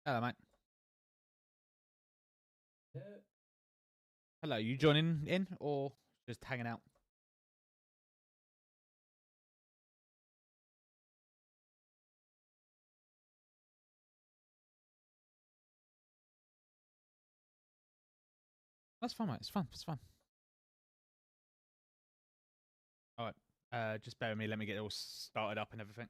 Hello, mate. Yeah. Hello, you joining in or just hanging out? That's fine, mate. It's fun. It's fun. All right. Just bear with me. Let me get it all started up and everything.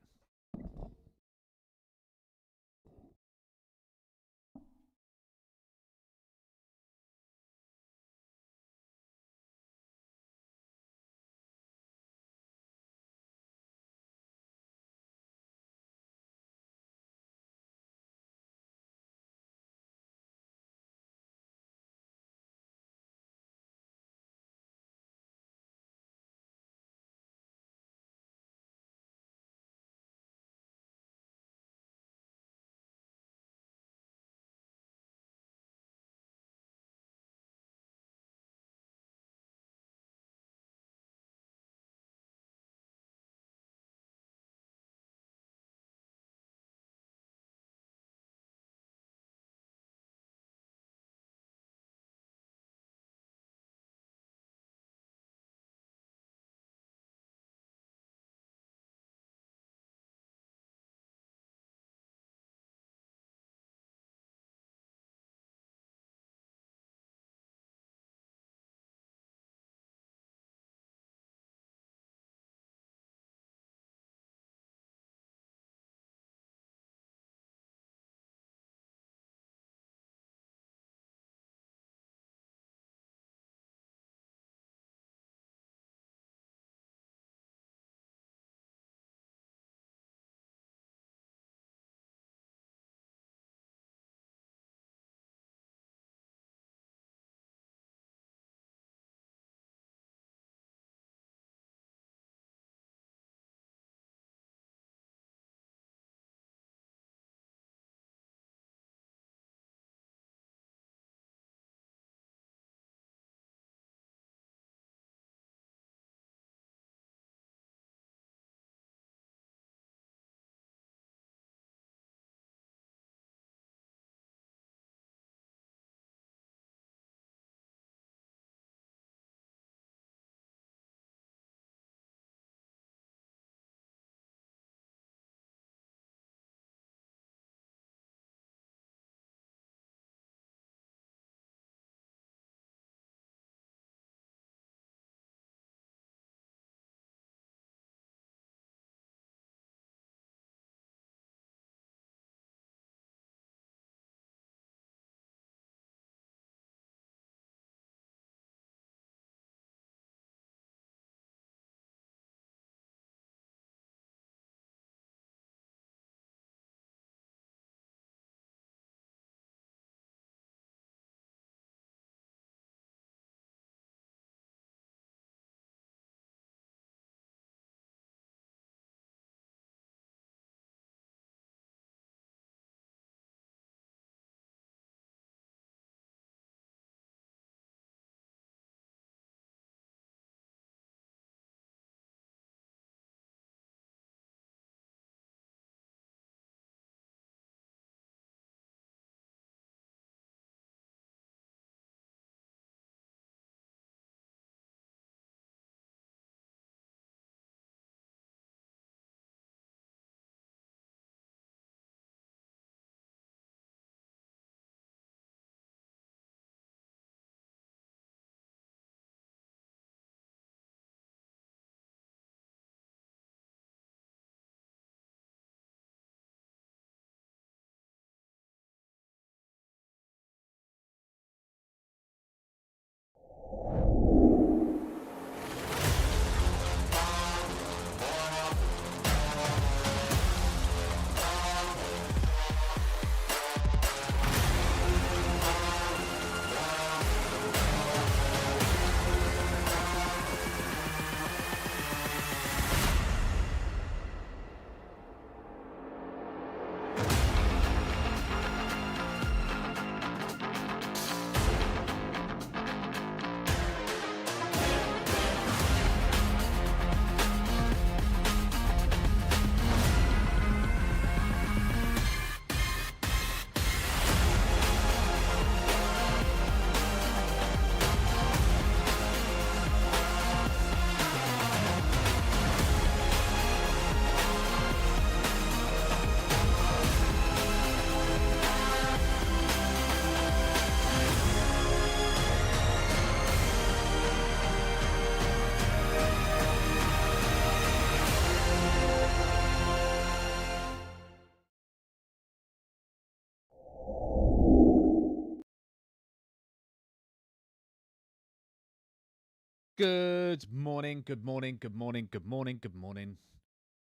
Good morning, good morning, good morning, good morning, good morning.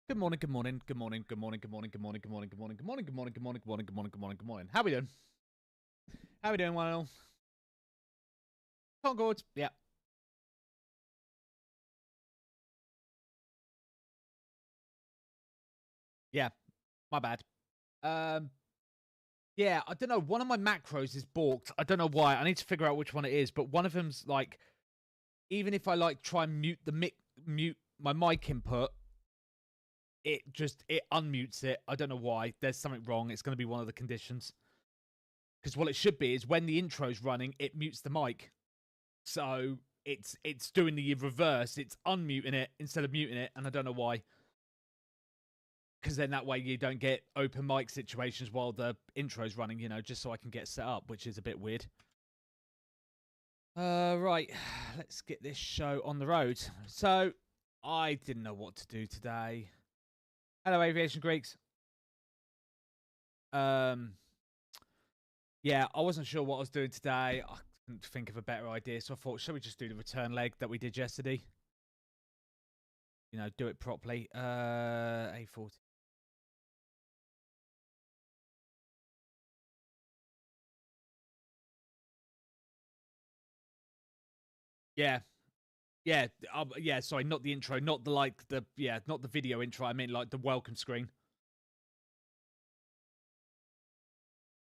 Good morning, good morning, good morning, good morning, good morning, good morning, good morning, good morning, good morning, good morning, good morning, good morning, good morning, good morning, good morning. How we doing? How we doing, one and all? Concord, yeah. Yeah, my bad. Yeah, I don't know. One of my macros is balked. I don't know why. I need to figure out which one it is, but one of them's like, even if I like try and mute my mic input, it unmutes it. I don't know why. There's something wrong. It's going to be one of the conditions. Because what it should be is when the intro's running, it mutes the mic. So it's doing the reverse. It's unmuting it instead of muting it, and I don't know why. Because then that way you don't get open mic situations while the intro's running, you know, just so I can get set up, which is a bit weird. Right, let's get this show on the road. So, I didn't know what to do today. Hello, Aviation Greeks. Yeah, I wasn't sure what I was doing today. I couldn't think of a better idea, so I thought, shall we just do the return leg that we did yesterday? You know, do it properly. A40. Yeah. Yeah, yeah, sorry, not the intro, not not the video intro. I mean, like the welcome screen.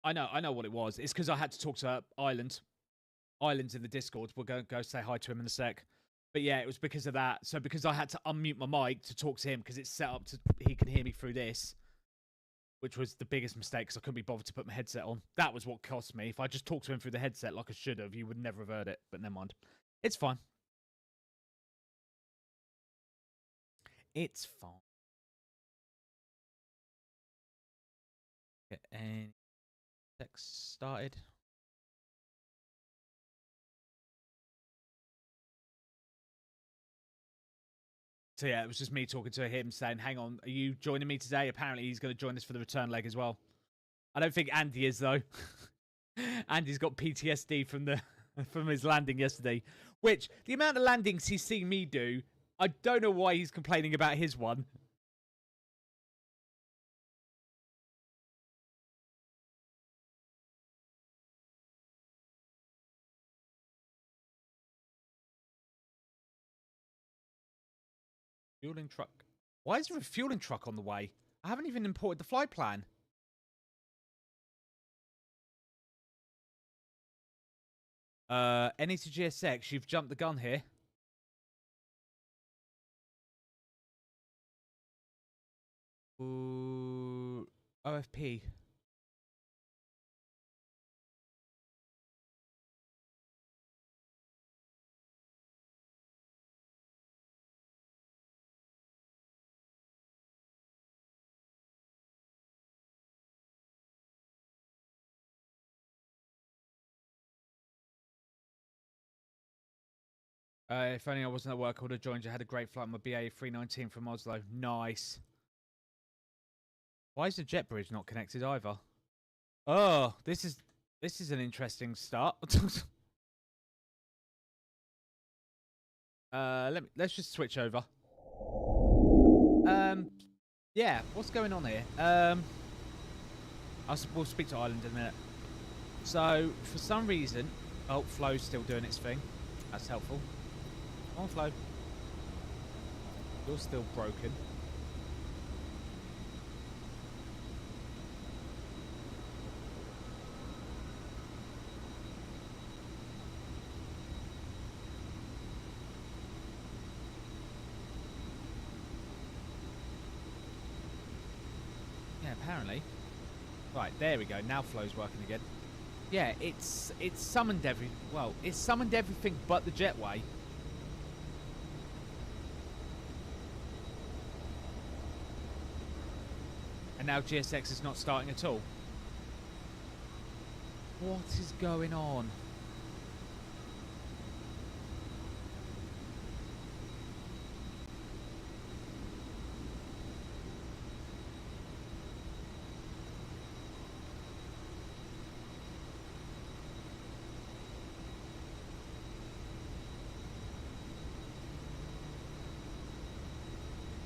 I know what it was. It's because I had to talk to Island's in the Discord. We'll go say hi to him in a sec. But yeah, it was because of that. So because I had to unmute my mic to talk to him because it's set up to he can hear me through this, which was the biggest mistake because I couldn't be bothered to put my headset on. That was what cost me. If I just talked to him through the headset like I should have, you would never have heard it. But never mind. It's fine. It's fine. Get any text started. So yeah, it was just me talking to him saying, hang on, are you joining me today? Apparently he's going to join us for the return leg as well. I don't think Andy is, though. Andy's got PTSD from his landing yesterday. Which, the amount of landings he's seen me do, I don't know why he's complaining about his one. Fueling truck. Why is there a fueling truck on the way? I haven't even imported the flight plan. NE to GSX, you've jumped the gun here. Ooh, OFP. If only I wasn't at work, I would have joined you. I had a great flight on my BA 319 from Oslo. Nice. Why is the jet bridge not connected either? Oh, this is an interesting start. Let's just switch over. Yeah, what's going on here? We'll speak to Ireland in a minute. So, for some reason, Flo's still doing its thing. That's helpful. Come on, Flo. You're still broken. Yeah, apparently. Right, there we go. Now Flo's working again. Yeah, it's summoned it's summoned everything but the jetway. And now GSX is not starting at all. What is going on?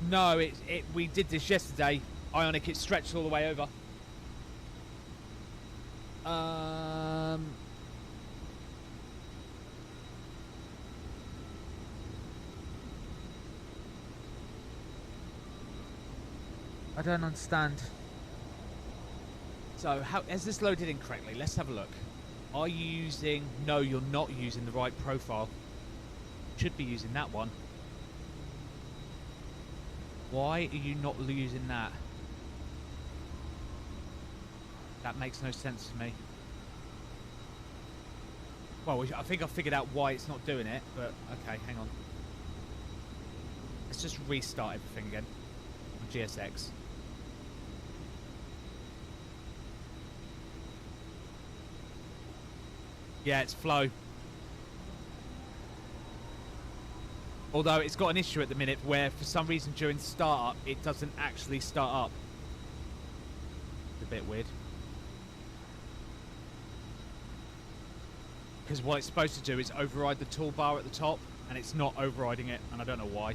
No, we did this yesterday. Ionic, it stretched all the way over. I don't understand. So, how has this loaded in correctly? Let's have a look. Are you using... No, you're not using the right profile. Should be using that one. Why are you not using that? That makes no sense to me. Well, I think I figured out why it's not doing it, but okay, hang on. Let's just restart everything again on GSX. Yeah, it's flow. Although it's got an issue at the minute where for some reason during startup it doesn't actually start up. It's a bit weird. Because what it's supposed to do is override the toolbar at the top, and it's not overriding it, and I don't know why.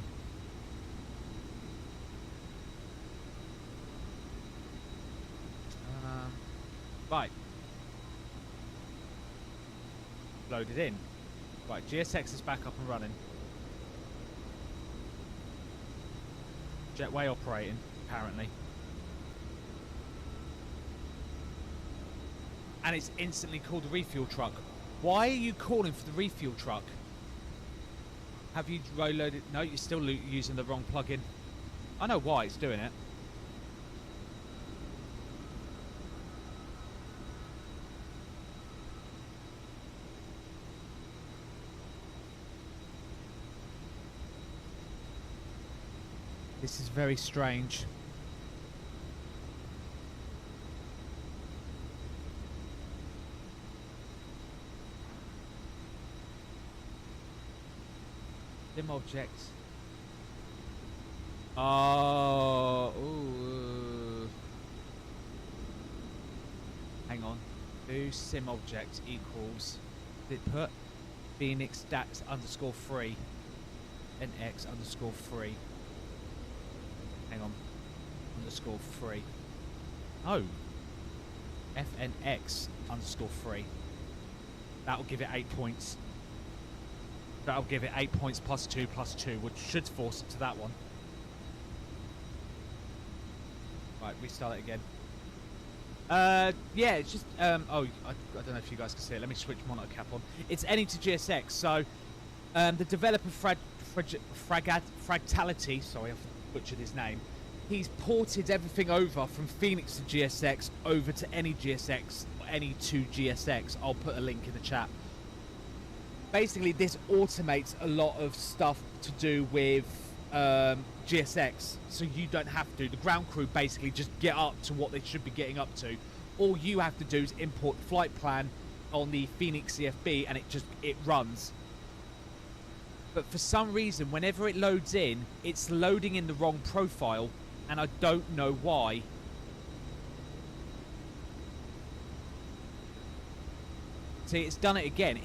Right. Loaded in. Right, GSX is back up and running. Jetway operating, apparently. And it's instantly called the refuel truck. Why are you calling for the refuel truck? Have you reloaded? No, you're still using the wrong plug-in. I know why it's doing it. This is very strange. Dim objects. Oh, ooh. Hang on. Do sim object equals. Did it put Phoenix stats underscore 3 NX underscore 3. Hang on. Underscore 3. Oh. FNX underscore 3. That'll give it 8 points. That'll give it 8 points plus 2 plus 2, which should force it to that one. Right, restart it again. Yeah, it's just, oh, I don't know if you guys can see it. Let me switch monitor cap on. It's any to GSX, so the developer Fragtality, sorry, I've butchered his name. He's ported everything over from Phoenix to GSX over to any GSX, or any to GSX. I'll put a link in the chat. Basically, this automates a lot of stuff to do with GSX, so you don't have to. The ground crew basically just get up to what they should be getting up to. All you have to do is import the flight plan on the Phoenix CFB, and it runs. But for some reason, whenever it loads in, it's loading in the wrong profile, and I don't know why. See, it's done it again.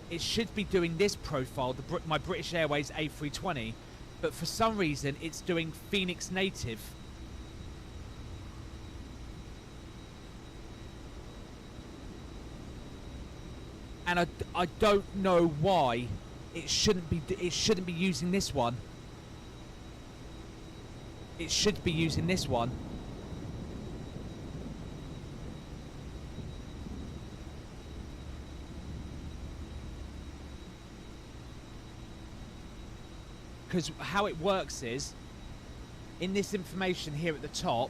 It should be doing this profile, my British Airways A320, but for some reason it's doing Phoenix native. And I don't know why it shouldn't be using this one. It should be using this one. Because how it works is, in this information here at the top,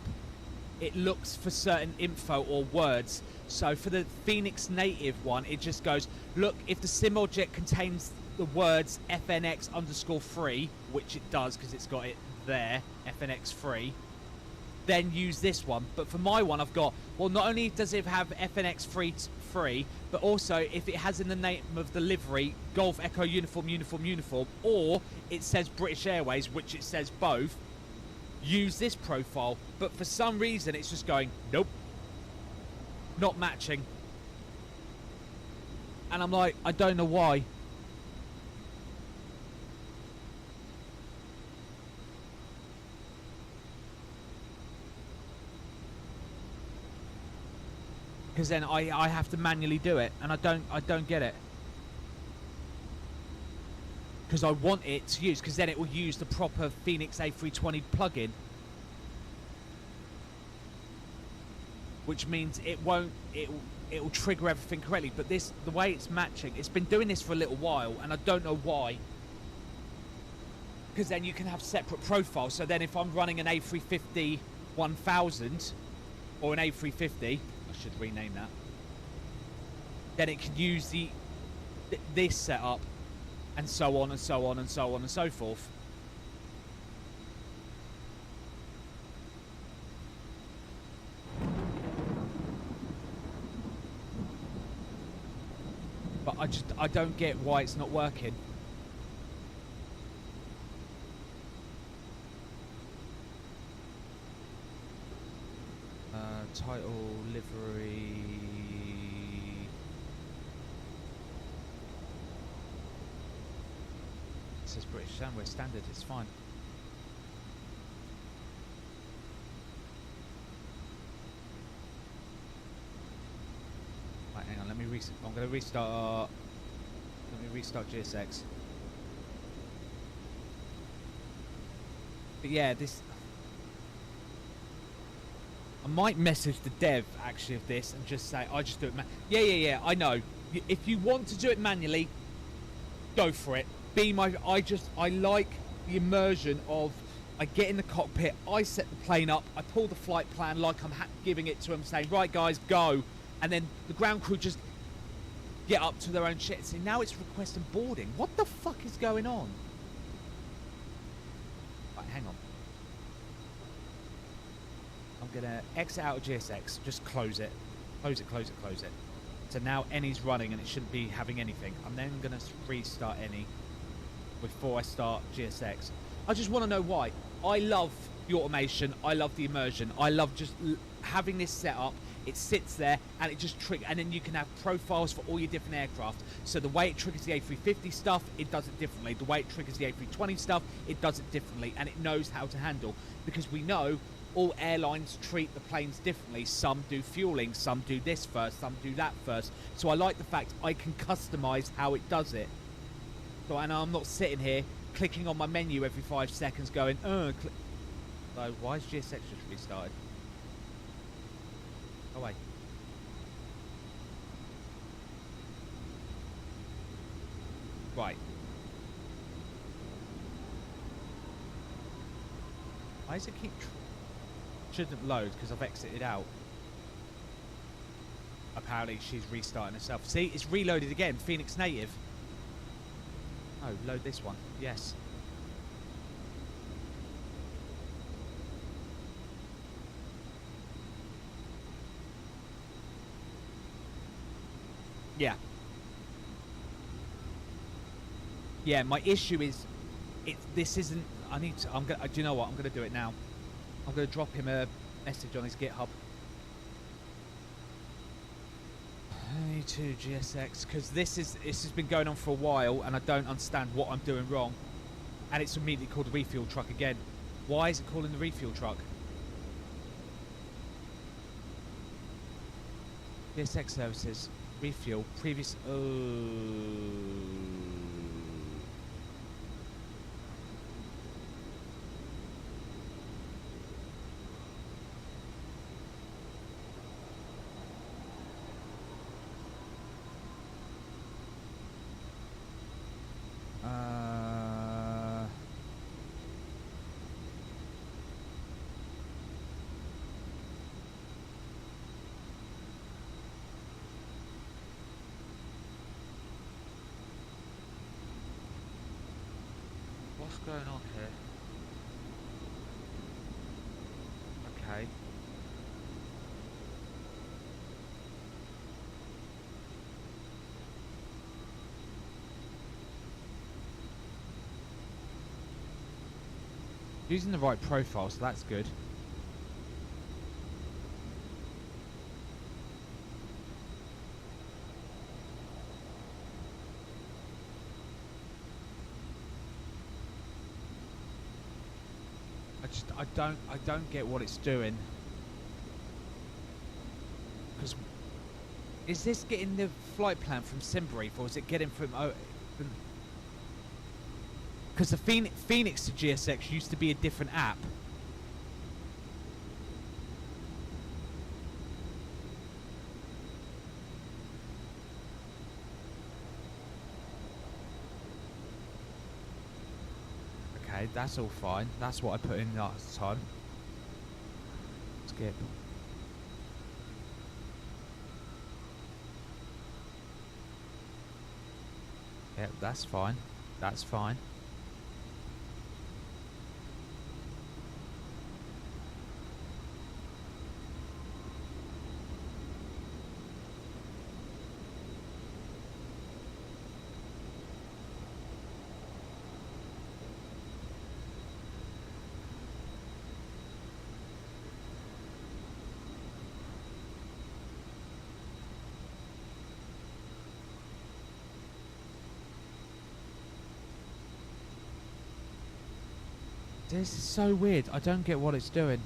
it looks for certain info or words. So for the Phoenix native one, it just goes, look, if the sim object contains the words FNX underscore 3, which it does because it's got it there, FNX 3, then use this one. But for my one, I've got, well, not only does it have FNX 3, but also if it has in the name of the livery Golf Echo Uniform Uniform Uniform, or it says British Airways, which it says both, use this profile. But for some reason it's just going, nope, not matching. And I'm like, I don't know why. Because then I have to manually do it, and I don't get it. Because I want it to use, because then it will use the proper Phoenix A320 plugin. Which means it'll trigger everything correctly. But this, the way it's matching, it's been doing this for a little while, and I don't know why. Because then you can have separate profiles. So then if I'm running an A350 1000 or an A350, I should rename that, then it can use this setup, and so on and so on and so on and so forth. But I don't get why it's not working. Title, livery. It says British Airways standard, it's fine. Right, hang on, let me I'm gonna restart. Let me restart GSX. But yeah, this. I might message the dev actually of this and just say I just do it yeah, I know. If you want to do it manually, go for it. I like the immersion of, I get in the cockpit, I set the plane up, I pull the flight plan like I'm giving it to them, saying, right guys, go, and then the ground crew just get up to their own shit. See, now it's requesting boarding. What the fuck is going on? Right, hang on. I'm gonna exit out of GSX, just close it. Close it. So now Any's running and it shouldn't be having anything. I'm then gonna restart Any before I start GSX. I just want to know why. I love the automation, I love the immersion, I love just having this set up. It sits there and it just triggers, and then you can have profiles for all your different aircraft. So the way it triggers the A350 stuff, it does it differently. The way it triggers the A320 stuff, it does it differently, and it knows how to handle. Because we know all airlines treat the planes differently. Some do fueling, some do this first, some do that first. So I like the fact I can customize how it does it. So and I'm not sitting here clicking on my menu every 5 seconds going, so why is GSX just restarted? Oh wait. Right. Why does it keep... Shouldn't load because I've exited out. Apparently she's restarting herself. See, it's reloaded again. Phoenix native. Oh, load this one. Yes. Yeah. Yeah, my issue is this isn't... I need to... do you know what? I'm gonna do it now. I'm going to drop him a message on his GitHub. to GSX, because this has been going on for a while and I don't understand what I'm doing wrong. And it's immediately called the refuel truck again. Why is it calling the refuel truck? GSX services, refuel, previous... What's going on here? Okay. Using the right profile, so that's good. I don't get what it's doing. Because Is this getting the flight plan from Simbrief, or is it getting from... Because the Phoenix to GSX used to be a different app. Okay, that's all fine. That's what I put in last time. Skip. Yeah, that's fine. That's fine. This is so weird. I don't get what it's doing.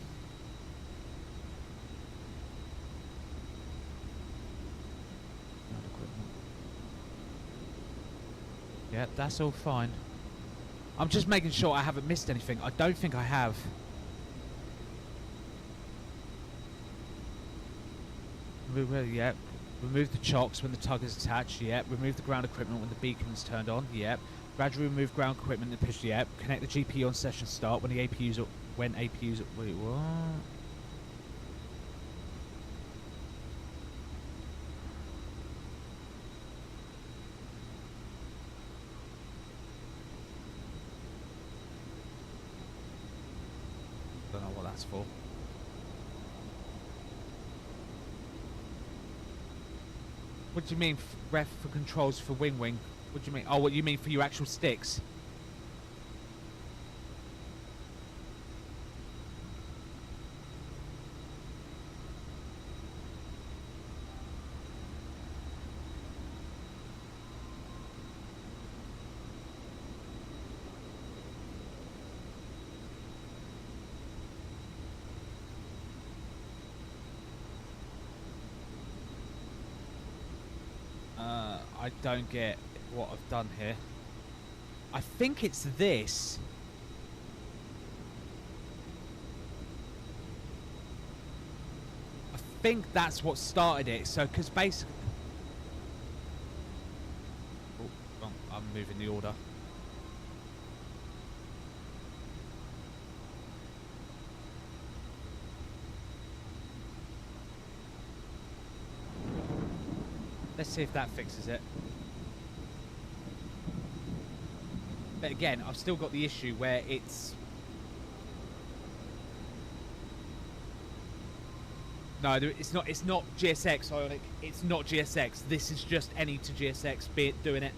Yeah, that's all fine. I'm just making sure I haven't missed anything. I don't think I have. Yep. Remove the chocks when the tug is attached. Yep. Remove the ground equipment when the beacon is turned on. Yep. Gradually remove ground equipment and push. Yep. Connect the GPU on session start when the APU's up. When APU's up. Wait, what? Don't know what that's for. What do you mean, ref for controls for wing? What do you mean? Oh, what you mean for your actual sticks? I don't get what I've done here. I think it's this. I think that's what started it. So, because basically... Oh, I'm moving the order. Let's see if that fixes it. But again, I've still got the issue where it's... No, it's not GSX, Ionic. It's not GSX. This is just any to GSX doing it.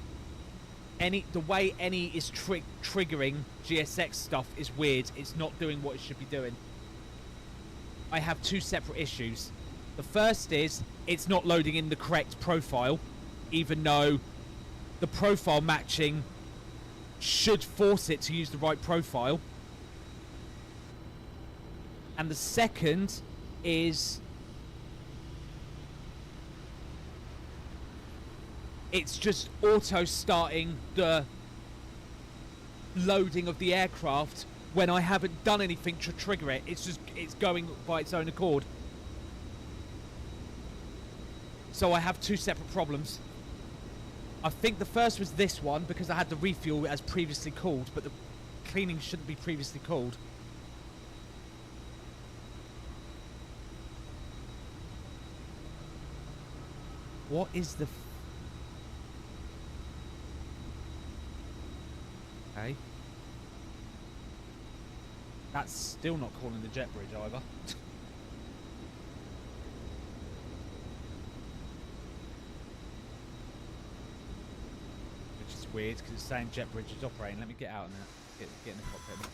The way any is triggering GSX stuff is weird. It's not doing what it should be doing. I have two separate issues. The first is it's not loading in the correct profile, even though the profile matching should force it to use the right profile. And the second is it's just auto starting the loading of the aircraft when I haven't done anything to trigger it. It's going by its own accord. So I have two separate problems. I think the first was this one because I had the refuel as previously called, but the cleaning shouldn't be previously called. What is the... Okay. That's still not calling the jet bridge either. Weird because it's saying jet bridge is operating. Let me get out and get in the cockpit.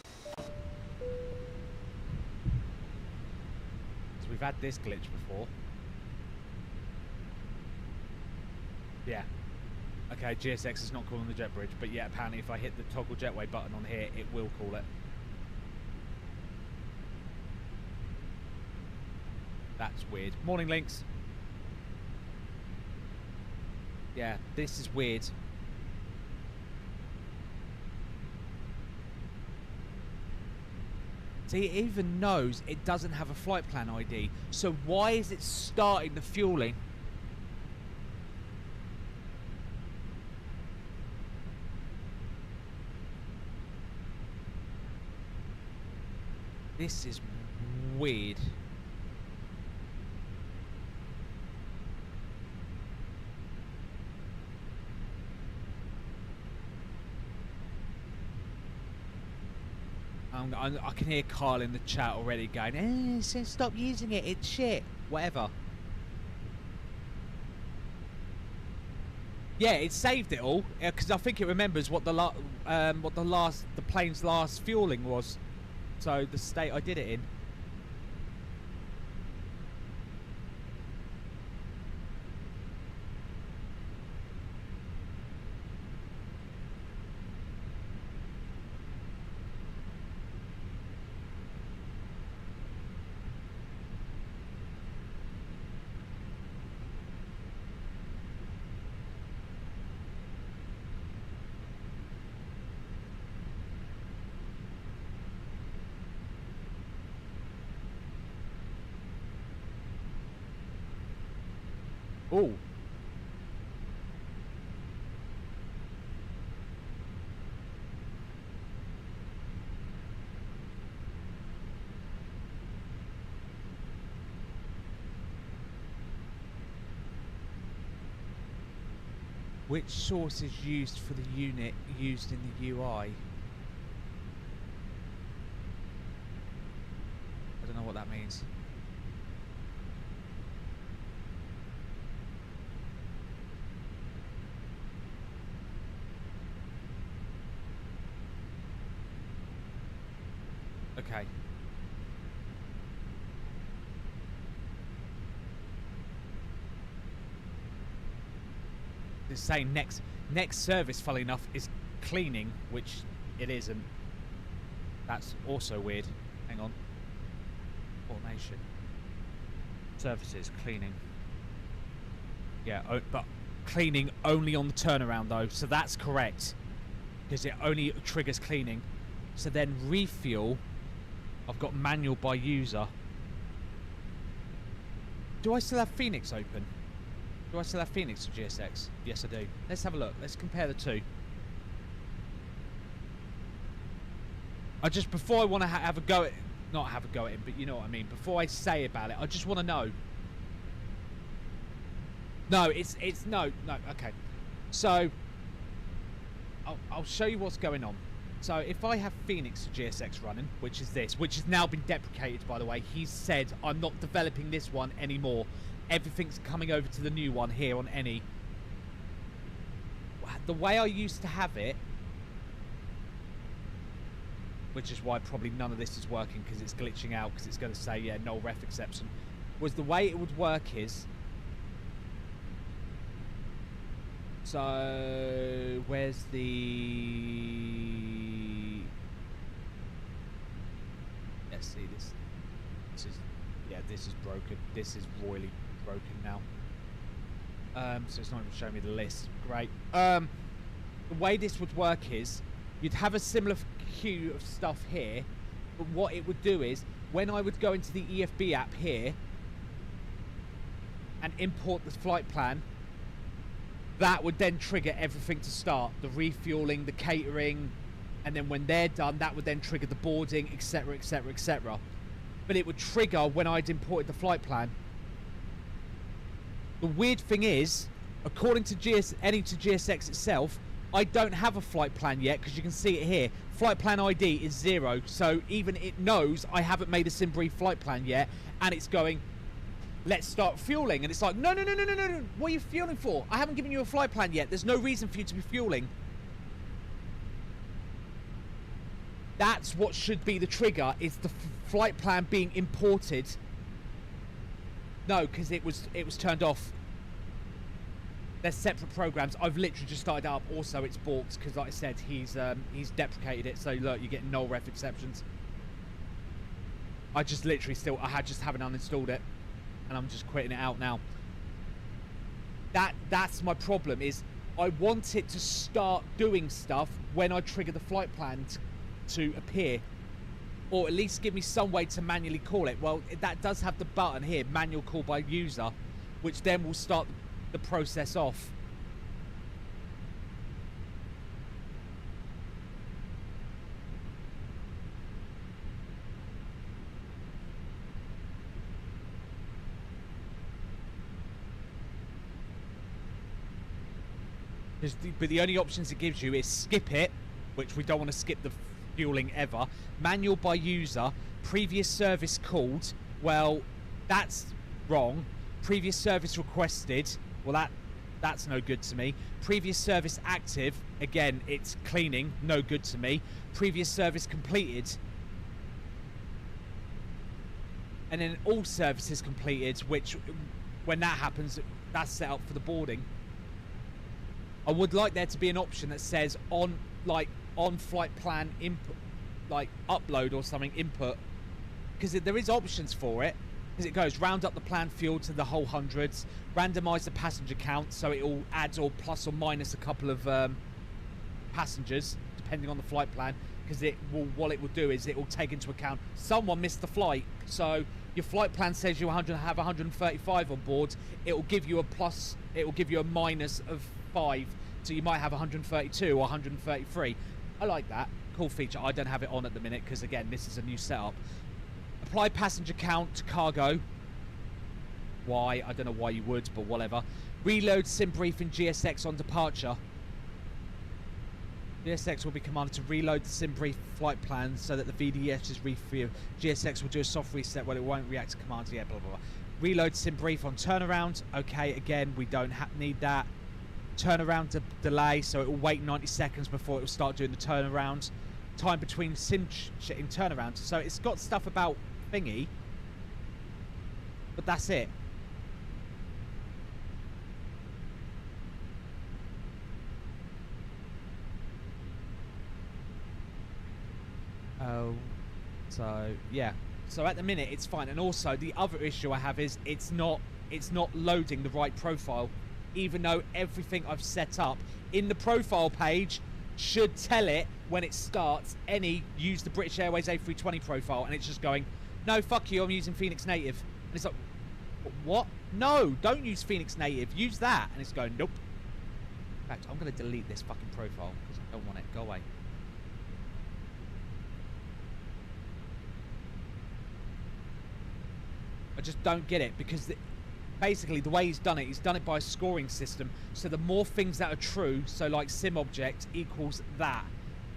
So we've had this glitch before. Yeah. Okay, GSX is not calling the jet bridge, but yeah, apparently if I hit the toggle jetway button on here, it will call it. That's weird. Morning, Lynx. Yeah, this is weird. See, it even knows it doesn't have a flight plan ID. So why is it starting the fueling? This is weird. I can hear Carl in the chat already going, it says stop using it, it's shit. Whatever. Yeah, it saved it all because I think it remembers what the plane's last fueling was. So the state I did it in. Oh. Which source is used for the unit used in the UI? I don't know what that means. Okay. It's saying next service, funnily enough, is cleaning, which it isn't. That's also weird. Hang on. Automation. Services, cleaning. Yeah, but cleaning only on the turnaround though, so that's correct. Because it only triggers cleaning. So then refuel, I've got manual by user. Do I still have Phoenix open? Do I still have Phoenix or GSX? Yes, I do. Let's have a look. Let's compare the two. I just, before I want to have a go at, not have a go at him, but you know what I mean. Before I say about it, I just want to know. No, it's no, okay. So, I'll show you what's going on. So if I have Phoenix or GSX running, which is this, which has now been deprecated, by the way, he's said, I'm not developing this one anymore. Everything's coming over to the new one here on any. The way I used to have it, which is why probably none of this is working because it's glitching out because it's going to say, yeah, null ref exception, was the way it would work is, so where's the, let's see, this is, yeah, this is broken, this is royally broken now. So it's not even showing me the list. Great. The way this would work is you'd have a similar queue of stuff here, but what it would do is when I would go into the EFB app here and import the flight plan, that would then trigger everything to start, the refueling, the catering, and then when they're done, that would then trigger the boarding, etc, etc, etc. But it would trigger when I'd imported the flight plan. The weird thing is, according to GSX itself, I don't have a flight plan yet, because you can see it here. Flight plan ID is 0, so even it knows I haven't made a sim brief flight plan yet, and it's going, let's start fueling. And it's like, no, what are you fueling for? I haven't given you a flight plan yet. There's no reason for you to be fueling. That's what should be the trigger, is the flight plan being imported. No, because it was turned off. They're separate programs. I've literally just started up. Also, it's balked because, like I said, he's deprecated it. So look, you're getting null ref exceptions. I just literally haven't uninstalled it, and I'm just quitting it out now. That's my problem, is I want it to start doing stuff when I trigger the flight plan to appear, or at least give me some way to manually call it. Well, that does have the button here, manual call by user, which then will start the process off. But the only options it gives you is skip it, which we don't want to skip the fueling ever. Manual by user. Previous service called. Well, that's wrong. Previous service requested. Well, that's no good to me. Previous service active. Again, it's cleaning. No good to me. Previous service completed. And then all services completed, which when that happens, that's set up for the boarding. I would like there to be an option that says on flight plan input, like upload or something, input, because there is options for it, because it goes round up the plan fuel to the whole hundreds, randomize the passenger count so it will add or plus or minus a couple of passengers depending on the flight plan, because what it will do is it will take into account someone missed the flight. So your flight plan says you have 135 on board, it will give you a plus, it will give you a minus of 5, so you might have 132 or 133. I like that. Cool feature. I don't have it on at the minute because, again, this is a new setup. Apply passenger count to cargo. Why? I don't know why you would, but whatever. Reload sim brief in GSX on departure. GSX will be commanded to reload the sim brief flight plan so that the VDS is refilled. GSX will do a soft reset where it won't react to commands. Yeah, blah, blah, blah. Reload sim brief on turnaround. Okay, again, we don't need that. Turnaround to delay, so it will wait 90 seconds before it will start doing the turnaround. Time between sim shitting turnaround. So it's got stuff about thingy, but that's it. Oh, so yeah. So at the minute it's fine, and also the other issue I have is it's not loading the right profile. Even though everything I've set up in the profile page should tell it when it starts use the British Airways A320 profile, and it's just going, no, fuck you, I'm using Phoenix Native. And it's like, what? No, don't use Phoenix Native, use that. And it's going, nope. In fact, I'm going to delete this fucking profile because I don't want it. Go away. I just don't get it, because basically the way he's done it by a scoring system. So the more things that are true, so like sim object equals that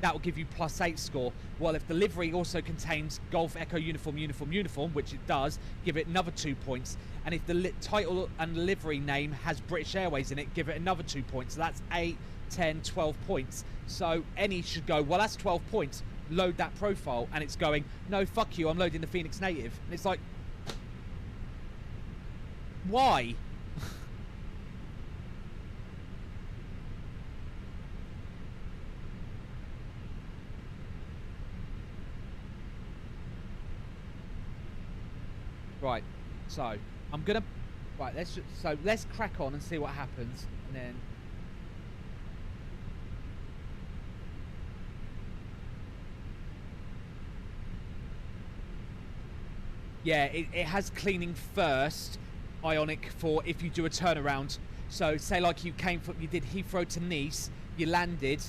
will give you +8 score. Well, if the livery also contains Golf Echo Uniform, which it does, give it another 2 points. And if the title and livery name has British Airways in it, give it another 2 points. So that's 8, 10, 12 points. So any should go, well, that's 12 points. Load that profile. And it's going, no, fuck you, I'm loading the Phoenix Native. And it's like, why? Right, so I'm gonna let's crack on and see what happens, and then yeah, it has cleaning first. Ionic for if you do a turnaround. So say like you did Heathrow to Nice, you landed.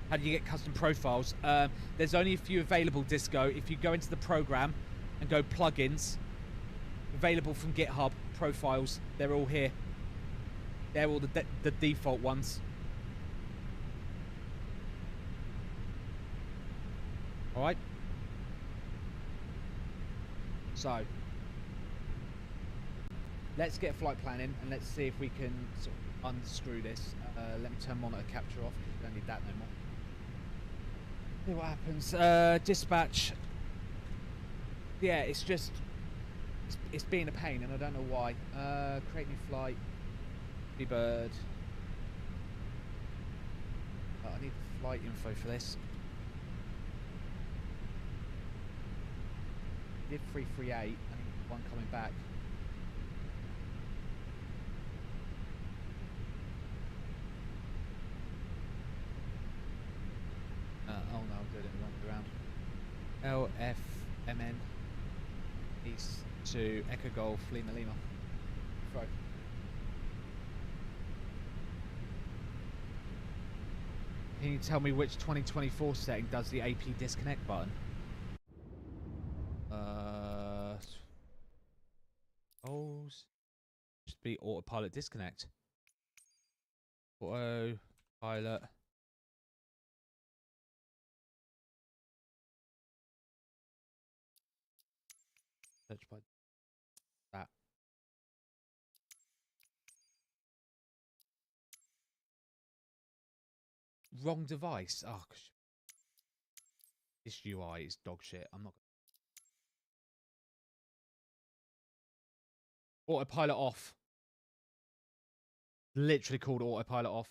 How do you get custom profiles? There's only a few available, Disco. If you go into the program and go plugins, available from GitHub profiles, they're all here. They're all the default ones. All right. So let's get flight planning and let's see if we can sort of unscrew this. Let me turn monitor capture off because we don't need that no more. See what happens. Dispatch. Yeah, it's just it's being a pain and I don't know why. Create new flight. Bird. Oh, I need flight info for this. Did 338. I need one coming back. I'm doing it the wrong way around. LFMN east to Echo Golf Lima Lima. Throw. Can you tell me which 2024 setting does the AP disconnect button? Just be autopilot disconnect. Autopilot. Search by that. Wrong device. Oh, this UI is dog shit. I'm not. Autopilot off. Literally called autopilot off.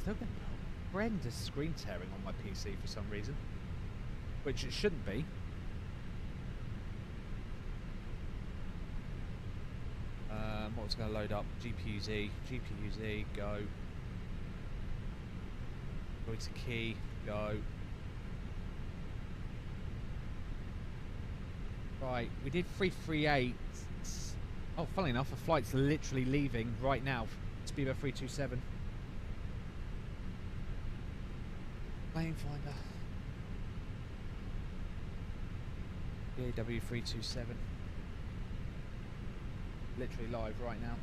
Still getting horrendous screen tearing on my PC for some reason, which it shouldn't be. What's going to load up? GPU-Z, GPU-Z, go. Go to key, go. Right, we did 338. Oh, funnily enough, a flight's literally leaving right now. Speedbird 327. Plane finder. DAW 327. Literally live right now.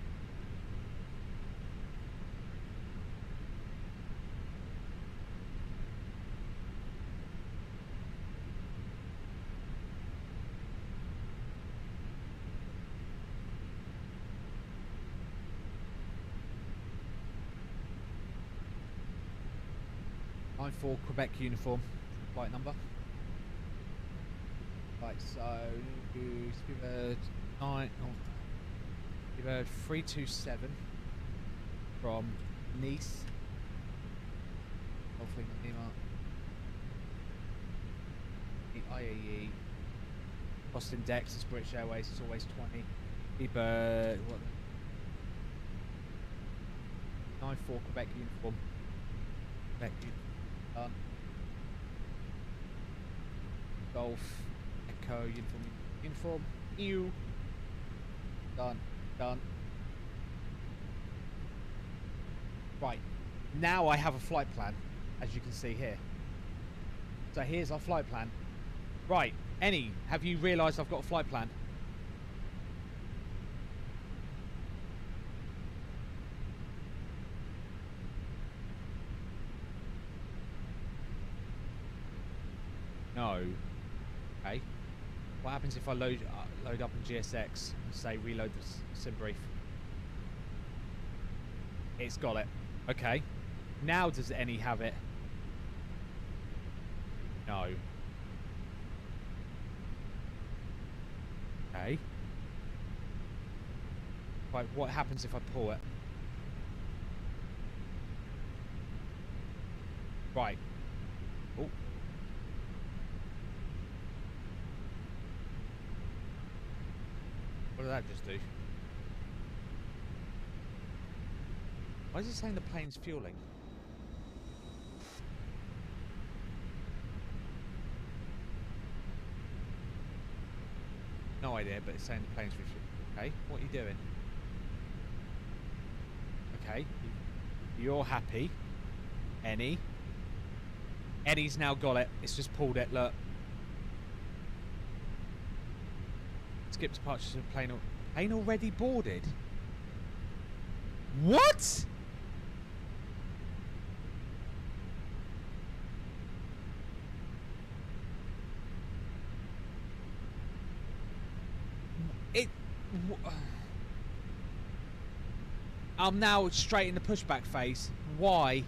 I'm Quebec uniform, flight number. Right, so Speedbird 327 from Nice. Hopefully the IAE. Cost index is British Airways, it's always 20. Speedbird, what? 94 Quebec uniform. Quebec uniform. Done. Golf, Echo, uniform, EU. Done. Right, now I have a flight plan, as you can see here. So here's our flight plan. Right, Annie, have you realised I've got a flight plan? No. Okay. What happens if I load up in GSX and say reload the sim brief? It's got it. Okay. Now does any have it? No. Okay. Right, what happens if I pull it? Right. Oh. What did that just do? Why is it saying the plane's fueling? No idea, but it's saying the plane's refueling. Okay, what are you doing? Okay, you're happy. Eddie's now got it. It's just pulled it, look. Skip departure to the plane. Plane already boarded? What? I'm now straight in the pushback phase. Why?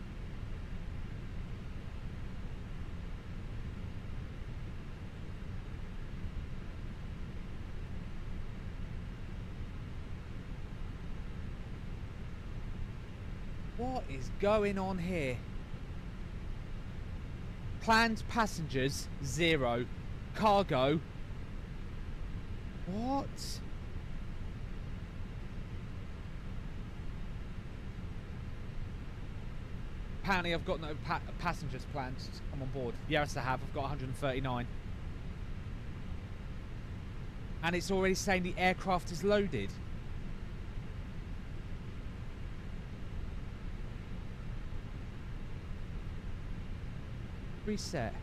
What is going on here? Planned passengers, 0. Cargo. What? Apparently I've got no passengers planned to come on board. Yes, I have. I've got 139. And it's already saying the aircraft is loaded. Reset.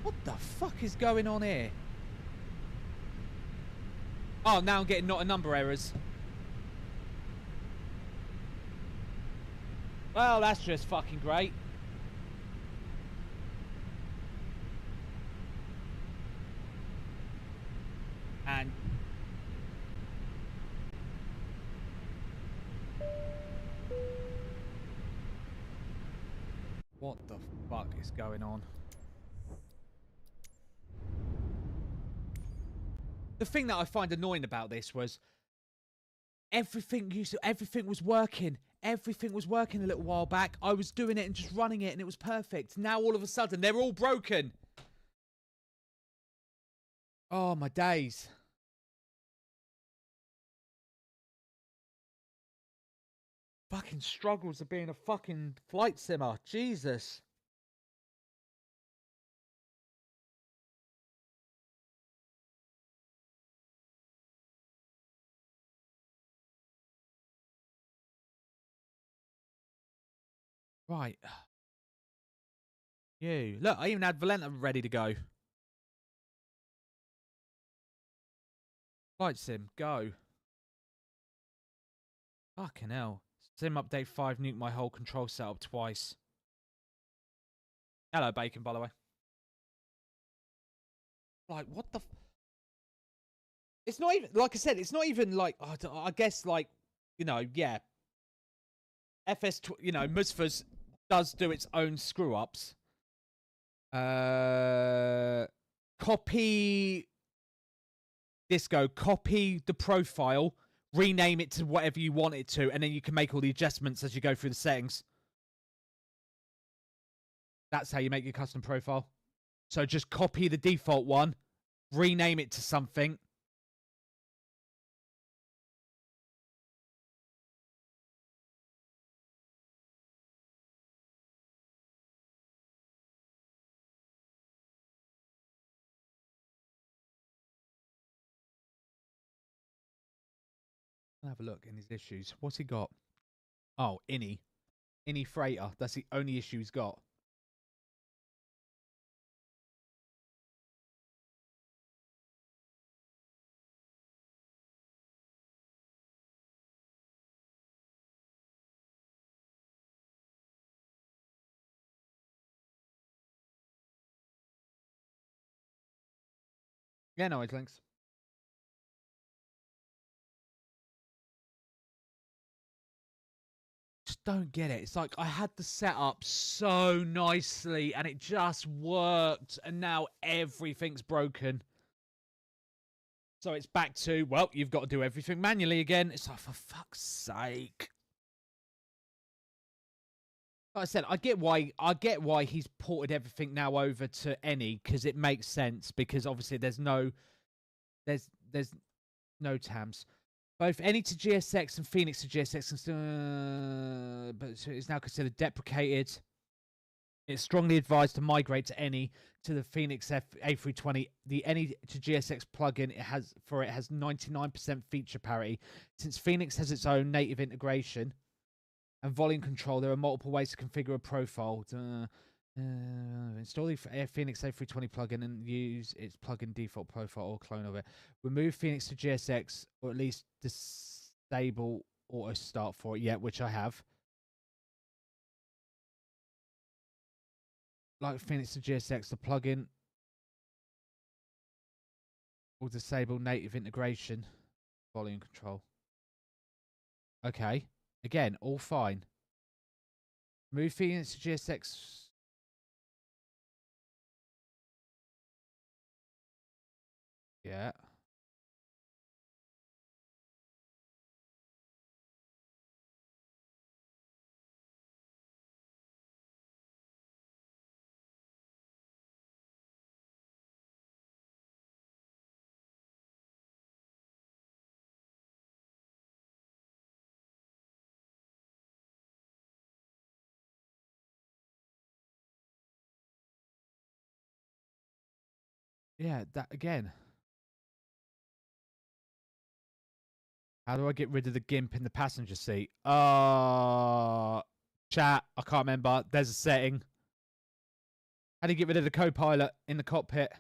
What the fuck is going on here? Oh, now I'm getting not a number errors. Well, that's just fucking great. And what the fuck is going on? The thing that I find annoying about this was everything was working. Everything was working a little while back. I was doing it and just running it and it was perfect. Now all of a sudden they're all broken. Oh, my days. Fucking struggles of being a fucking flight simmer. Jesus. Right. You. Look, I even had Volanta ready to go. Flight sim, go. Fucking hell. Sim update 5 nuked my whole control setup twice. Hello, Bacon, by the way. Like, what the... It's not even... Like I said, it's not even like... I guess, like, you know, yeah. You know, Musfas does do its own screw-ups. Copy... Disco, copy the profile, rename it to whatever you want it to, and then you can make all the adjustments as you go through the settings. That's how you make your custom profile. So just copy the default one, rename it to something. I'll have a look in his issues. What's he got? Oh, Innie freighter. That's the only issue he's got. Yeah, no, it's links. Just don't get it. It's like I had the setup so nicely and it just worked, and now everything's broken. So it's back to, well, you've got to do everything manually again. It's like, for fuck's sake. Like I said, I get why he's ported everything now over to any, because it makes sense, because obviously there's no TAMs. Both any to GSX and Phoenix to GSX, but it's now considered deprecated. It's strongly advised to migrate to any to the Phoenix A320. The any to GSX plugin has 99% feature parity. Since Phoenix has its own native integration and volume control, there are multiple ways to configure a profile. Install the Phoenix A320 plugin and use its plugin default profile or clone of it. Remove Phoenix to GSX, or at least disable auto start for it. Yeah, which I have. Like Phoenix to GSX, the plugin will disable native integration, volume control. Okay, again, all fine. Move Phoenix to GSX. Yeah. Yeah, that again. How do I get rid of the GIMP in the passenger seat? Chat, I can't remember. There's a setting. How do you get rid of the co-pilot in the cockpit?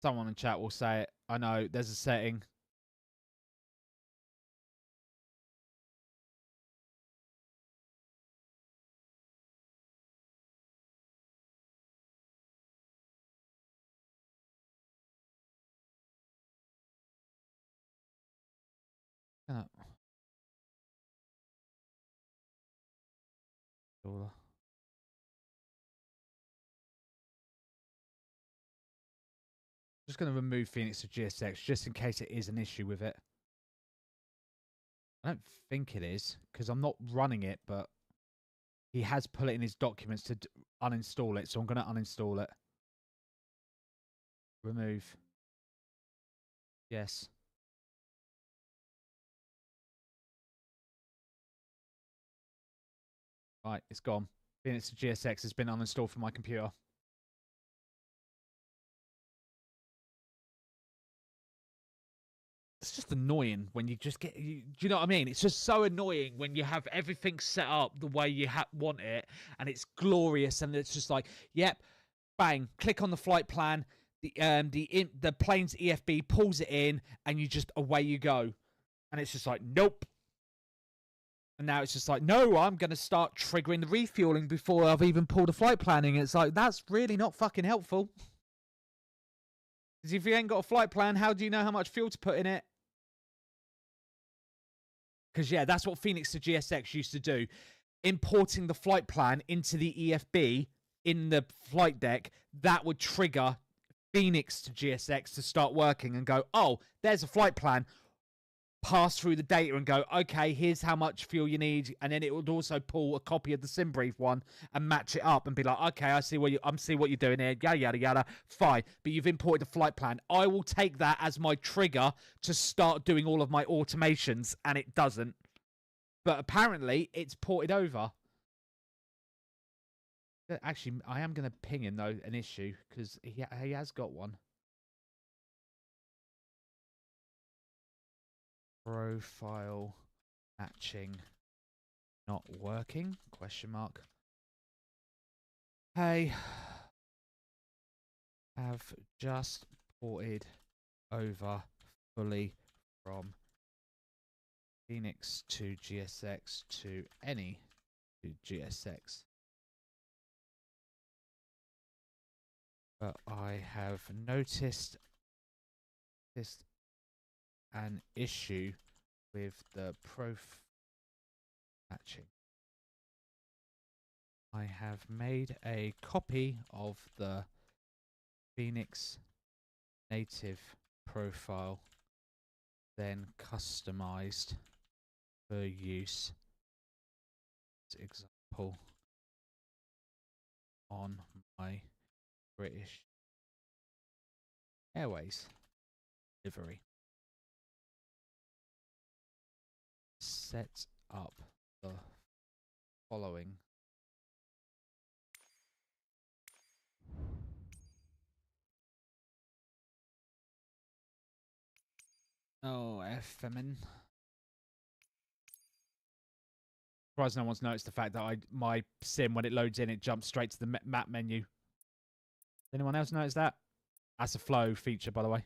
Someone in chat will say it. I know, there's a setting. Just going to remove Phoenix to GSX just in case it is an issue with it. I don't think it is because I'm not running it, but he has put it in his documents to uninstall it, so I'm going to uninstall it. Remove. Yes. Right, it's gone. Phoenix to GSX has been uninstalled from my computer. It's just annoying when you just get... do you know what I mean? It's just so annoying when you have everything set up the way you want it, and it's glorious, and it's just like, yep, bang, click on the flight plan, the plane's EFB pulls it in, and you just, away you go. And it's just like, nope. And now it's just like, no, I'm going to start triggering the refueling before I've even pulled a flight planning. It's like, that's really not fucking helpful. Because if you ain't got a flight plan, how do you know how much fuel to put in it? Because, yeah, that's what Phoenix to GSX used to do. Importing the flight plan into the EFB in the flight deck, that would trigger Phoenix to GSX to start working and go, oh, there's a flight plan. Pass through the data and go, okay, here's how much fuel you need, and then it would also pull a copy of the SimBrief one and match it up and be like, okay, I see what you're doing here, yada yada yada, fine. But you've imported a flight plan. I will take that as my trigger to start doing all of my automations, and it doesn't. But apparently, it's ported over. Actually, I am going to ping him though an issue because he has got one. Profile matching not working? Question mark. Hey, have just ported over fully from Phoenix to GSX to any to GSX. But I have noticed an issue with the prof matching. I have made a copy of the Phoenix native profile, then customized for use. For example, on my British Airways livery. Set up the following. Oh, effemin. Surprised no one's noticed the fact that my sim, when it loads in, it jumps straight to the map menu. Anyone else notice that? That's a flow feature, by the way.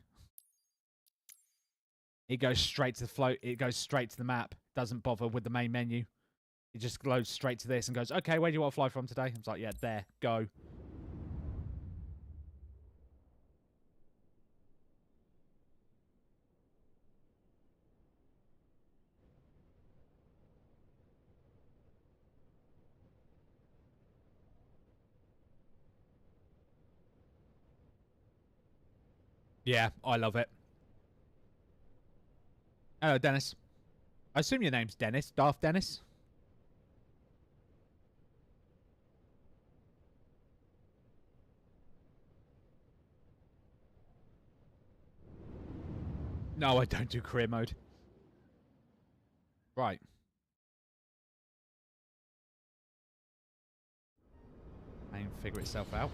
It goes straight to the flow. It goes straight to the map. Doesn't bother with the main menu. It just loads straight to this and goes, okay, where do you want to fly from today? I was like, yeah, there, go. Yeah, I love it. Hello, Dennis. I assume your name's Dennis. Darth Dennis? No, I don't do career mode. Right. And figure itself out.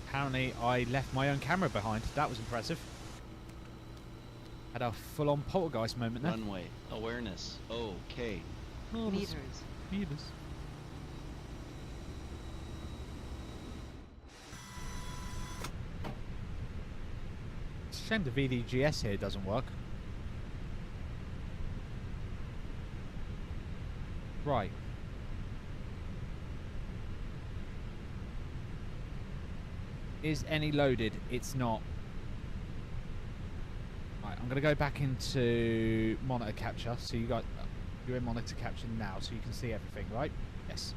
Apparently, I left my own camera behind. That was impressive. Had a full-on poltergeist moment there. Runway. Awareness. Okay. Oh, meters. Meters. It's a shame the VDGS here doesn't work. Right. Is any loaded? It's not. Right, I'm going to go back into monitor capture. So you're in monitor capture now, so you can see everything, right? Yes.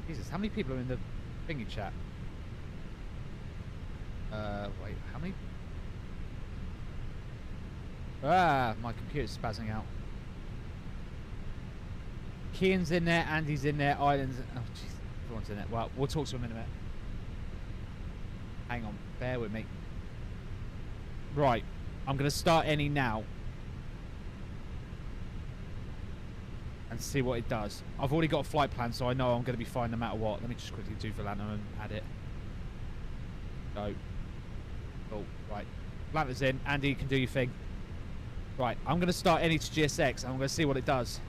Jesus, how many people are in the thingy chat? Wait, how many? Ah, my computer's spazzing out. Kian's in there, Andy's in there, Island's... Oh, jeez. Everyone's in there. Well, we'll talk to him in a minute. Hang on, bear with me. Right, I'm going to start any now. And see what it does. I've already got a flight plan, so I know I'm going to be fine no matter what. Let me just quickly do Volanta and add it. Go. Oh, right. Volanta's in. Andy, you can do your thing. Right, I'm going to start any to GSX, and I'm going to see what it does.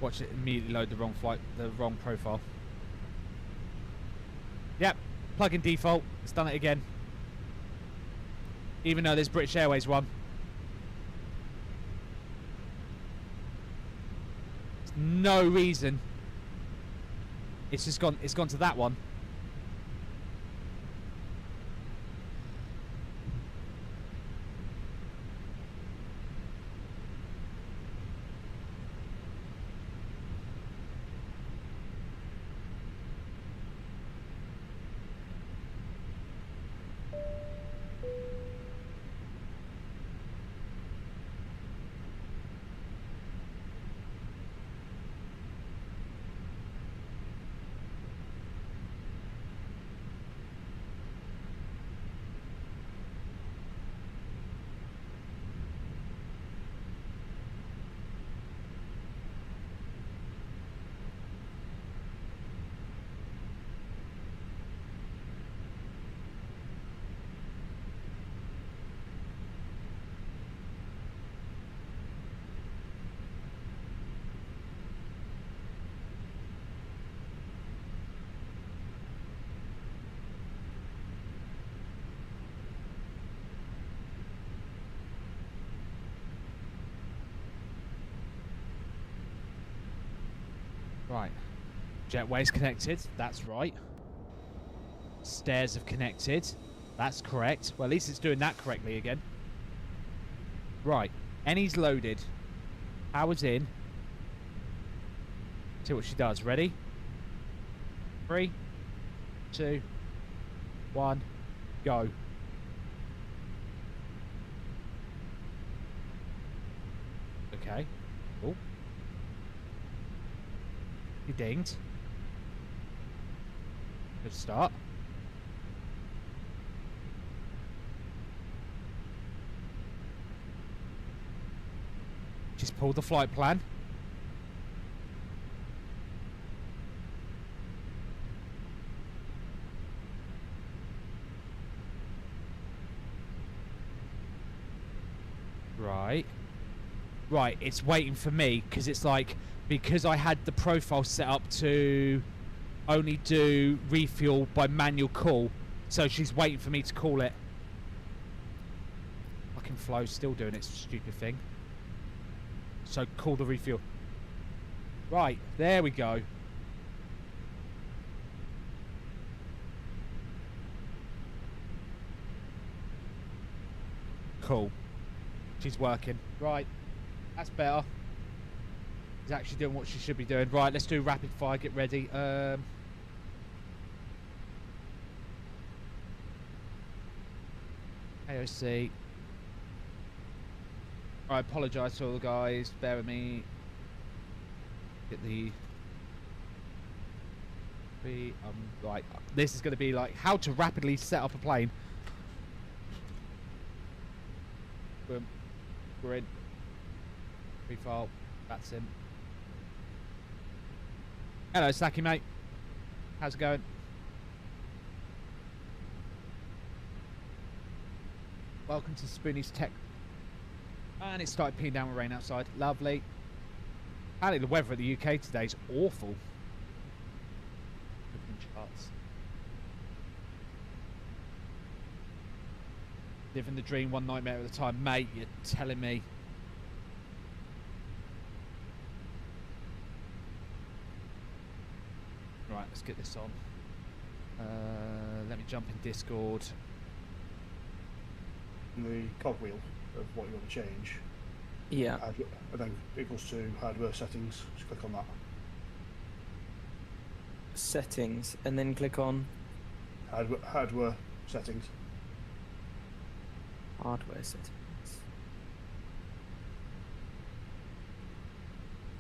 Watch it immediately load the wrong flight, the wrong profile. Yep, plug in default. It's done it again. Even though there's British Airways one. There's no reason. It's just gone. It's gone to that one. Right. Jetway's connected. That's right. Stairs have connected. That's correct. Well, at least it's doing that correctly again. Right. Any's loaded. Power's in. See what she does. Ready? 3, 2, 1, go. Okay. Cool. He dinged. Good start. Just pulled the flight plan. Right. Right, it's waiting for me because it's like, because I had the profile set up to only do refuel by manual call, so she's waiting for me to call it. Fucking Flow's still doing its stupid thing. So call the refuel. Right, there we go. Cool. She's working. Right. That's better. She's actually doing what she should be doing. Right, let's do rapid fire. Get ready. AOC. I apologise to all the guys. Bear with me. Get the... right. This is going to be like how to rapidly set up a plane. Boom. We're in. Refile. That's him. Hello, Sacky, mate. How's it going? Welcome to Spoony's Tech. And it started peeing down with rain outside. Lovely. Apparently the weather in the UK today is awful. Charts. Living the dream, one nightmare at a time. Mate, you're telling me. Right, let's get this on. Let me jump in Discord. The cogwheel of what you want to change. Yeah. And then equals to hardware settings. Just click on that. Settings, and then click on Hardware settings. hardware settings.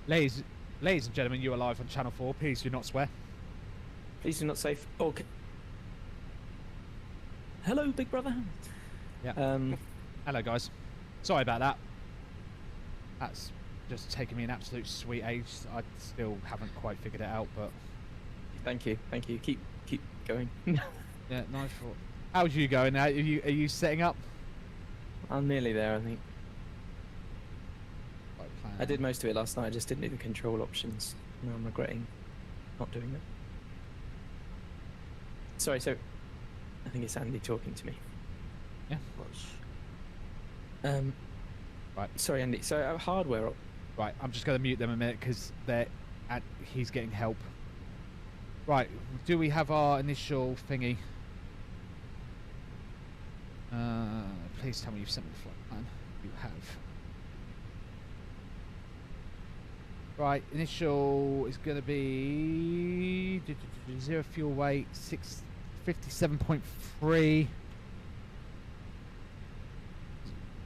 Ladies and gentlemen, you are live on Channel 4. Please do not swear. Please do not say. Okay. Hello, Big Brother. Yeah. Hello, guys. Sorry about that. That's just taken me an absolute sweet age. I still haven't quite figured it out, but Thank you. Keep going. yeah, nice. How's you going now? Are you setting up? I'm nearly there, I think. Like plan. I did most of it last night. I just didn't do the control options. Now I'm regretting not doing it. Sorry. So, I think it's Andy talking to me. Yeah. Right. Sorry, Andy. So hardware. Right. I'm just going to mute them a minute because he's getting help. Right. Do we have our initial thingy? Please tell me you've sent me the flight plan. You have. Right. Initial is going to be 0 fuel weight 657.3.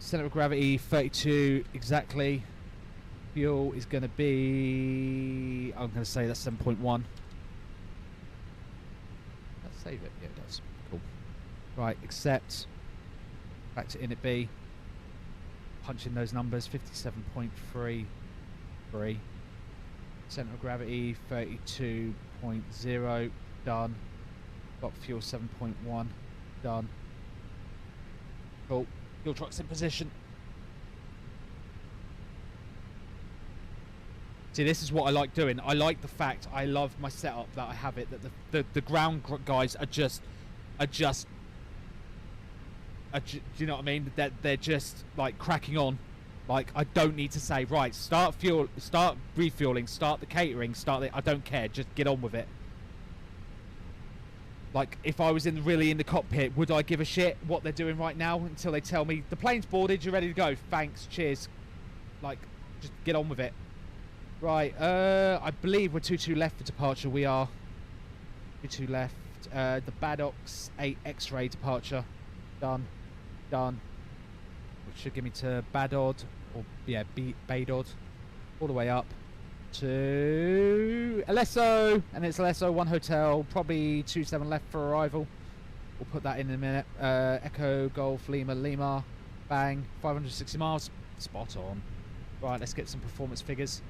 Center of gravity 32 exactly. Fuel is going to be, I'm going to say that's 7.1. Let's save it. Yeah, it does. Cool. Right, accept. Back to init B. Punch in those numbers. 57.33. Center of gravity 32.0. Done. Got fuel 7.1. Done. Cool. Fuel truck's in position. See, this is what I like doing. I like the fact I love my setup that I have it, that the ground guys are just do you know what I mean? That they're just like cracking on. Like I don't need to say, right, start refueling, start the catering, I don't care, just get on with it. Like, if I was really in the cockpit, would I give a shit what they're doing right now until they tell me, the plane's boarded, you're ready to go, thanks, cheers. Like, just get on with it. Right, I believe we're 22 left for departure, we are. 22 left. The Baddox 8 X-ray departure. Done. Which should give me to Badod, or, yeah, Badod. All the way up to LSO, and it's LSO 1 hotel, probably 27 left for arrival. We'll put that in a minute. Echo Golf Lima, bang, 560 miles, spot on. Right, let's get some performance figures.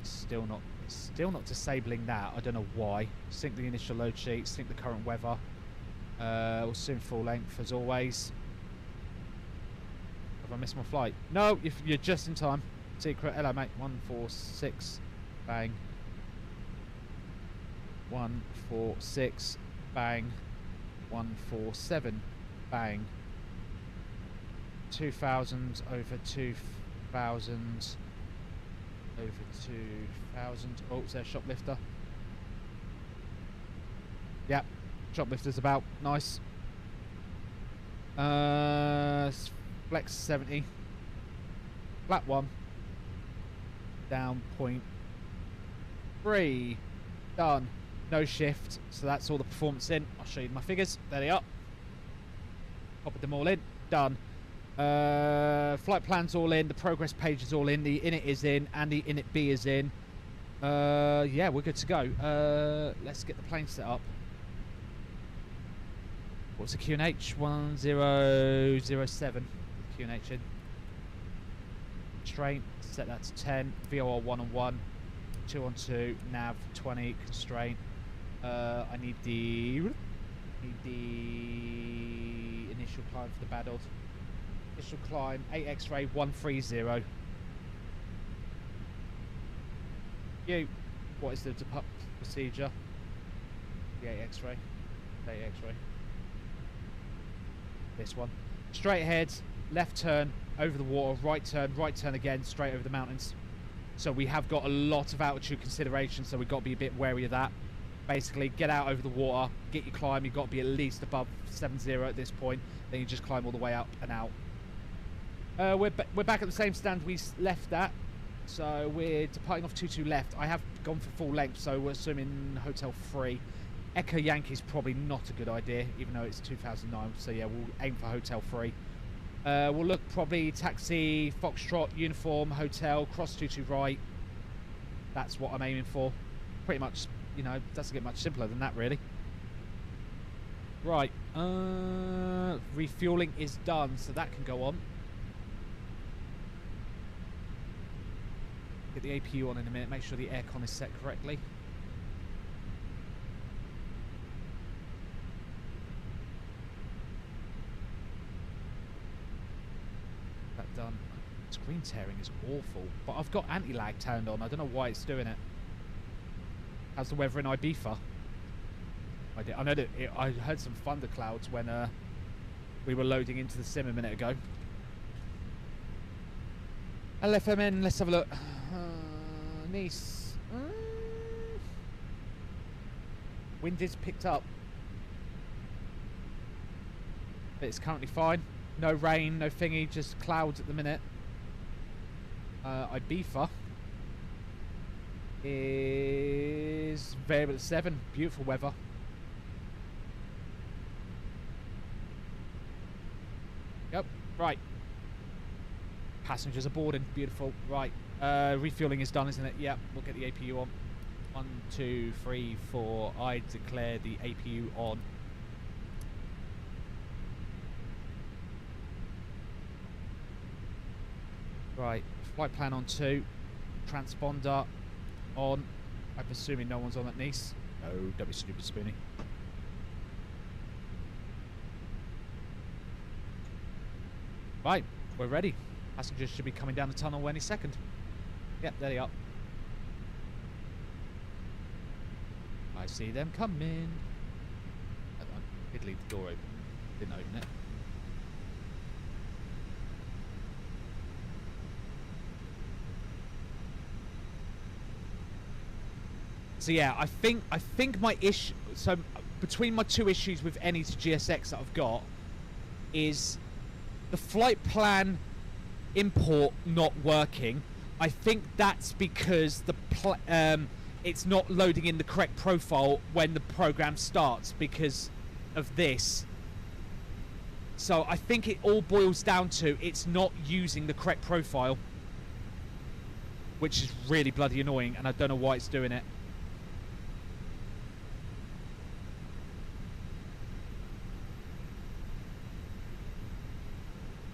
Still not disabling that. I don't know why. Sync the initial load sheet, sync the current weather. We'll soon full length as always. Have I missed my flight? No, you're just in time. Secret. Hello, mate. 146. Bang. 146. Bang. 147. Bang. 2000 over 2000 over 2000. Oh, is there a shoplifter? Yep. Shoplifter's about. Nice. Flex 70. Flat 1. Down 0.3. Done. No shift. So that's all the performance in. I'll show you my figures. There they are. Copied them all in. Done. Flight plan's all in. The progress page is all in. The init is in, and the init B is in. Yeah, we're good to go. Let's get the plane set up. What's the QNH? 1007. QNH in. Constraint. Set that to 10. VOR 1 on 1. 2 on 2. Nav 20. Constraint. I need the initial climb for the Badod. Initial climb 8 X-ray 130. You. What is the procedure? The 8 X-ray. 8 X-ray. This one. Straight ahead, left turn, over the water, right turn again, straight over the mountains. So we have got a lot of altitude consideration, so we've got to be a bit wary of that. Basically, get out over the water, get your climb, you've got to be at least above 70 at this point, then you just climb all the way up and out. We're back at the same stand we left at, so we're departing off 22 left. I have gone for full length, so we're assuming Hotel 3. Echo Yankee's probably not a good idea, even though it's 2009, so yeah, we'll aim for Hotel 3. We'll look probably taxi, Foxtrot, uniform, hotel, cross 22 right. That's what I'm aiming for. Pretty much, you know, doesn't get much simpler than that, really. Right, refueling is done, so that can go on. Get the APU on in a minute, make sure the aircon is set correctly. That done. Screen tearing is awful, but I've got anti-lag turned on. I don't know why it's doing it. How's the weather in Ibiza? I know that I heard some thunderclouds when we were loading into the sim a minute ago. LFMN, let's have a look. Nice. Wind is picked up, but it's currently fine. No rain, no thingy, just clouds at the minute. Ibiza is variable at 7. Beautiful weather. Yep, right. Passengers are boarding. Beautiful. Right. Refueling is done, isn't it? Yep, we'll get the APU on. 1, 2, 3, 4. I declare the APU on. Right. Flight plan on 2. Transponder on. I'm assuming no one's on at Nice. No, don't be stupid, Spoony. Right, we're ready. Passengers should be coming down the tunnel any second. Yep, there they are. I see them coming. I did leave the door open. Didn't open it. So yeah, I think my issue. So between my two issues with any to GSX that I've got is the flight plan import not working. I think that's because it's not loading in the correct profile when the program starts because of this. So I think it all boils down to it's not using the correct profile, which is really bloody annoying, and I don't know why it's doing it.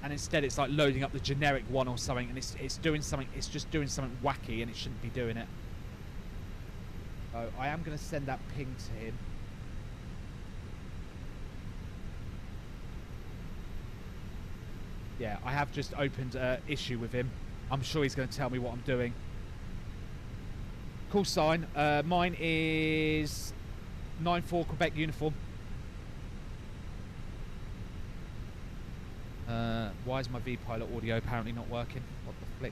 And instead it's like loading up the generic one or something, and it's doing something, it's just doing something wacky, and it shouldn't be doing it. So I am going to send that ping to him. Yeah, I have just opened an issue with him. I'm sure he's going to tell me what I'm doing. Call sign. Mine is 94 Quebec uniform. Why is my V-Pilot audio apparently not working? What the flick?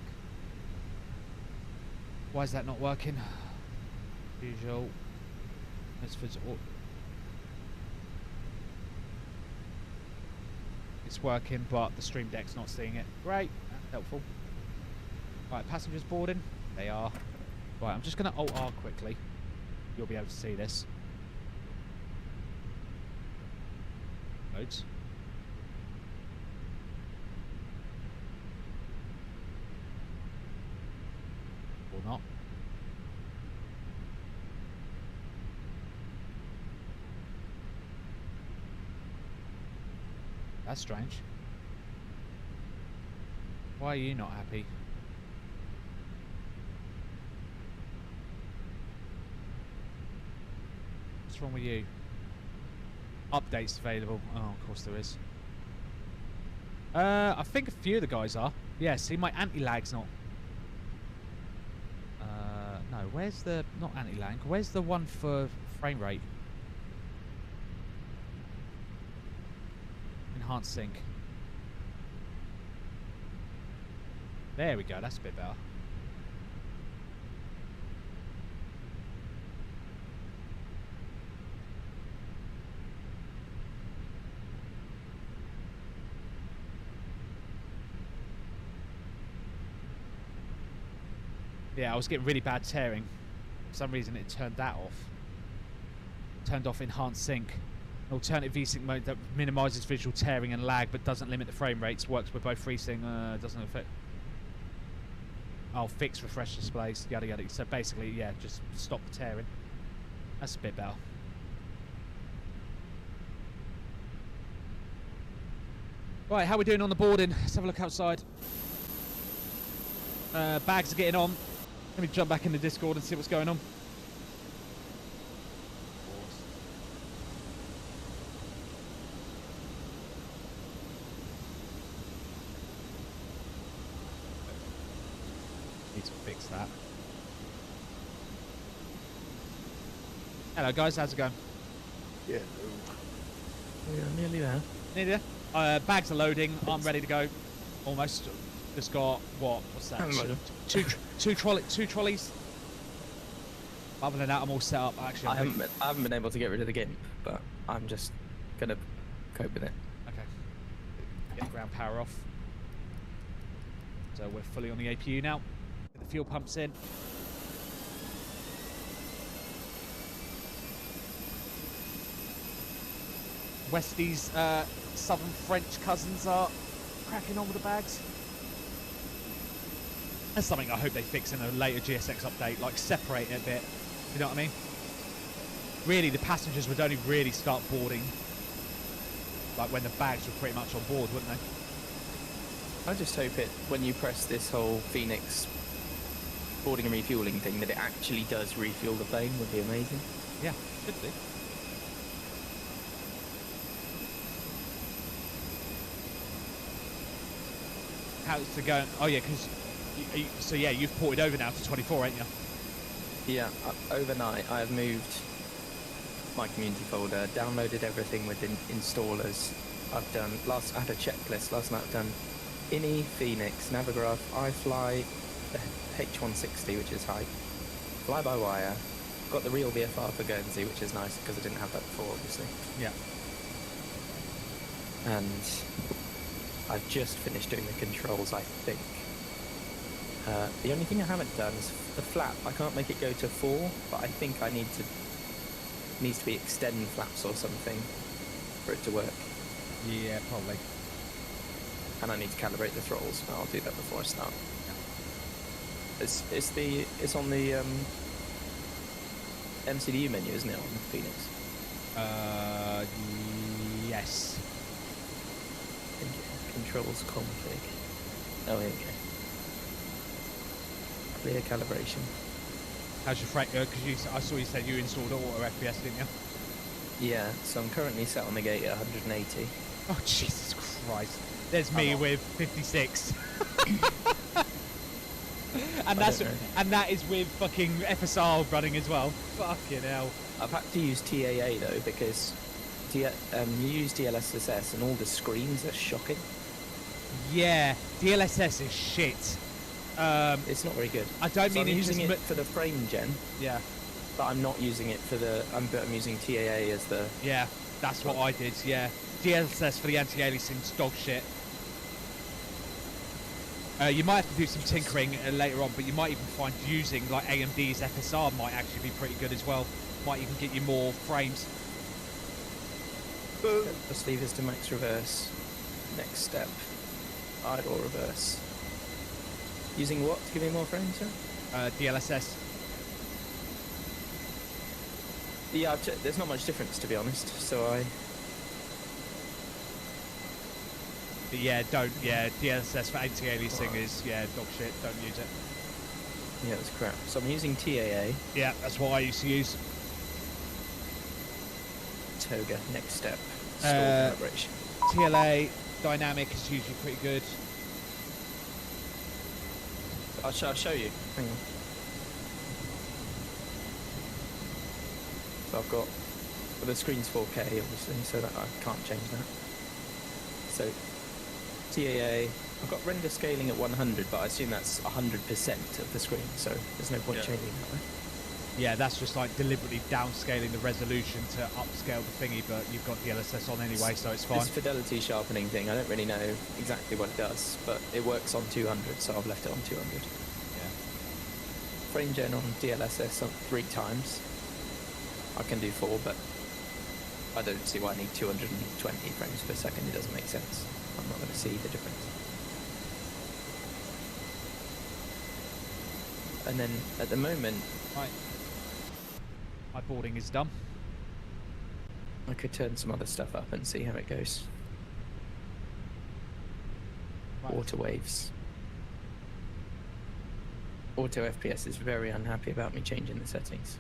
Why is that not working? Usual. It's working, but the Stream Deck's not seeing it. Great, that's helpful. Right, passengers boarding. They are. Right, I'm just going to Alt-R quickly. You'll be able to see this. Loads. not. That's strange. Why are you not happy? What's wrong with you? Updates available. Oh, of course there is. I think a few of the guys are. Yeah, see, my anti-lag's not. No, where's the... Not anti-lag. Where's the one for frame rate? Enhanced sync. There we go, that's a bit better. Yeah, I was getting really bad tearing. For some reason it turned that off. Turned off enhanced sync. An alternative VSync mode that minimises visual tearing and lag but doesn't limit the frame rates. Works with both FreeSync, doesn't affect... Oh, fix refresh displays, yada yada. So basically, yeah, just stop the tearing. That's a bit better. Right, how are we doing on the boarding? Let's have a look outside. Bags are getting on. Let me jump back in the Discord and see what's going on. Need to fix that. Hello guys, how's it going? Yeah, We're nearly there. Nearly there. Bags are loading. I'm ready to go. Almost. Just got what? What's that? Two trolleys. Other than that, I'm all set up. Actually, I haven't been able to get rid of the GIMP, but I'm just gonna cope with it. Okay. Get ground power off. So we're fully on the APU now. Get the fuel pumps in. Westie's southern French cousins are cracking on with the bags. That's something I hope they fix in a later GSX update, like separate it a bit. You know what I mean? Really, the passengers would only really start boarding like when the bags were pretty much on board, wouldn't they? I just hope it, when you press this whole Phoenix boarding and refueling thing, that it actually does refuel the plane. Would be amazing. Yeah, should do. How's it going? Oh yeah, because so yeah, you've ported over now to 24, ain't you? Yeah, overnight I have moved my community folder, downloaded everything with installers. I've done I had a checklist last night. I've done INI, Phoenix, Navigraph, iFly, the H160, which is high, fly-by-wire. Got the real VFR for Guernsey, which is nice because I didn't have that before, obviously. Yeah. And I've just finished doing the controls, I think. The only thing I haven't done is the flap. I can't make it go to 4, but I think I needs to be extend flaps or something for it to work. Yeah, probably. And I need to calibrate the throttles. I'll do that before I start. Yeah. It's on the MCDU menu, isn't it, on Phoenix? Yes. Controls config. Oh, here we go. Clear calibration. How's your frame? Because I saw you said you installed auto FPS, didn't you? Yeah, so I'm currently set on the gate at 180. Oh Jesus Christ! There's me with 56. and that is with fucking FSR running as well. Fucking hell! I've had to use TAA though because you use DLSS and all the screens are shocking. Yeah, DLSS is shit. It's not very good. I don't so mean I'm using it for the frame gen. Yeah. But I'm not using it for the. I'm using TAA as the. Yeah, that's what I did. Yeah, DLSS for the anti-aliasing's dog shit. You might have to do some tinkering later on, but you might even find using like AMD's FSR might actually be pretty good as well. Might even get you more frames. Just leave this to max reverse. Next step. Idle reverse. Using what to give me more frames, sir? DLSS. Yeah, I've checked. There's not much difference, to be honest. So But yeah, don't. Yeah, DLSS for anti-aliasing is dog shit. Don't use it. Yeah, it's crap. So I'm using TAA. Yeah, that's what I used to use. Toga. Next step. Stall calibration. TLA dynamic is usually pretty good. I'll show you. Hang on. So I've got, well, the screen's 4K obviously, so that I can't change that. So TAA, I've got render scaling at 100, but I assume that's 100% of the screen, so there's no point changing that, right? Yeah, that's just like deliberately downscaling the resolution to upscale the thingy, but you've got DLSS on anyway, so it's fine. This fidelity sharpening thing, I don't really know exactly what it does, but it works on 200, so I've left it on 200. Yeah. Frame gen on DLSS on 3 times. I can do 4, but I don't see why I need 220 frames per second. It doesn't make sense. I'm not going to see the difference. And then at the moment, Right. My boarding is done. I could turn some other stuff up and see how it goes. Right. Water waves. Auto FPS is very unhappy about me changing the settings.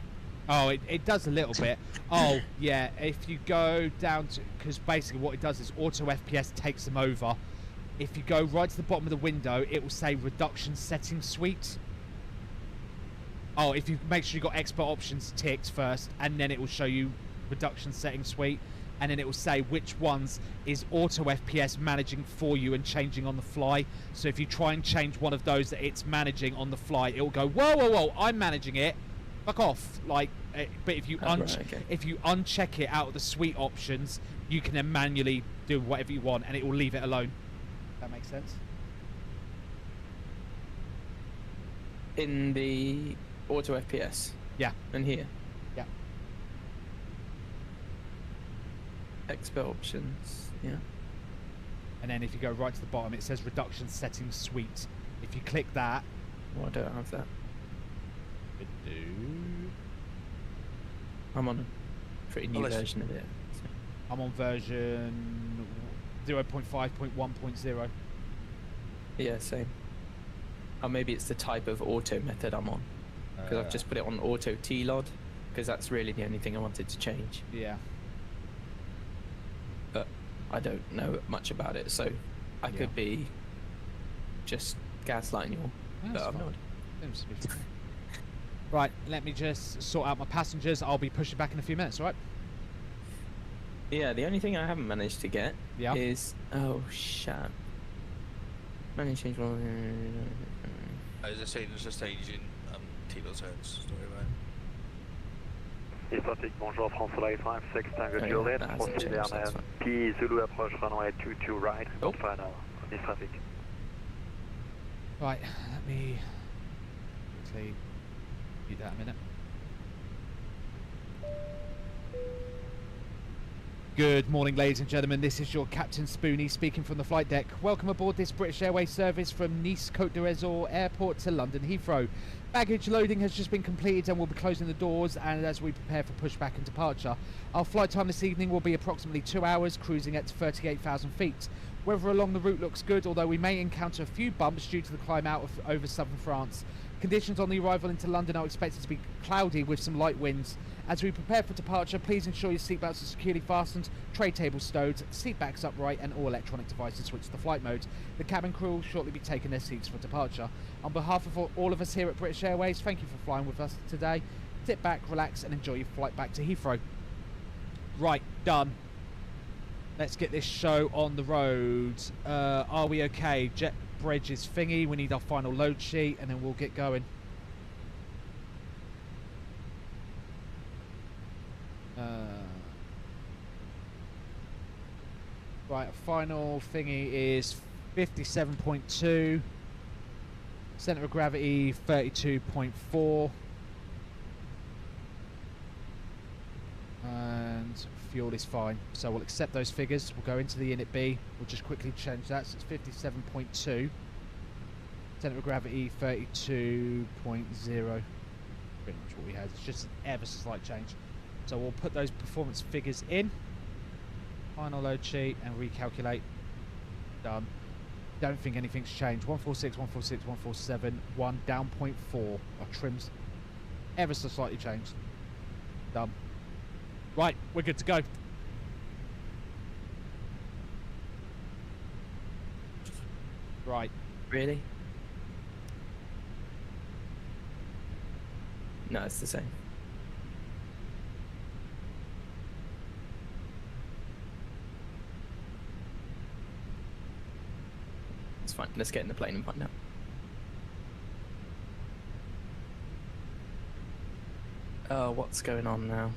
Oh, it does a little bit. Oh, yeah, if you go down to... Because basically what it does is auto FPS takes them over. If you go right to the bottom of the window, it will say reduction settings suite. Oh, if you make sure you've got expert options ticked first, and then it will show you reduction settings suite, and then it will say which ones is auto FPS managing for you and changing on the fly. So if you try and change one of those that it's managing on the fly, it will go, whoa, whoa, whoa, I'm managing it. Fuck off. Like, but if you if you uncheck it out of the suite options, you can then manually do whatever you want, and it will leave it alone. That makes sense. In the auto FPS? Yeah. And here? Yeah. Expert options, yeah. And then if you go right to the bottom, it says reduction settings suite. If you click that... Well, I don't have that. Do. I'm on a pretty new version of it. So. I'm on version 0.5.1.0. Yeah, same. Or maybe it's the type of auto method I'm on. Because I've just put it on auto T-LOD, because that's really the only thing I wanted to change. Yeah. But I don't know much about it, so I could be just gaslighting you all. But I'm not. Right, let me just sort out my passengers. I'll be pushing back in a few minutes, all right? Yeah, the only thing I haven't managed to get is... Oh, shit. Manage change one... There's a stage in T-LOD's heads. Don't worry about it. Historique, bonjour, France Soleil 56, Tango Juliet, proceed vers P Zulu approche runway 22 right, final, this traffic. Right, let me quickly do that a minute. Good morning, ladies and gentlemen. This is your Captain Spoony speaking from the flight deck. Welcome aboard this British Airways service from Nice Côte d'Azur Airport to London Heathrow. Baggage loading has just been completed and we'll be closing the doors and as we prepare for pushback and departure. Our flight time this evening will be approximately 2 hours, cruising at 38,000 feet. Weather along the route looks good, although we may encounter a few bumps due to the climb out over southern France. Conditions on the arrival into London are expected to be cloudy with some light winds. As we prepare for departure, please ensure your seatbelts are securely fastened, tray tables stowed, seat backs upright and all electronic devices switched to flight mode. The cabin crew will shortly be taking their seats for departure. On behalf of all of us here at British Airways, thank you for flying with us today. Sit back, relax and enjoy your flight back to Heathrow. Right, done. Let's get this show on the road. Are we okay? Jet bridge is thingy. We need our final load sheet and then we'll get going. Right, final thingy is 57.2. Center of gravity 32.4. And fuel is fine, so we'll accept those figures. We'll go into the init B. We'll just quickly change that, so it's 57.2. Centre of gravity 32.0. Pretty much what we had. It's just an ever so slight change. So we'll put those performance figures in. Final load sheet and recalculate. Done. Don't think anything's changed. 146, 146, 147, 1 down 0.4. Our trims ever so slightly changed. Done. Right, we're good to go. Right. Really? No, it's the same. It's fine. Let's get in the plane and find out. What's going on now?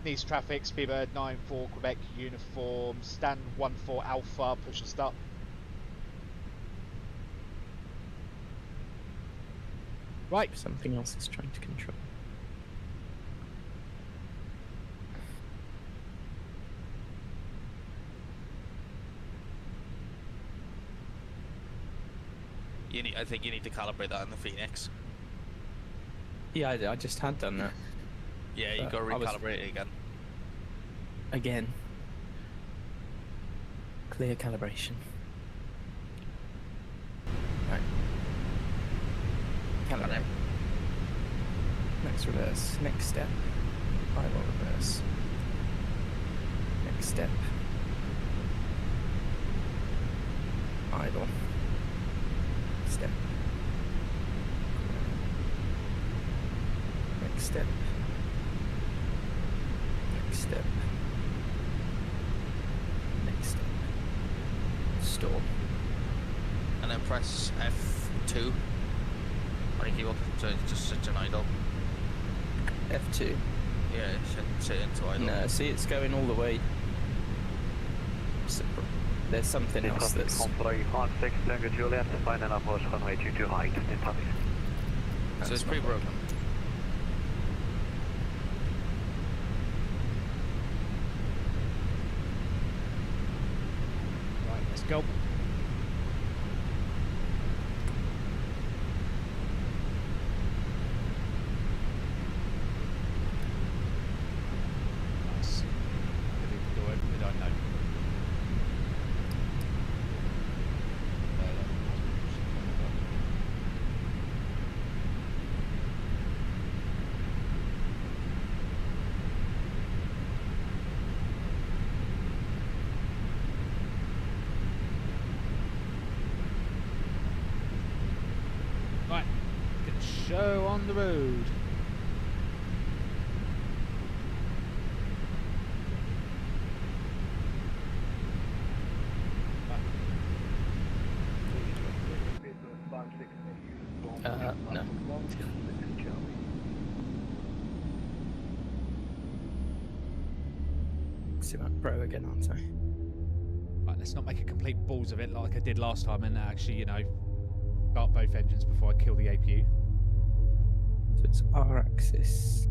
Nice traffic, Speedbird 94 Quebec uniform, stand 14 Alpha, push and start. Right. Something else is trying to control. I think you need to calibrate that in the Phoenix. Yeah, I just had done that. Yeah, you got to recalibrate it again. Again. Clear calibration. Right. Calibrate. Next reverse. Next step. Eyeball reverse. Next step. Idle. Step. Next step. Next step. Next step. Store. And then press F2 on your keyboard, so it's just such an idle. F2. Yeah, it should sit into idle. No, see, it's going all the way. So, there's something else that's... Convoy 56, Tango Juliet, final approach runway 22 right, in traffic. So it's pretty broken. Right, let's go. Nice. Could even go over it, I know. Right, get the show on the road. no. See that pro again, aren't I? Right, let's not make a complete balls of it like I did last time and actually, you know, start both engines before I kill the APU. So it's R axis,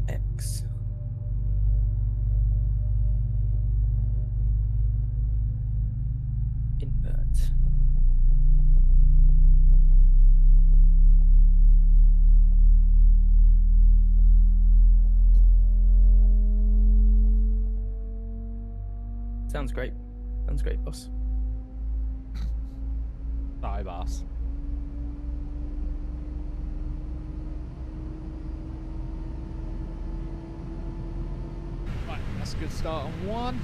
X. Invert. Sounds great. Sounds great, boss. Bye, boss. Right, that's a good start on one.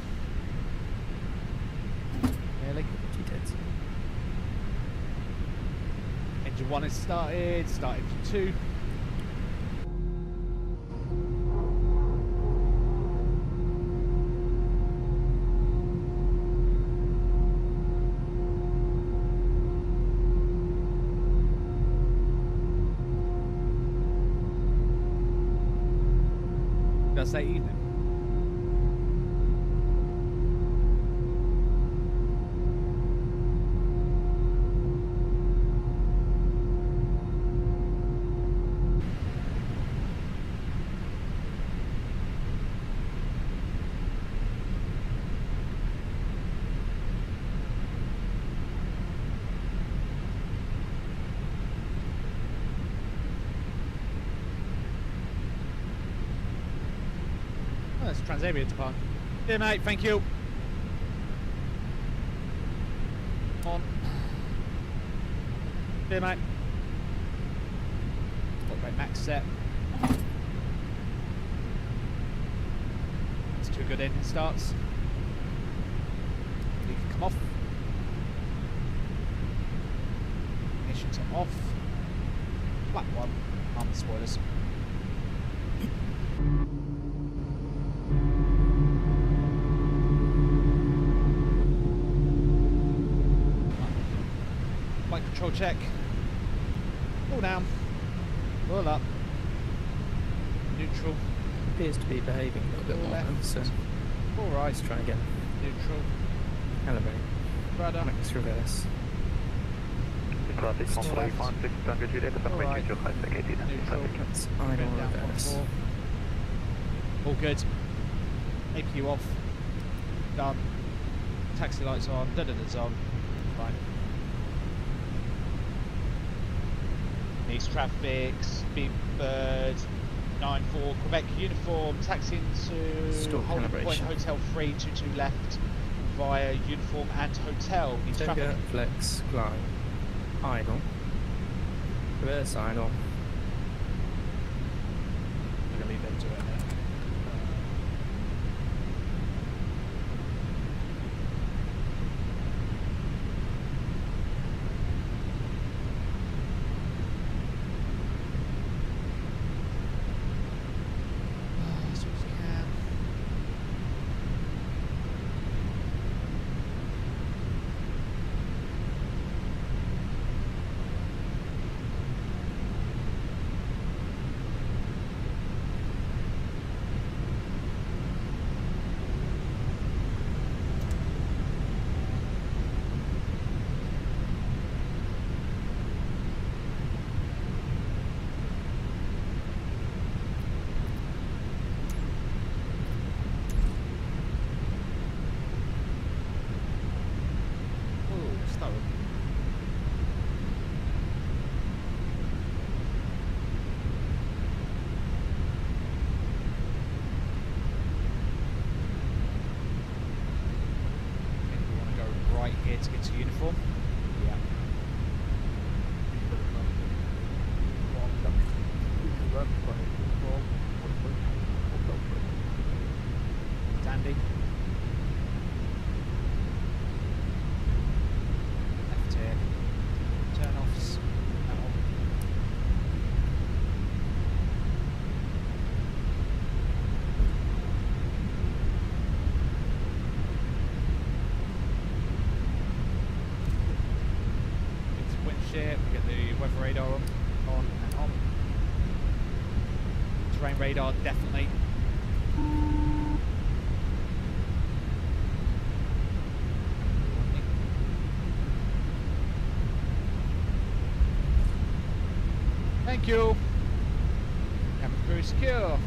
Nearly. She did. Engine one is started. Start engine two. Did I say evening? That's Transavia depart. Yeah, mate, thank you. On. Yeah, mate. Got great max set. It's 2 good engine starts. You can come off. Ignitions are off. Black one. Arm the spoilers. Flight control check. All down. All up. Neutral. Appears to be behaving a little bit more now, so All right. let's try again. Neutral. Calibrate. Rudder. Max reverse. Traffic on Still flight left. 16, Tango Juliet, All right. Neutral. Let's idle Bend down reverse. 1-4. All good. APU off. Done. Taxi lights on. Da-da-da's on. Fine. East traffic, Speedbird, 94 Quebec uniform, taxi into Stall holding point calibration. Hotel 322 left via uniform and hotel. East traffic. Tango, flex, climb. Idle. Reverse idle. I'm going to leave them to it now. As soon as we can. Ooh, start with we want to go right here to get to uniform. Yeah. Standing. Left here. Turn offs. That one. It's wind shear. We get the weather radar on and on. Terrain radar definitely. Thank you. Cabin crew secure. Right,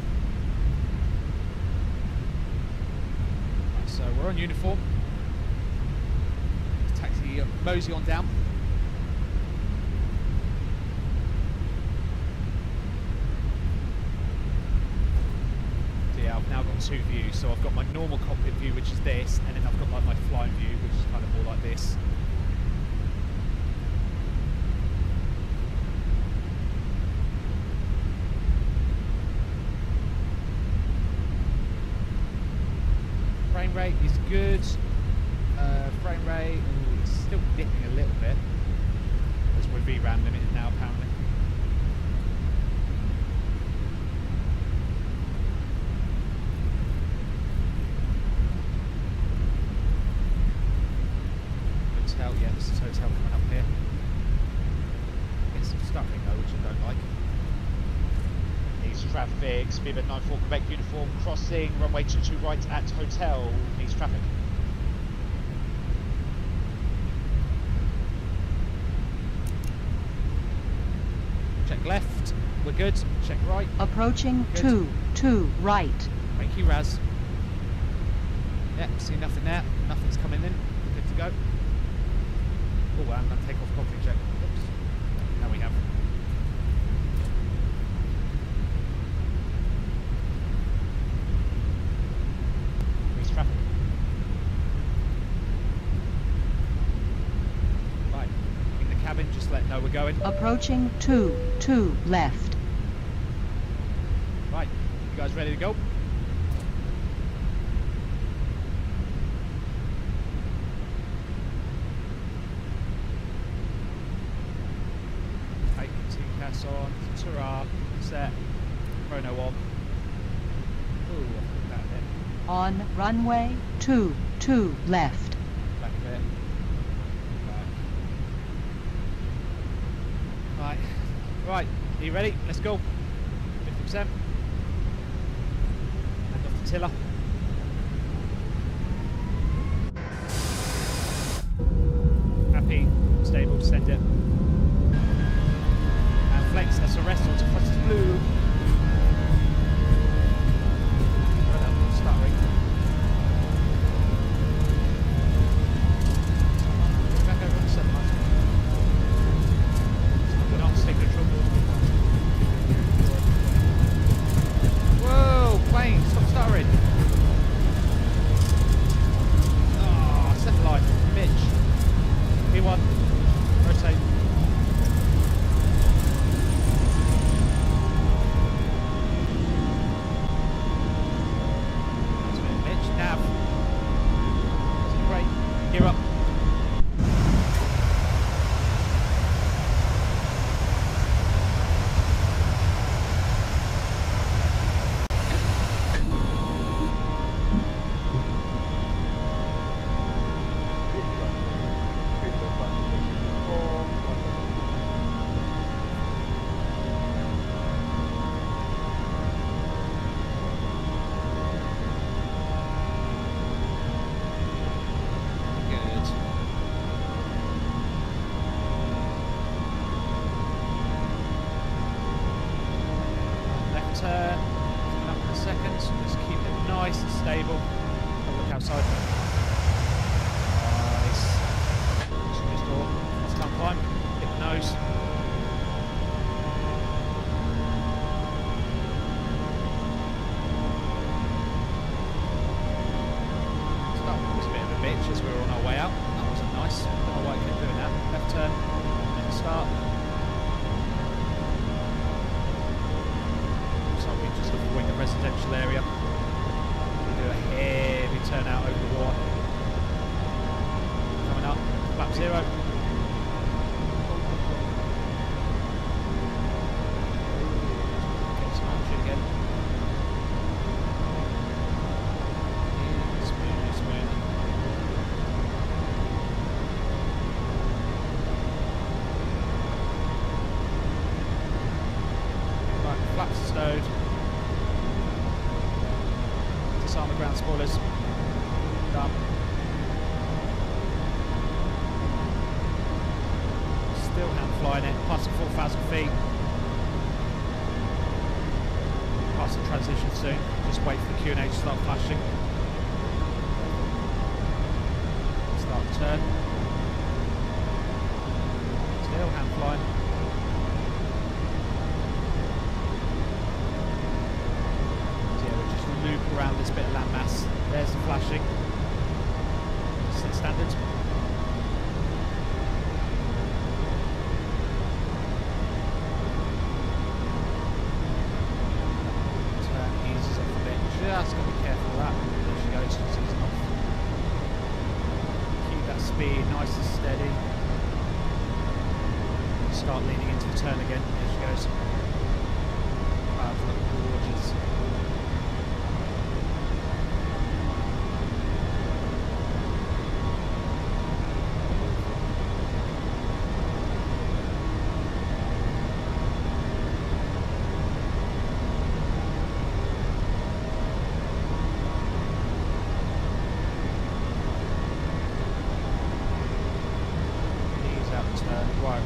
so we're on uniform. Taxi mosey on down. So yeah, I've now got 2 views. So I've got my normal cockpit view, which is this, and then I've got like my flying view, which is kind of more like this. Frame rate is good. Frame rate, ooh, it's still dipping a little bit as we're VRAM limited now, apparently. Hotel, yeah, this is hotel coming up here. Get some stuffing though, which I don't like. East traffic, Speedbird 94 Quebec uniform, crossing, runway 22 right at hotel. East traffic. Check left, we're good. Check right. Approaching Good. 2 right. Thank you, Raz. Yep, see nothing there. Nothing's coming in. Good to go. Oh, I'm going to take off cockpit check. Oops. Now we have. going. Approaching 2 left. Right, you guys ready to go? Right, TCAS on, Tara, set, chrono on. Ooh, that bit. On runway 2 left. Back a bit. Right. Right, are you ready? Let's go. 50%. Hand off the tiller. Happy, stable, send it. And flex, that's a rest onto flex blue. Start ring. Back over on the 7 line. We're not stick control. Whoa, plane, stop stuttering. Oh, 7 line, bitch. P1, rotate. That's a bit, bitch. Nav. Great. Gear up. Turn, coming up in a second, just keep it nice and stable. Have a look outside. Nice. Just door, let's come climb, hit the nose. That was a bit of a bitch as we were on our way out. That wasn't nice. I don't know why I kept doing that. Left turn, then start. Just avoid the residential area. We do a heavy turnout over the water. Coming up, flap 0. Get some altitude again. Smooth, smooth. Right, flaps stowed. Disarm the ground spoilers. Done. Still hand flying it, passing 4,000 feet. Passing transition soon. Just wait for the Q&A to start flashing. Start the turn. Still hand flying. Loop around this bit of landmass. There's the flashing. Sit standard. Turn eases off a bit. Just got to be careful of that. There she goes. She's easing off. Keep that speed nice and steady. Start leaning into the turn again. There she goes. Clouds look gorgeous. Right,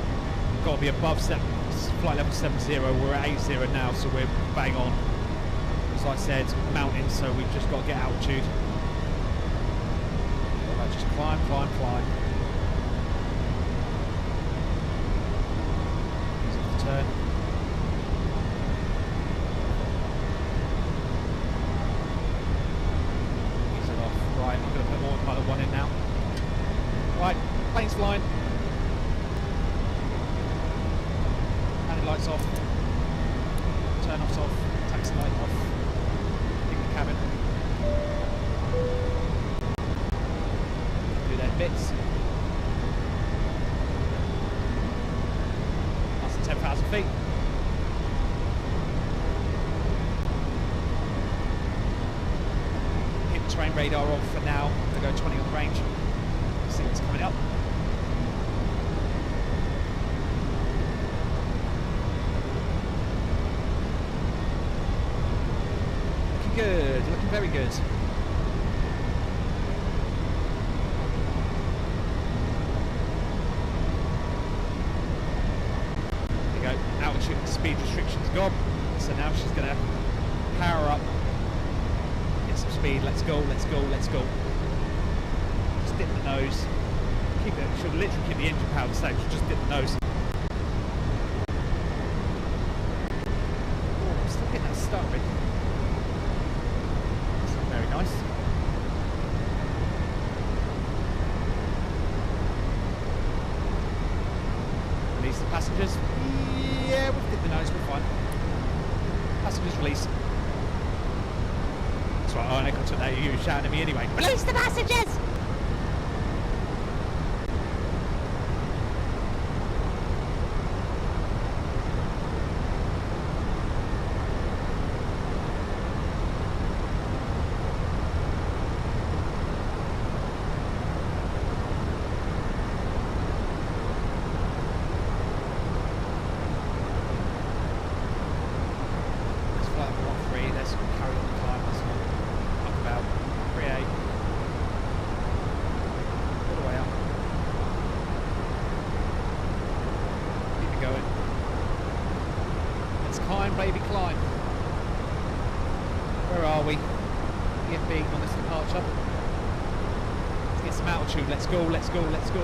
we've got to be above flight level 70. We're at 80 now, so we're bang on. As I said, mountain, so we've just got to get altitude. Right, just climb, climb, climb. Easy to turn. Ease it off. Right, I'm going to put more pilot 1 in now. Right, plane's flying. bits. That's 10,000 feet. Keep the terrain radar on for now. I'm going to go 20 on the range. See what's coming up. Looking good, looking very good. Altitude and speed restrictions gone, so now she's going to power up, get some speed. Let's go, let's go, let's go. Just dip the nose. Keep it. She'll literally keep the engine power the same. She'll just dip the nose. Oh, I'm still getting that start rate. That's not very nice. Release the passengers. Yeah, we've hit the nose, we're fine. Passengers release. That's right, I took that, you were shouting at me anyway. Release the passengers! Baby, climb. Where are we? EFB on this departure. Let's get some altitude. Let's go, let's go, let's go.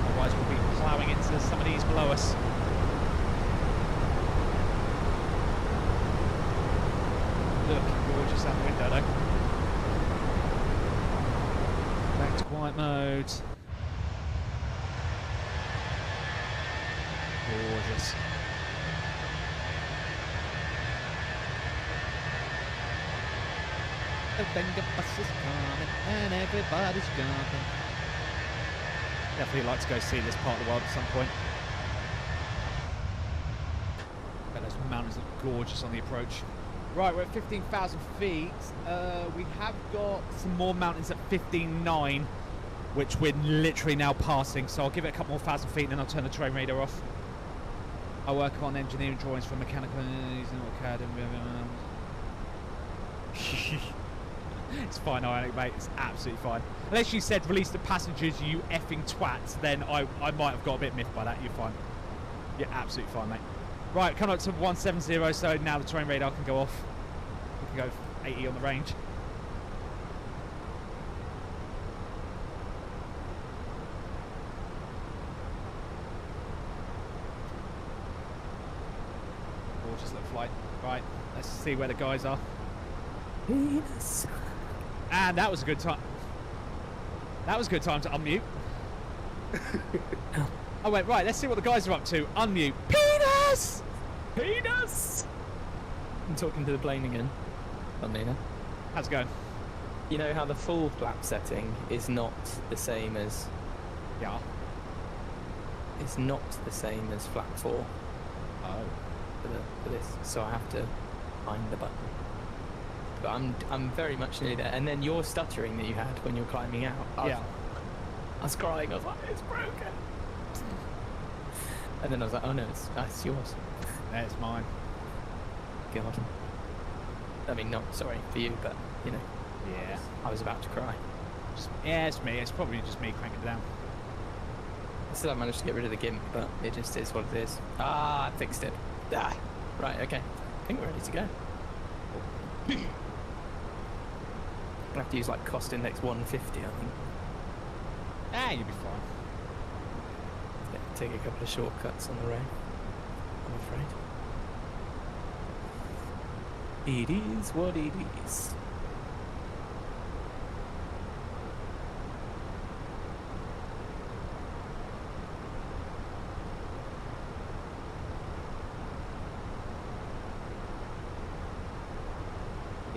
Otherwise we'll be ploughing into some of these below us. Looking gorgeous out the window though. Back to quiet mode. Gorgeous. The Venga bus is coming and everybody's jumping. Definitely like to go see this part of the world at some point. Bet those mountains look gorgeous on the approach. Right, we're at 15,000 feet. We have got some more mountains at 15,900, which we're literally now passing. So I'll give it a couple more thousand feet and then I'll turn the terrain radar off. I work on engineering drawings for mechanical using AutoCAD and it's fine, ironic, mate. It's absolutely fine. Unless you said release the passengers, you effing twats, then I might have got a bit miffed by that. You're fine. You're absolutely fine, mate. Right, coming up to 170, so now the terrain radar can go off. We can go 80 on the range. Gorgeous little flight. Right, let's see where the guys are. Penis. And that was a good time. That was a good time to unmute. I went, right, let's see what the guys are up to. Unmute. Penis! Penis! I'm talking to the plane again. Funnily enough. How's it going? You know how the full flap setting is not the same as... Yeah. It's not the same as flap 4 Oh. for this, so I have to find the button. But I'm very much nearly there. And then your stuttering that you had when you were climbing out. I was crying. I was like, it's broken. And then I was like, oh no, it's yours. It's mine. God. I mean, not sorry for you, but you know. Yeah. I was about to cry. Yeah, it's me. It's probably just me cranking it down. I still haven't managed to get rid of the GIMP, but it just is what it is. Ah, I fixed it. Ah, right, okay. I think we're ready to go. I have to use like cost index 150, I think. Ah, you'll be fine. Yeah, take a couple of shortcuts on the road, I'm afraid. It is what it is.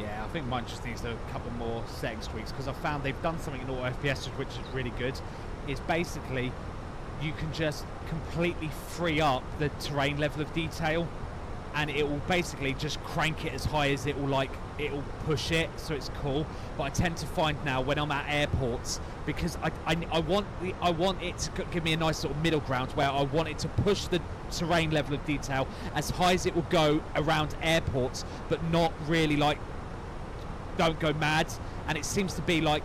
Yeah, I think mine just needs a couple more settings tweaks because I found they've done something in auto FPS which is really good. It's basically you can just completely free up the terrain level of detail, and it will basically just crank it as high as it will push it, so it's cool. But I tend to find now when I'm at airports, because I want it to give me a nice sort of middle ground where I want it to push the terrain level of detail as high as it will go around airports, but not really don't go mad. And it seems to be a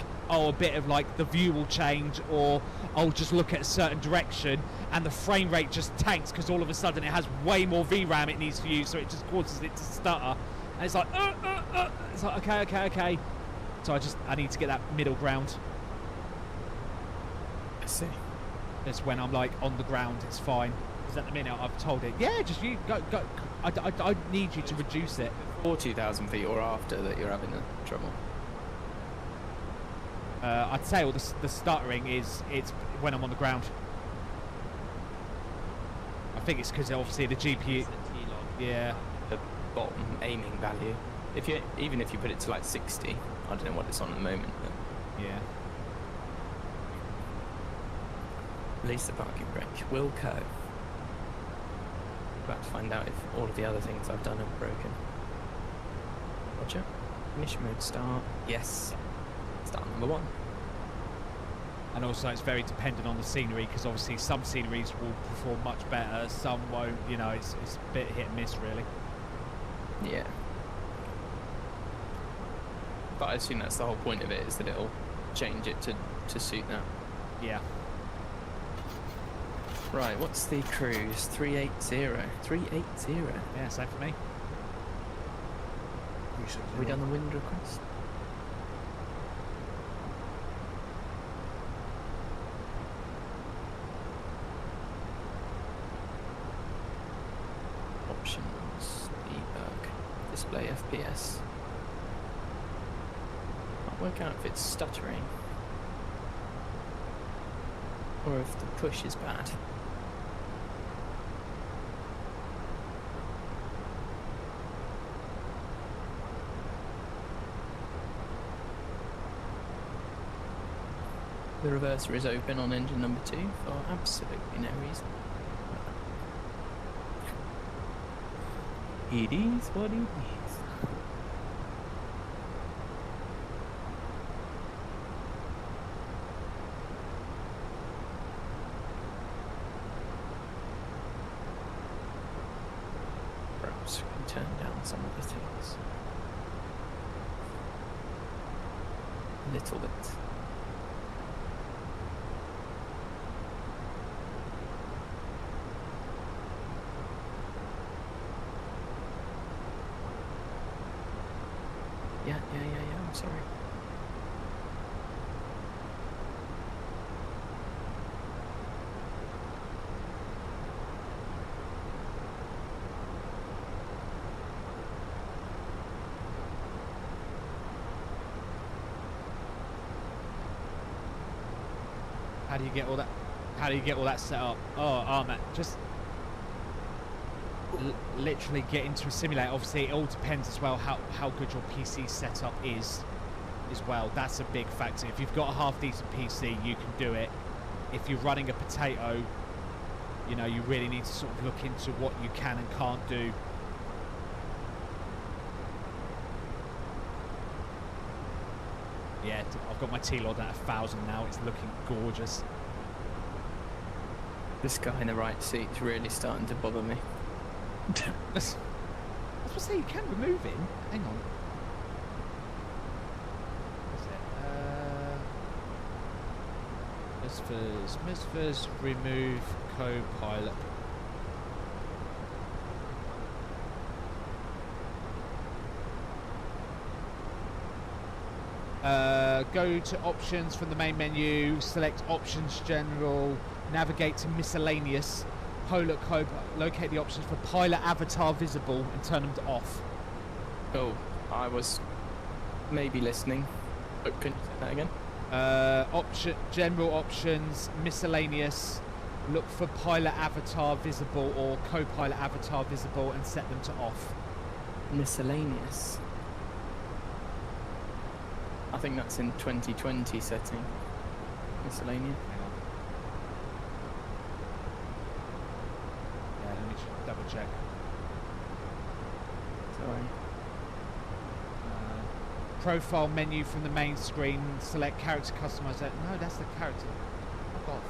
bit of the view will change, or I'll just look at a certain direction and the frame rate just tanks because all of a sudden it has way more VRAM it needs to use, so it just causes it to stutter. And it's it's like okay. So I need to get that middle ground. I see. It's when I'm on the ground, it's fine. Because at the minute I've told it, yeah, just you go. I need you to reduce it. Or 2,000 feet or after that you're having the trouble. I'd say all the stuttering it's when I'm on the ground. I think it's because obviously the GPU. Yeah. The bottom aiming value. Even if you put it to 60, I don't know what it's on at the moment. But yeah. Release the parking brake. Will go. About to find out if all of the other things I've done are broken. Roger. Ignition mode start. Yes. Start number 1. And also it's very dependent on the scenery, because obviously some sceneries will perform much better, some won't. It's a bit hit and miss really. Yeah. But I assume that's the whole point of it, is that it'll change it to suit that. Yeah. Right, what's the cruise? 380. 380. Yeah, same for me. Have we done the wind request? Options, debug, display FPS. Can't work out if it's stuttering or if the push is bad. The reverser is open on engine number 2 for absolutely no reason. It is what it is. Perhaps we can turn down some of the things. A little bit. Yeah, I'm sorry. How do you get all that set up? Oh man, just literally get into a simulator. Obviously it all depends as well how good your PC setup is as well. That's a big factor. If you've got a half decent PC, you can do it. If you're running a potato, you really need to sort of look into what you can and can't do. Yeah, I've got my T-Lod at 1,000 now. It's looking gorgeous. This guy in the right seat's really starting to bother me. I was going to say, you can remove him. Hang on. What's it? Misfers remove co-pilot. Go to options from the main menu, select options general, navigate to miscellaneous, locate the options for pilot avatar visible and turn them to off. Oh, I was maybe listening, but can you say that again? General options, miscellaneous, look for pilot avatar visible or co-pilot avatar visible and set them to off. Miscellaneous. I think that's in 2020 setting. Miscellaneous. Hang on. Yeah, let me double check. Sorry. Profile menu from the main screen. Select character customization. No, that's the character. Fuck off.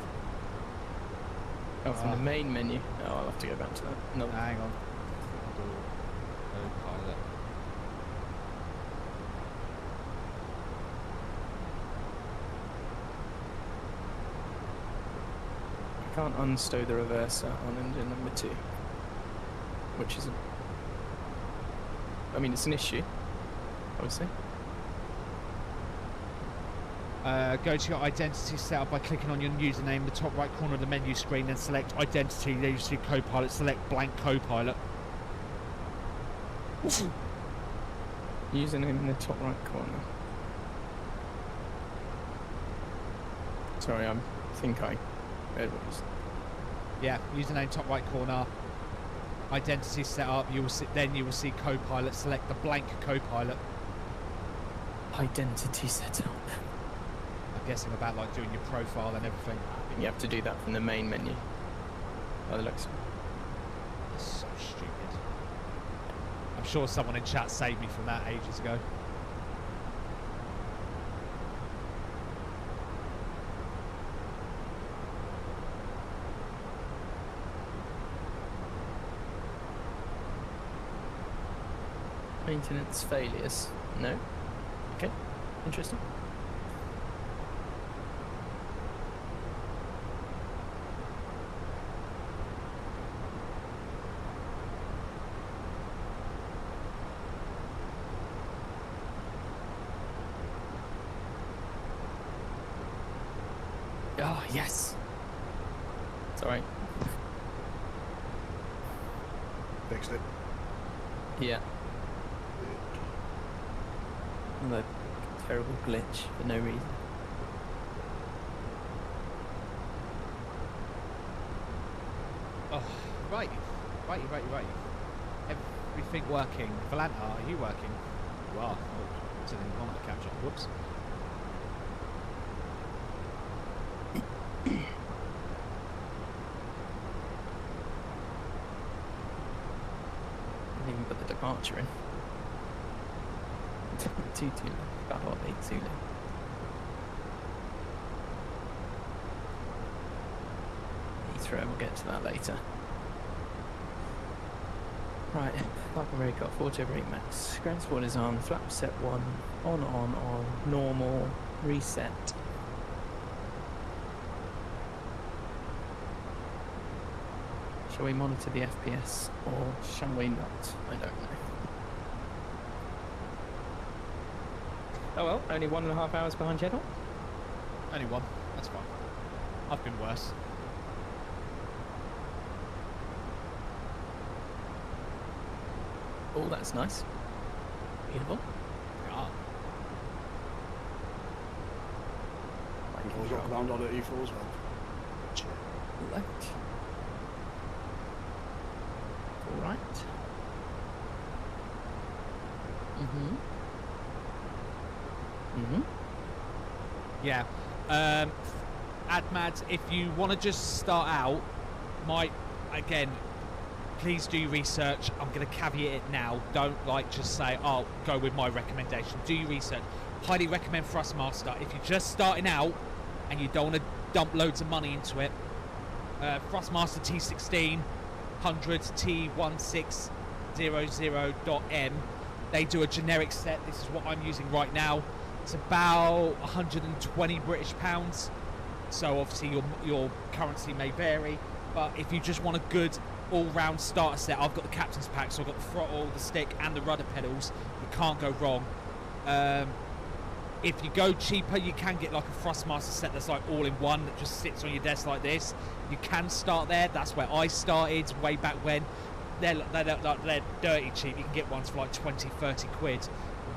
Oh, from the main menu. Oh, I'll have to go back to that. No. Hang on. Copilot. I can't unstow the reverser on engine number 2, which is I mean, it's an issue, obviously. Go to your identity setup by clicking on your username in the top right corner of the menu screen, then select identity. There you see Copilot. Select blank Copilot. Username in the top right corner. Sorry, I think I heard what you said. Yeah, username top right corner. Identity setup. You will see, then you will see Copilot. Select the blank Copilot. Identity setup. I'm guessing about like doing your profile and everything. You have to do that from the main menu. By the looks of it. That's so stupid. I'm sure someone in chat saved me from that ages ago. Maintenance failures. No. Okay. Interesting. Oh, yes. It's alright. Fixed it. Yeah. Another terrible glitch for no reason. Oh, righty. Everything working. Volanta, are you working? You are. Oh, it's an Volanta capture. Whoops. Didn't even put the departure in. Too late. About what, 8 too late. Heathrow, we'll get to that later. Right, park and brake got 40 over 8 max. Ground support is on, flap set 1, on, normal, reset. Shall we monitor the FPS or shall we not? I don't know. Oh well, only 1.5 hours behind schedule. Only one. That's fine. I've been worse. Oh, that's nice. Beautiful. Yeah. We've got ground on at Heathrow as well. Right. All right. Yeah. Admads, if you want to just start out, again, please do research. I'm going to caveat it now. Don't just say, oh, go with my recommendation. Do your research. Highly recommend Thrustmaster. If you're just starting out and you don't want to dump loads of money into it, Thrustmaster T16 100 T1600.m. They do a generic set. This is what I'm using right now. It's about 120 British pounds. So obviously your currency may vary, but if you just want a good all-round starter set, I've got the captain's pack, so I've got the throttle, the stick, and the rudder pedals. You can't go wrong. If you go cheaper, you can get like a Thrustmaster set that's like all-in-one that just sits on your desk like this. You can start there. That's where I started way back when. They're dirty cheap. You can get ones for like 20, 30 quid,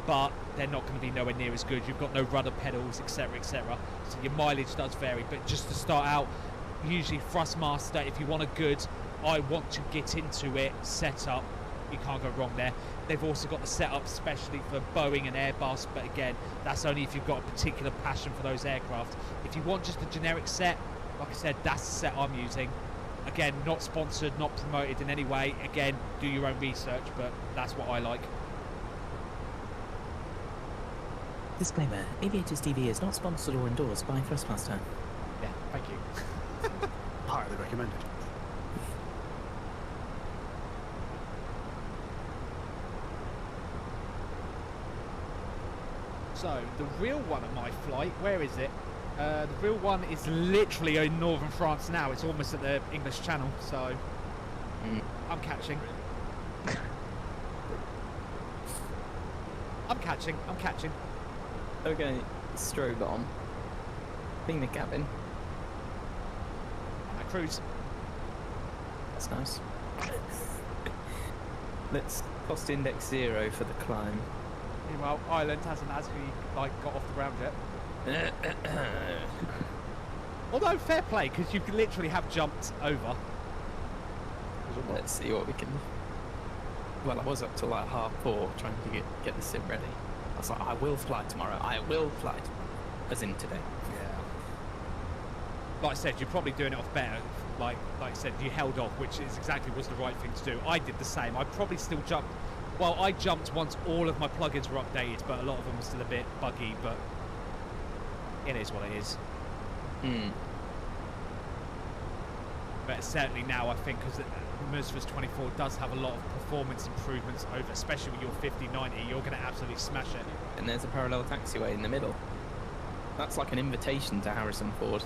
but they're not going to be nowhere near as good. You've got no rudder pedals, etc., etc. So your mileage does vary. But just to start out, usually Thrustmaster, if you want a good, I want to get into it setup, you can't go wrong there. They've also got the setup especially for Boeing and Airbus, but again, that's only if you've got a particular passion for those aircraft. If you want just a generic set, like I said, that's the set I'm using. Again, not sponsored, not promoted in any way. Again, do your own research, but that's what I like. Disclaimer, Aviators TV is not sponsored or endorsed by Thrustmaster. Yeah, thank you. Highly recommended. So, the real one of my flight, where is it? The real one is literally in northern France now. It's almost at the English Channel, so I'm catching. I'm catching. Okay, strobe on. Clean the cabin. On that cruise. That's nice. Let's cost index 0 for the climb. Meanwhile, Ireland hasn't actually got off the ground yet. Although fair play, because you literally have jumped over. Let's see what we can. Well, I was up till like 4:30 trying to get the sim ready. I was like, I will fly tomorrow. I will fly tomorrow. As in today. Yeah. Like I said, you're probably doing it off better. Like I said, you held off, which is exactly was the right thing to do. I did the same. I probably still jumped. Well, I jumped once all of my plugins were updated, but a lot of them were still a bit buggy. But it is what it is. But certainly now, I think, because Musfa's 24 does have a lot of performance improvements over, especially with your 5090, you're going to absolutely smash it. And there's a parallel taxiway in the middle. That's like an invitation to Harrison Ford.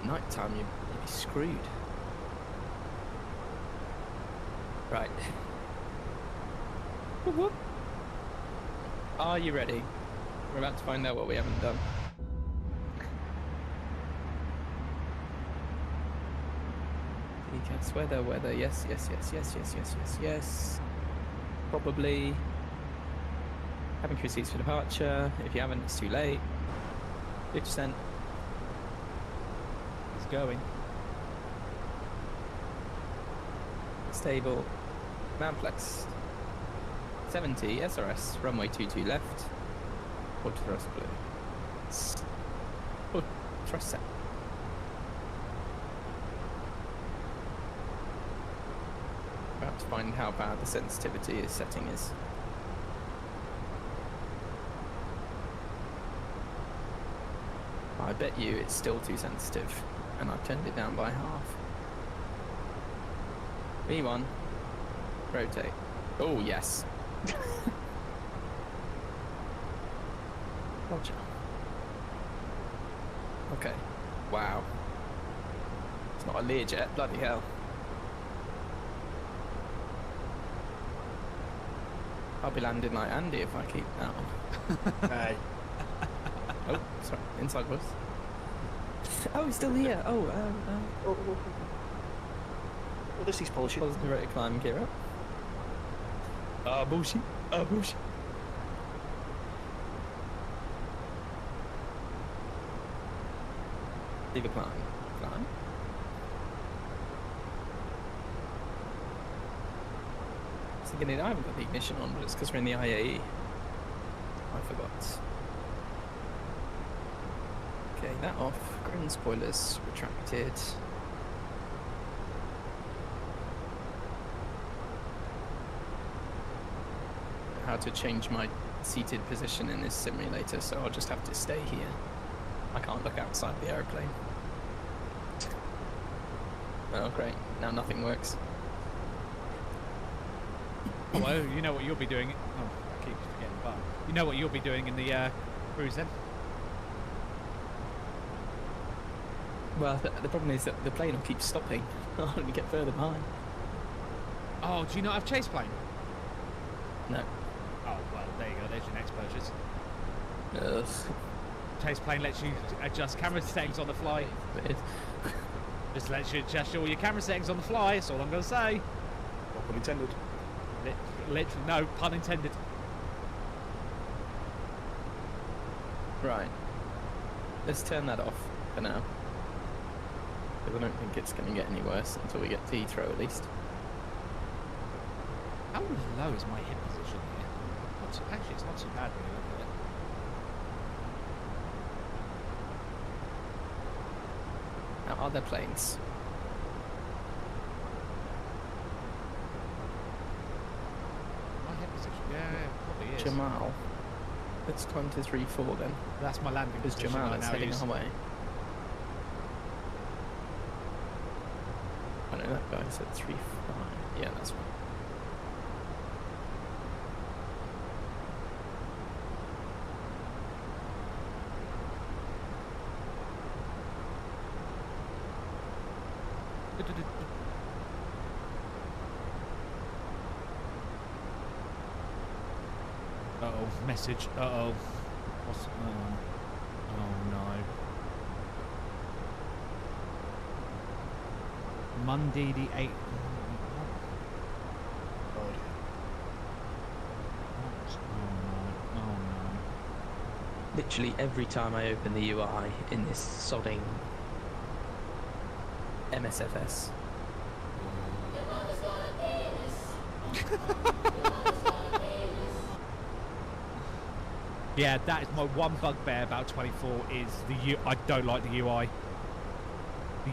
Night time, you'd be screwed. Right. Whoop, whoop. Are you ready? We're about to find out what we haven't done. Decats, weather, yes. Probably. Having crew seats for departure. If you haven't, it's too late. 50%. It's going. Stable. Manflex. 70, SRS, runway 22 left. Port thrust blue. Port thrust set. About to find how bad the sensitivity is setting is. I bet you it's still too sensitive, and I've turned it down by half. V1. Rotate. Oh, yes. Roger. Okay. Wow. It's not a Learjet, bloody hell. I'll be landing like Andy if I keep that on. Hey. Oh, sorry. Inside was. Oh, he's still here. Oh, Oh, this is polishing. positive rate of climb, gear up. Bullshit. Bullshit. Leave a climb. Climb. So again, I haven't got the ignition on, but it's because we're in the IAE. I forgot. Okay, that off. Ground spoilers retracted. How to change my seated position in this simulator, so I'll just have to stay here. I can't look outside the aeroplane. Oh great, now nothing works. Well, you know what you'll be doing. Oh, I keep forgetting the button. You know what you'll be doing in the cruise then? Well, the problem is that the plane will keep stopping when we get further behind. Oh, do you not have chase plane? No. Oh, well, there you go. There's your next purchase. Ugh. Chase plane lets you adjust camera settings on the fly. It is. Just lets you adjust all your camera settings on the fly. That's all I'm going to say. No pun intended. Literally, no pun intended. Right. Let's turn that off for now. Because I don't think it's going to get any worse until we get to Heathrow at least. How low is my hip position here? Actually, it's not too bad when you look at it. Now, are there planes? My hip position, yeah, probably is. Jamal. Let's climb to 3-4 then. That's my landing Because position. Jamal I is now heading use. our way. I know that guy said 3-5. Yeah, that's fine. Uh-oh, message. Uh-oh. What's... Oh, no. Monday the 8th. Oh, no. Literally every time I open the UI in this sodding MSFS. Yeah, that is my one bugbear about 24 is I don't like the UI.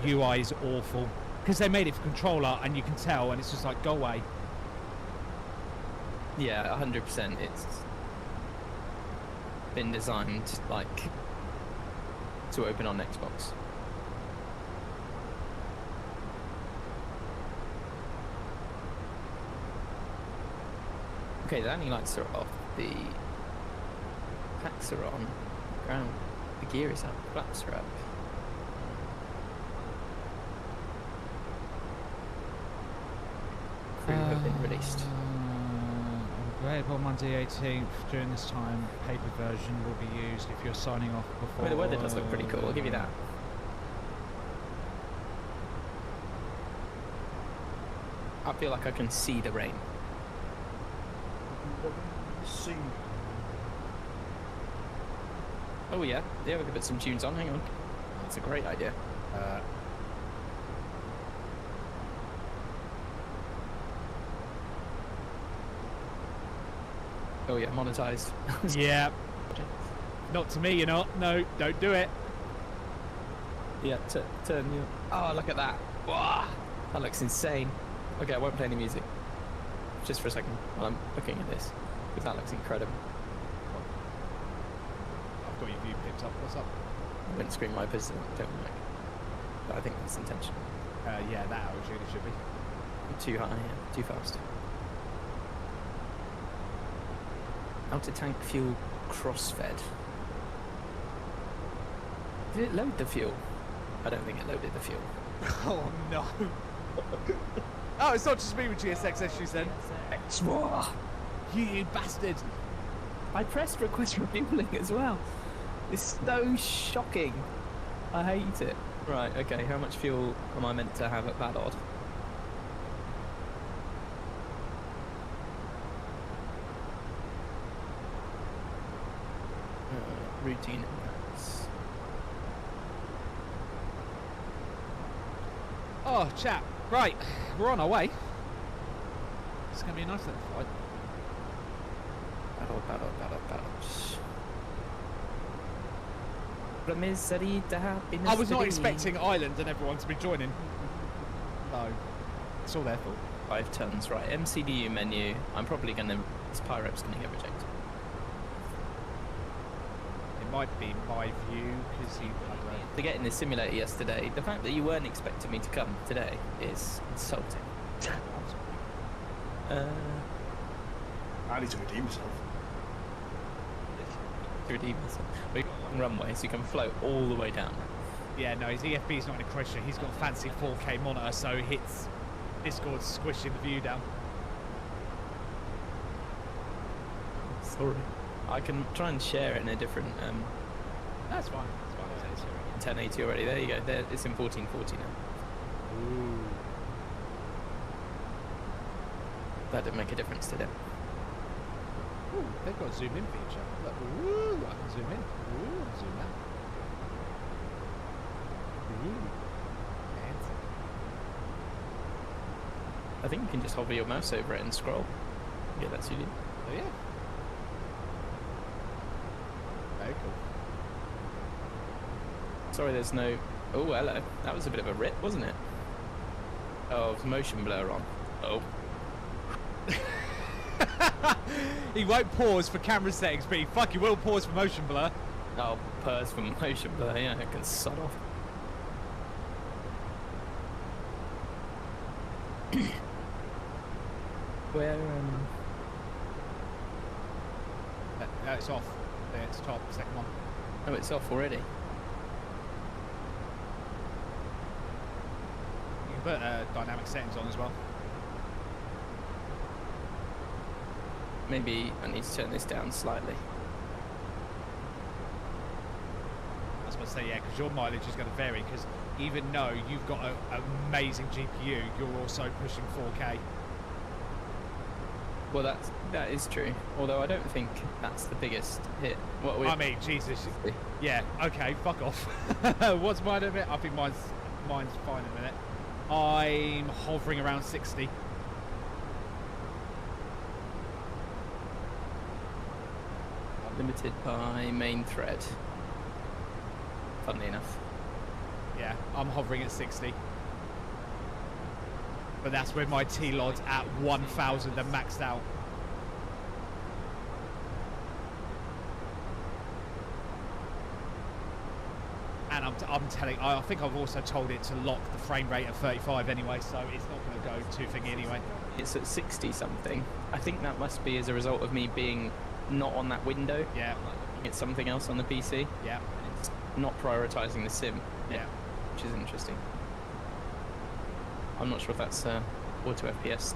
The UI is awful. Because they made it for controller and you can tell and it's just like, go away. Yeah, 100%. It's been designed like to open on Xbox. Okay, the landing lights are off. The packs are on. Ground. The gear is up. Flaps are up. Crew have been released. Available Monday 18th. During this time, paper version will be used if you're signing off before. I mean, the weather does look pretty cool. I'll give you that. I feel like I can see the rain. See. Oh yeah, we could put some tunes on. Hang on, that's a great idea. Oh yeah, monetized. Yeah. Not to me, you're not. No, don't do it. Yeah, turn you. Oh, look at that. Wow, that looks insane. Okay, I won't play any music. Just for a second while I'm looking at this, because that looks incredible. I've got your view picked up. What's up? Windscreen wipers don't work. But I think that's intentional. Yeah, that altitude should be. Too high, yeah, too fast. Outer tank fuel cross-fed. Did it load the fuel? I don't think it loaded the fuel. Oh no. Oh, it's not just me with GSX issues then. You bastard. I pressed request refueling as well. It's so shocking. I hate it. Right, okay, how much fuel am I meant to have at Ballard? Routine impacts. Oh, chap. Right, we're on our way. It's going to be a nice little flight. Ballard. I was not expecting Ireland and everyone to be joining. No. It's all their fault. 5 tons, right. MCDU menu. I'm probably going to... This Pyrope's going to get rejected. It might be my view, because you... I don't know. To get in this simulator yesterday, the fact that you weren't expecting me to come today is insulting. I need to redeem myself. To redeem myself. We've got a long runway, so you can float all the way down. Yeah, no, his EFB's not in a question. He's got a fancy 4K monitor, so hits Discord's squishing the view down. Sorry. I can try and share it in a different That's fine. That's fine. 1080 already. There you go. There, it's in 1440 now. Ooh. That didn't make a difference, did it? Ooh, they've got a zoom in feature. Look, ooh, I can zoom in. Ooh, zoom out. Ooh. I think you can just hover your mouse over it and scroll. Yeah, that's you. Oh yeah. Very cool. Sorry, there's no... Oh, hello. That was a bit of a rip, wasn't it? Oh, it's motion blur on. Oh. He won't pause for camera settings, but he fucking will pause for motion blur. Oh, purrs for motion blur, yeah, it can sod off. Where, It's off. There, it's top, second one. Oh, it's off already. You can put dynamic settings on as well. Maybe I need to turn this down slightly. I was about to say, yeah, because your mileage is going to vary, because even though you've got an amazing GPU, you're also pushing 4K. Well, that is true. Although I don't think that's the biggest hit. What I mean, Jesus. Yeah, okay, fuck off. What's mine at a minute? I think mine's fine in a minute. I'm hovering around 60. Limited by main thread. Funnily enough. Yeah, I'm hovering at 60. But that's with my T-Lod at 1,000 and maxed out. And I'm telling, I think I've also told it to lock the frame rate at 35 anyway, so it's not going to go too thingy anyway. It's at 60 something. I think that must be as a result of me being not on that window. Yeah. It's something else on the PC. Yeah. It's not prioritizing the sim. Yeah. Which is interesting. I'm not sure if that's auto FPS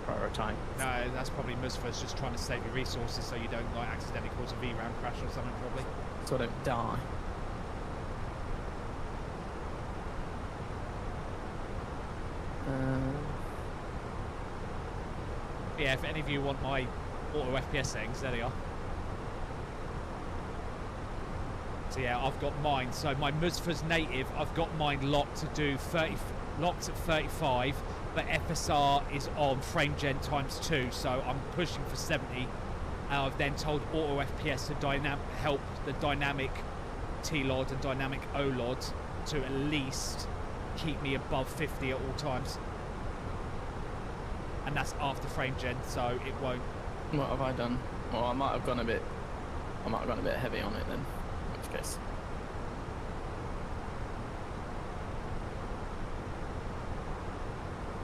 prioritize. No, that's probably Musfa's just trying to save your resources so you don't like accidentally cause a VRAM crash or something probably. So I don't die. Yeah, if any of you want my auto FPS settings, there they are. So yeah, I've got mine. So my Musfa's native, I've got mine locked to do 30, locked at 35, but FSR is on frame gen ×2, so I'm pushing for 70. And I've then told auto FPS to help the dynamic T-Lod and dynamic O-Lod to at least keep me above 50 at all times. And that's after frame gen, so it won't. What have I done? Well, I might have gone a bit heavy on it then, in which case.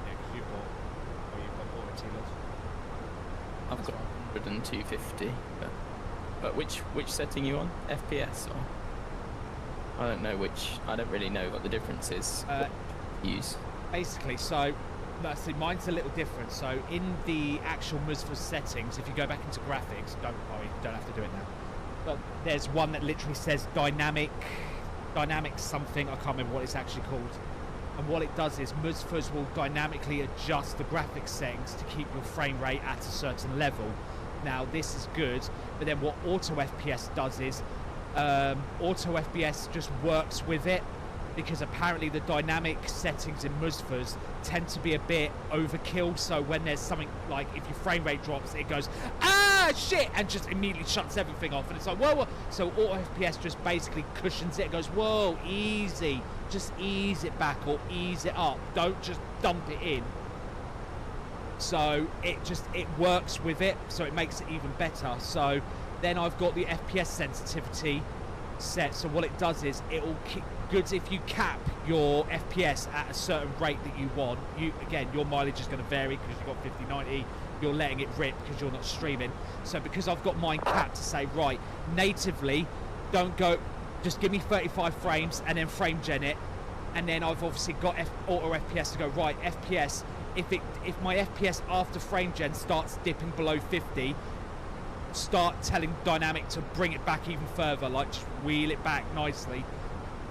Yeah, because you've got auto T-Lod. I've got 100 and 250, but which setting you on? FPS or? I don't know which. I don't really know what the difference is. Use. Basically, so see, mine's a little different. So in the actual Musfa settings, if you go back into graphics, don't worry, you don't have to do it now. But there's one that literally says dynamic something. I can't remember what it's actually called. And what it does is Musfas will dynamically adjust the graphics settings to keep your frame rate at a certain level. Now this is good, but then what auto FPS does is auto FPS just works with it, because apparently the dynamic settings in Musfas tend to be a bit overkill. So when there's something like, if your frame rate drops, it goes, ah, shit, and just immediately shuts everything off. And it's like, whoa, whoa. So auto FPS just basically cushions it. It goes, whoa, easy. Just ease it back or ease it up. Don't just dump it in. So it works with it. So it makes it even better. So then I've got the FPS sensitivity set. So what it does is it'll keep good if you cap your FPS at a certain rate that you want. Again, your mileage is going to vary because you've got 50/90. You're letting it rip because you're not streaming. So because I've got mine capped to say, right, natively, don't go, just give me 35 frames and then frame gen it. And then I've obviously got auto FPS to go, right, FPS, if my FPS after frame gen starts dipping below 50, start telling dynamic to bring it back even further, like just wheel it back nicely.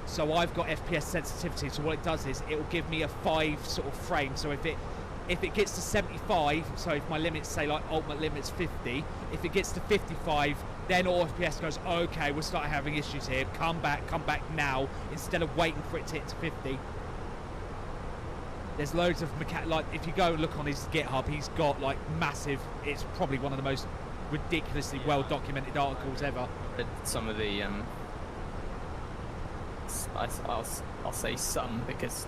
So I've got FPS sensitivity, so what it does is it will give me a 5 sort of frame. So if it gets to 75, so if my limits say like ultimate limit's 50, if it gets to 55, then all FPS goes, okay, we'll start having issues here, come back now, instead of waiting for it to hit to 50. There's loads of like if you go and look on his GitHub, he's got like massive. It's probably one of the most ridiculously well documented articles ever. Some of the I'll say some because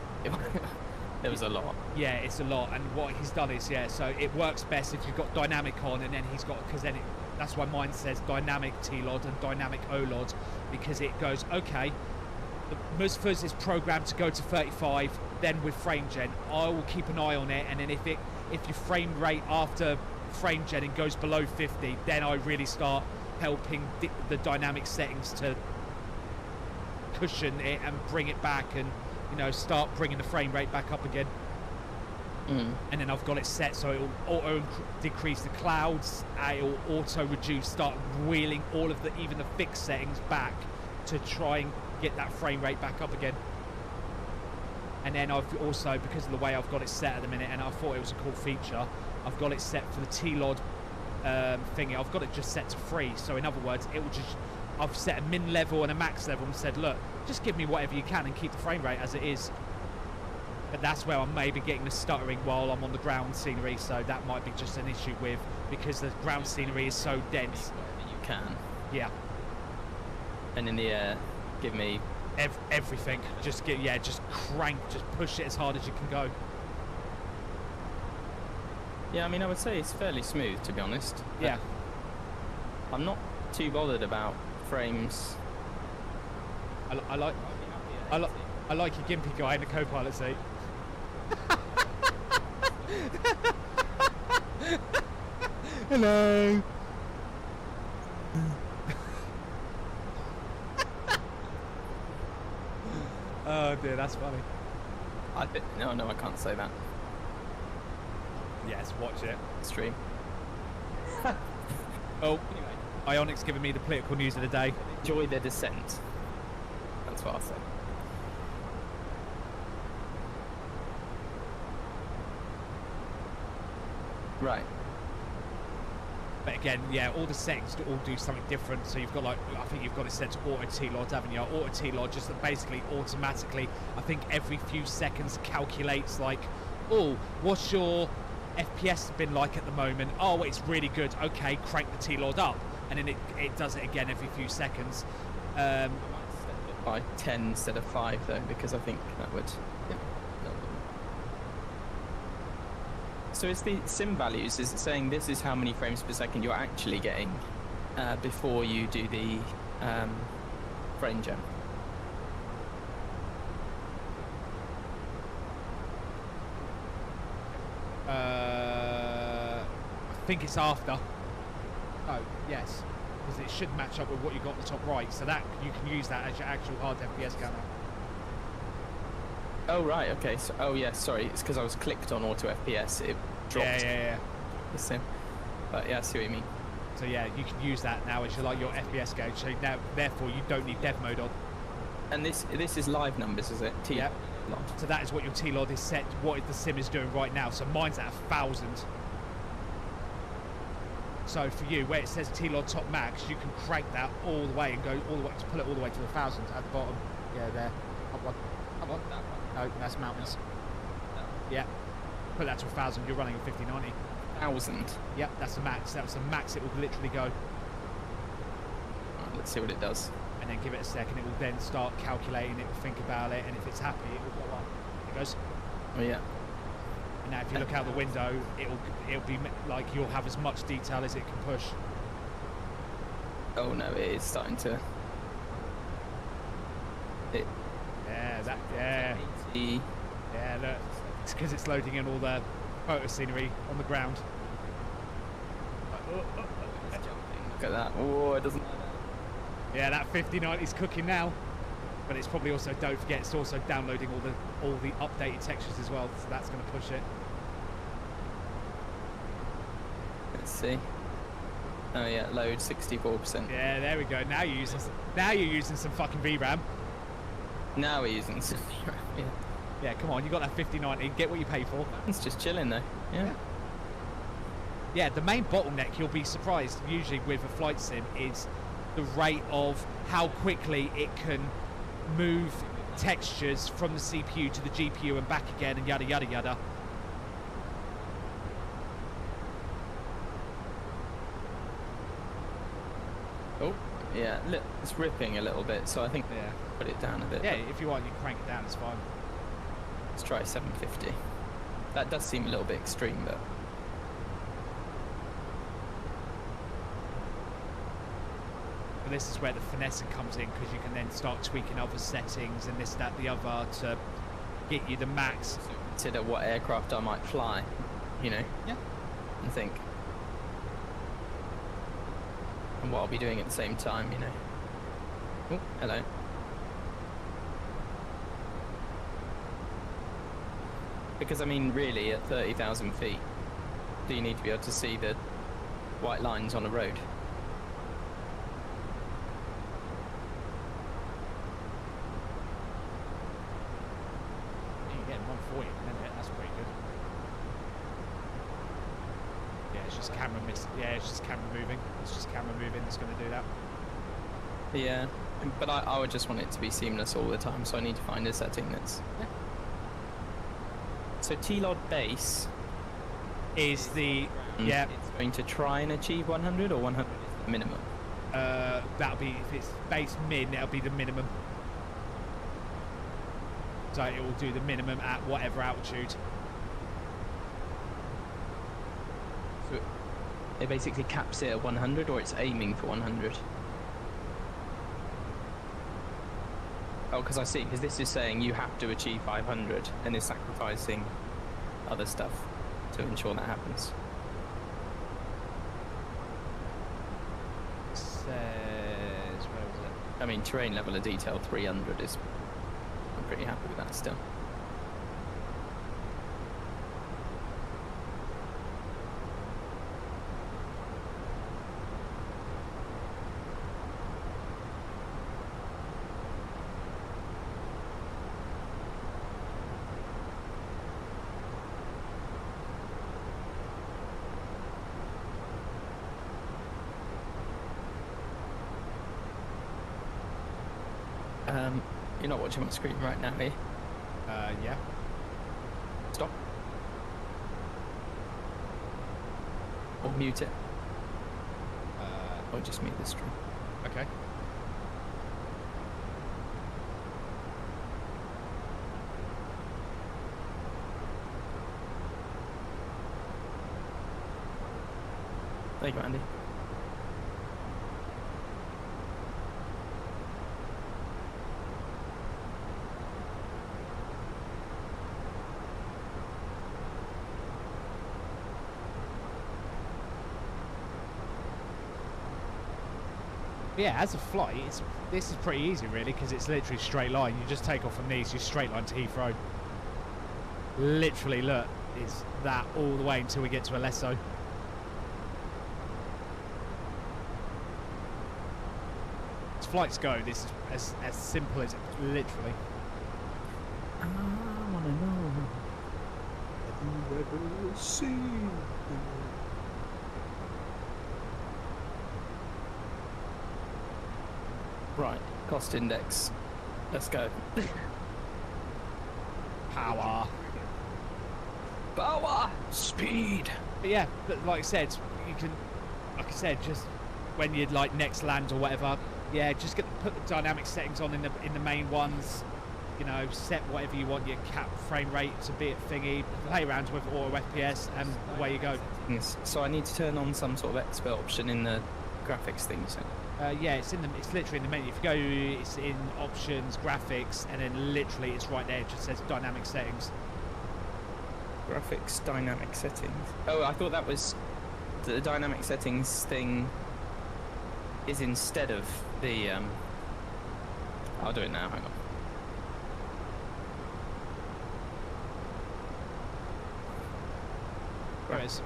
there was a lot. Yeah, it's a lot, and what he's done is so it works best if you've got dynamic on, and then he's got that's why mine says dynamic T-Lod and dynamic O-Lod, because it goes okay. The Musfuz is programmed to go to 35, then with frame gen, I will keep an eye on it, and then if your frame rate after frame gen goes below 50, then I really start helping the dynamic settings to cushion it and bring it back, and start bringing the frame rate back up again. And then I've got it set so it'll auto decrease the clouds, it'll auto reduce, start wheeling all of even the fixed settings back to try and get that frame rate back up again. And then I've also, because of the way I've got it set at the minute, and I thought it was a cool feature, I've got it set for the T-Lod thingy. I've got it just set to 3, so in other words it will just, I've set a min level and a max level and said, look, just give me whatever you can and keep the frame rate as it is. But that's where I'm maybe getting the stuttering while I'm on the ground scenery, so that might be just an issue with, because the ground scenery is so dense. Whatever you can. Yeah. And in the air, give me everything. Just crank, just push it as hard as you can go. Yeah, I mean, I would say it's fairly smooth, to be honest. Yeah. I'm not too bothered about frames. I like your gimpy guy in the co-pilot seat. Hello. Oh dear, that's funny. No, I can't say that. Yes, watch it. Stream. Oh, Ionic's giving me the political news of the day. Enjoy the descent. That's what I'll say. Right. But again, yeah, all the settings all do something different. So you've got I think you've got it set to auto T-Lod, haven't you? Auto T-Lod just basically automatically, I think every few seconds calculates like, oh, what's your FPS been like at the moment? Oh, it's really good. Okay, crank the T-Lod up. And then it does it again every few seconds. By 10 instead of 5 though, because I think that would... Yeah. So is the sim values, is it saying this is how many frames per second you're actually getting before you do the frame gen? I think it's after. Oh, yes. Because it should match up with what you got at the top right. So that you can use that as your actual hard FPS counter. Oh, right, okay. So, oh, yeah, sorry. It's because I was clicked on auto FPS. It dropped. Yeah. The sim. But yeah, I see what you mean. So yeah, you can use that now as your FPS gauge. So now, therefore, you don't need dev mode on. And this is live numbers, is it? Yeah. So that is what your T-Lod is set, what the sim is doing right now. So mine's at 1,000. So for you, where it says T-Lod top max, you can crank that all the way and go all the way to pull it all the way to 1,000 at the bottom. Yeah, there. Up one. No, that's mountains. Yeah. Put that to 1,000. You're running a 5090. 1,000. Yep, that's the max. That's the max it will literally go. Right, let's see what it does. And then give it a second. It will then start calculating. It will think about it, and if it's happy, it will go up. It goes. Oh yeah. And now if you look out the window, it'll be like you'll have as much detail as it can push. Oh no, it is starting to. Yeah. Yeah, look. It's because it's loading in all the photo scenery on the ground. Look at that. Oh, it doesn't. Yeah, that 5090's cooking now. But it's probably also, don't forget, it's also downloading all the updated textures as well, so that's going to push it. Let's see. Oh yeah, load 64%. Yeah, there we go. Now you're using some fucking VRAM. Now we're using some VRAM. Yeah. Yeah, come on, you got that 5090. Get what you pay for. It's just chilling though. Yeah. Yeah, the main bottleneck, you'll be surprised, usually with a flight sim, is the rate of how quickly it can move textures from the CPU to the GPU and back again, and yada yada yada. Oh, yeah, look, it's ripping a little bit, so I think put it down a bit. Yeah, if you want, you can crank it down, it's fine. Let's try 750. That does seem a little bit extreme, but... But this is where the finessing comes in, because you can then start tweaking other settings and this, that, the other to get you the max. Consider what aircraft I might fly, you know? Yeah. And think. And what I'll be doing at the same time, you know? Oh, hello. Because, I mean, really, at 30,000 feet, do you need to be able to see the white lines on a road? You're getting 140 at the minute, that's pretty good. Yeah, it's just camera it's just camera moving. It's just camera moving that's going to do that. Yeah, but I would just want it to be seamless all the time, so I need to find a setting that's... Yeah. So T-Lod base is the... Yeah. It's going to try and achieve 100, or 100 is the minimum? That'll be, if it's base min, that'll be the minimum. So it will do the minimum at whatever altitude. So it basically caps it at 100, or it's aiming for 100? Oh, because I see, because this is saying you have to achieve 500, and is sacrificing other stuff to ensure that happens. Says, where was it? I mean, terrain level of detail 300 is... I'm pretty happy with that still. You're not watching my screen right now, are you? Yeah. Stop. Or mute it. Or just mute the stream. Okay. There you go, Andy. Yeah, as a flight, this is pretty easy really, because it's literally straight line. You just take off from these, you straight line to Heathrow. Literally, look, it's that all the way until we get to Alesso. As flights go, this is as simple as it, literally. I wanna know. Have you ever seen? Right, cost index. Let's go. Power. Power! Speed! But yeah, but like I said, you can, like I said, just when you'd like next land or whatever, yeah, just put the dynamic settings on in the main ones. You know, set whatever you want your cap frame rate to be at thingy, play around with auto FPS, and away you go. So I need to turn on some sort of expert option in the graphics thing, so. Yeah, it's literally in the menu. If you go, it's in options, graphics, and then literally it's right there. It just says dynamic settings. Graphics dynamic settings. Oh, I thought that was the dynamic settings thing is instead of the I'll do it now, hang on. There it is.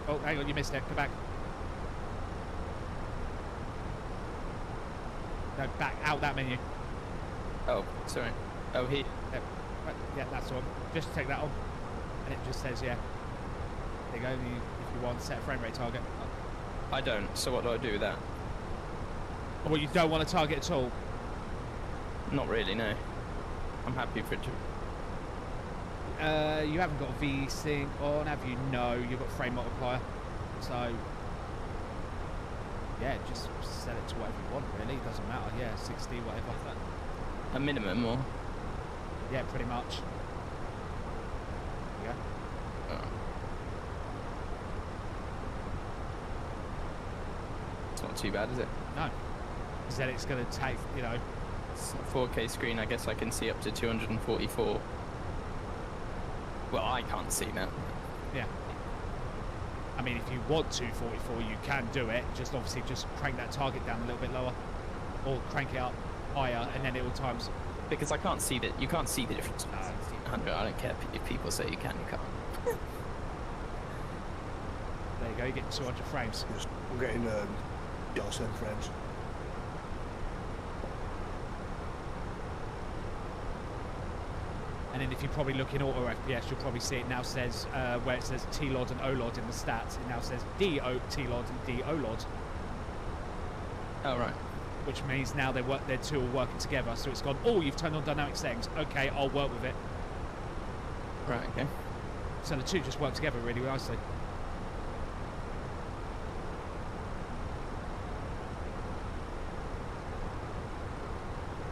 Oh, hang on, you missed it. Go back. No, back out that menu. Oh, sorry. Oh, here. Yeah, that's the one. Just take that on, and it just says, yeah. There you go. If you want, set a frame rate target. I don't. So what do I do with that? Well, you don't want to target at all. Not really, no. I'm happy for it to. You haven't got a V-Sync on, have you? No, you've got frame multiplier. So, yeah, just set it to whatever you want, really. It doesn't matter. Yeah, 60, whatever. A minimum or? Yeah, pretty much. Yeah. Oh. It's not too bad, is it? No. Because then it's going to take, you know... It's a 4K screen, I guess I can see up to 244. Well, I can't see now. Yeah. I mean, if you want 244, you can do it. Just obviously just crank that target down a little bit lower. Or crank it up higher, and then it will times... Because I can't see that. You can't see the difference. 100. I don't care if people say you can. You can't. There you go. You get 200 frames. I'm getting Gossen frames. And then if you probably look in auto FPS, you'll probably see it now says where it says T-LOD and O-LOD in the stats. It now says D-O T-LOD and D-O-LOD. Oh right. Which means now they're two are working together. So it's gone. Oh, you've turned on dynamic settings. Okay, I'll work with it. Right. Okay. So the two just work together really nicely.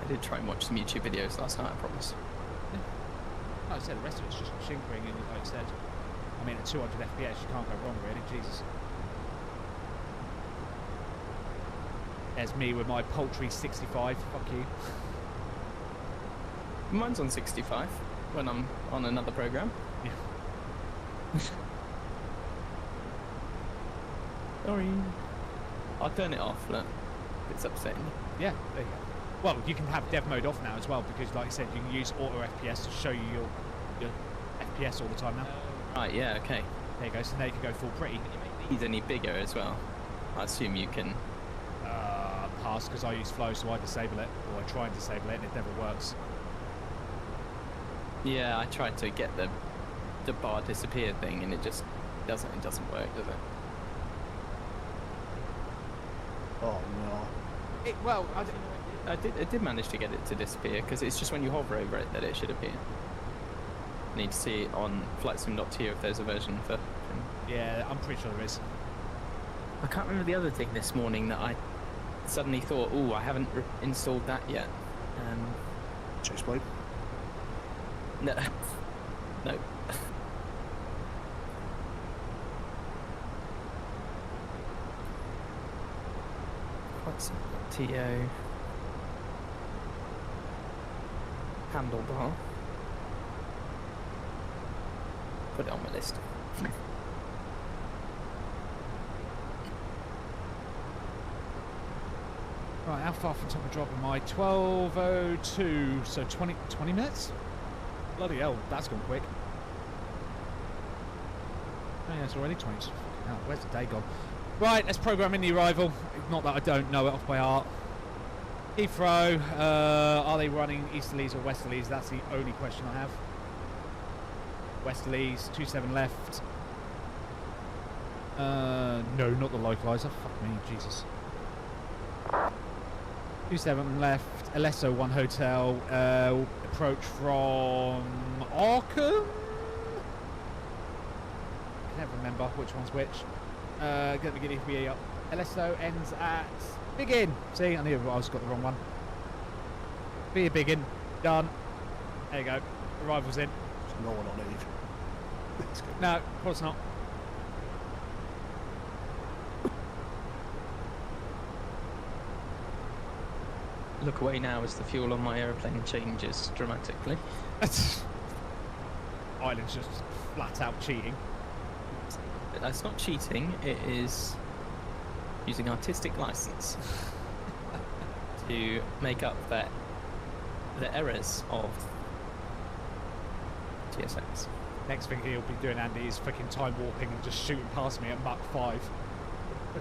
I did try and watch some YouTube videos last night. I promise. Like I said, the rest of it's just chinkering, and like I said, I mean, at 200 FPS, you can't go wrong, really. Jesus. There's me with my paltry 65. Fuck you. Mine's on 65 when I'm on another program. Yeah. Sorry. I'll turn it off. Look, it's upsetting. Yeah. There you go. Well, you can have dev mode off now as well, because like I said, you can use auto FPS to show you your FPS all the time now. Right, yeah, okay. There you go, so now you can go full pretty. Can you make these any bigger as well? I assume you can. Pass, because I use flow, so I disable it, or I try and disable it, and it never works. Yeah, I tried to get the bar disappear thing, and it just doesn't work, does it? Oh no. Well, I did manage to get it to disappear, because it's just when you hover over it that it should appear. Need to see on flightsim.to if there's a version for... Yeah, I'm pretty sure there is. I can't remember the other thing this morning that I suddenly thought, oh, I haven't installed that yet. Chase blade? No. No. flightsim.to handlebar. Put it on my list. Right, how far from top of drop am I? 12:02, so 20 minutes? Bloody hell, that's gone quick. Oh yeah, it's already 20. Fucking hell, where's the day gone? Right, let's program in the arrival. Not that I don't know it off by heart. Heathrow, are they running easterlies or westerlies? That's the only question I have. Westerlies, 27 left. No, not the localizer. Fuck me, Jesus. 27 left. Alesso 1 hotel. Approach from Arkham. I can't remember which one's which. Get the beginning up. Alesso ends at Biggin. See, I knew I was got the wrong one. Be a Biggin. Done. There you go. Arrival's in. There's no one on it either. It's good. No, of course not. Look away now as the fuel on my aeroplane changes dramatically. Island's just flat out cheating. That's not cheating, it is using artistic license to make up the errors of TSX. Next thing he'll be doing, Andy, is freaking time warping and just shooting past me at Mach 5.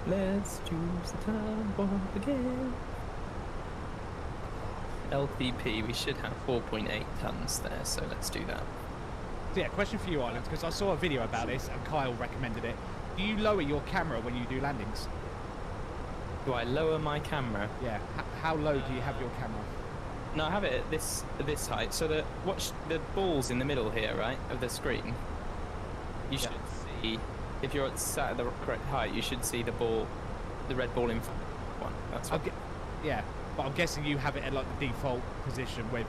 Let's choose the time warp again. LPP, we should have 4.8 tons there, so let's do that. So yeah, question for you, Island, because I saw a video about this and Kyle recommended it. Do you lower your camera when you do landings? Do I lower my camera? Yeah. How low do you have your camera? No, I have it at this height. So watch the balls in the middle here, right, of the screen. You should see, if you're sat at the correct height, you should see the ball, the red ball in front. One. That's what. Yeah, but I'm guessing you have it at like the default position with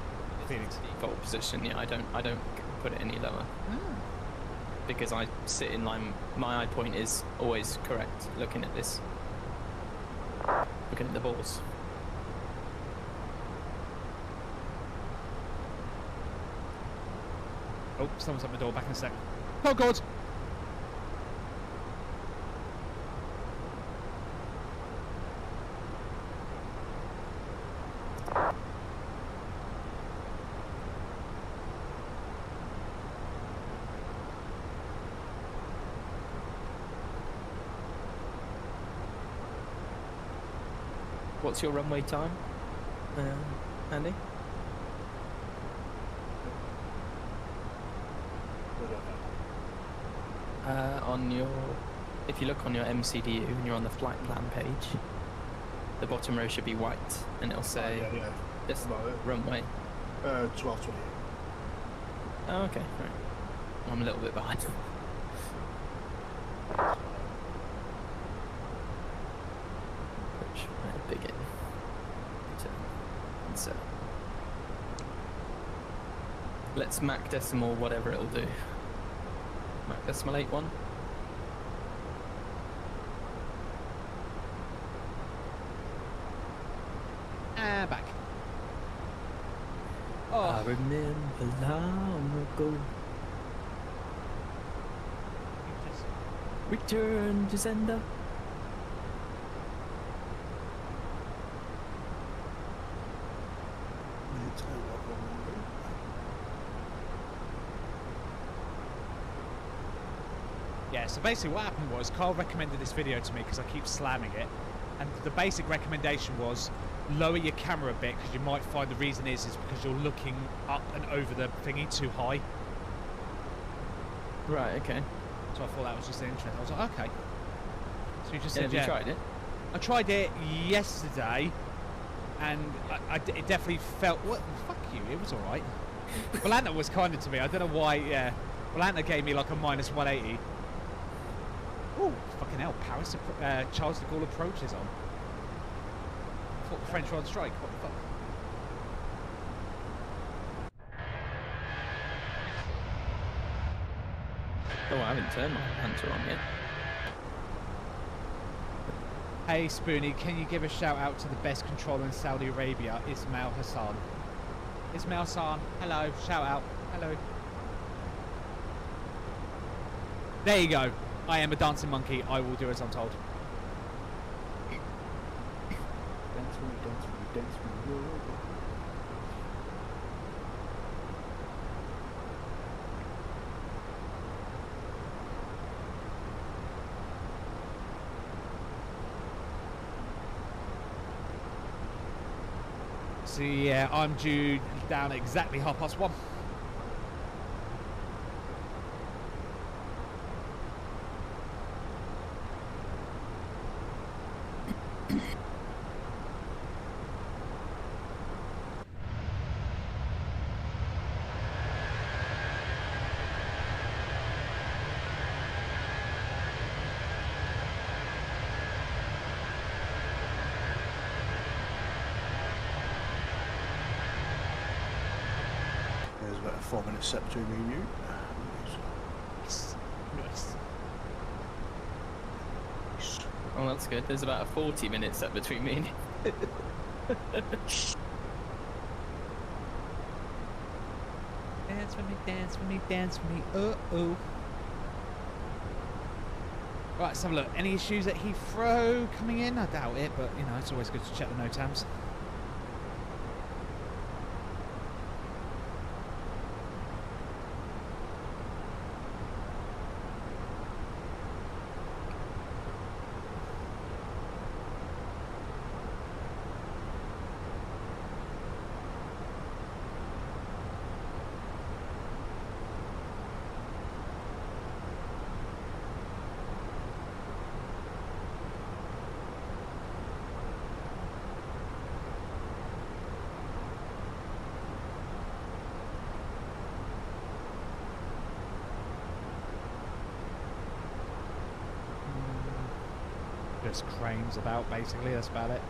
Phoenix. Default position. Yeah, I don't put it any lower. Because I sit in line. My eye point is always correct. Looking at this. Looking at the balls. Oh, someone's at my door. Back in a sec. Oh God! What's your runway time, Andy? On your, if you look on your MCDU and you're on the flight plan page, the bottom row should be white, and it'll say this runway. 12:28. Oh, okay, right. I'm a little bit behind. Big in. So let's Mac decimal whatever it'll do. Mac decimal 8.1. Back. Oh. I remember long ago. Return to sender. Yeah, so basically what happened was Carl recommended this video to me because I keep slamming it, and the basic recommendation was lower your camera a bit because you might find the reason is because you're looking up and over the thingy too high. Right, okay. So I thought that was just interesting. I was like, okay. So you just said, have you tried it? I tried it yesterday, and it definitely felt. What? Fuck you! It was all right. Volanta was kinder to me. I don't know why. Yeah, Volanta gave me like a -180. Oh, fucking hell! Charles de Gaulle approaches on. I thought the French were on strike. What the fuck? Oh, I haven't turned my Hunter on yet. Hey Spoony, can you give a shout out to the best controller in Saudi Arabia, Ismail Hassan? Ismail Hassan, hello, shout out, hello. There you go. I am a dancing monkey. I will do as I'm told. Dance with me, dance with me, dance with me. So yeah, I'm due down at exactly 1:30. There's about a 4-minute set between me and you. Nice. Oh, that's good. There's about a 40-minute set between me and you. Dance with me, dance with me, dance with me. Uh-oh. Right, let's have a look. Any issues at Heathrow coming in? I doubt it, but you know, it's always good to check the NOTAMs. just cranes about, basically. That's about it.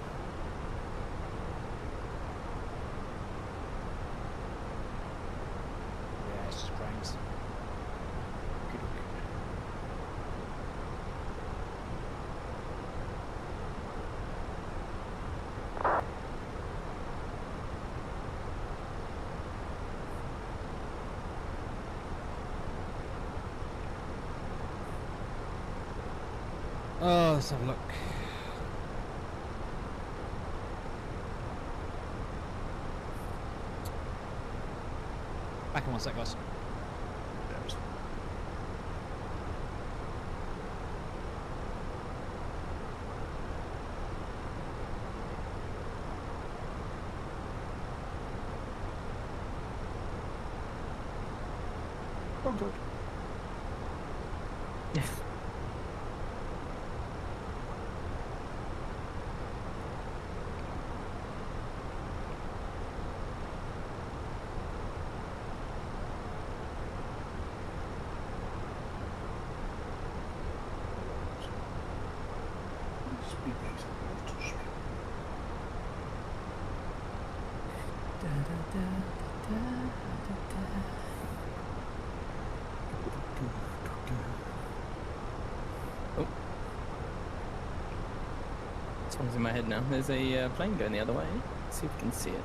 Yeah, it's just cranes. Oh, let's have a look. Back in 1 sec, guys. Oh, good. Speed brakes are touch me. Oh. Someone's in my head now. There's a plane going the other way. Let's see if we can see it.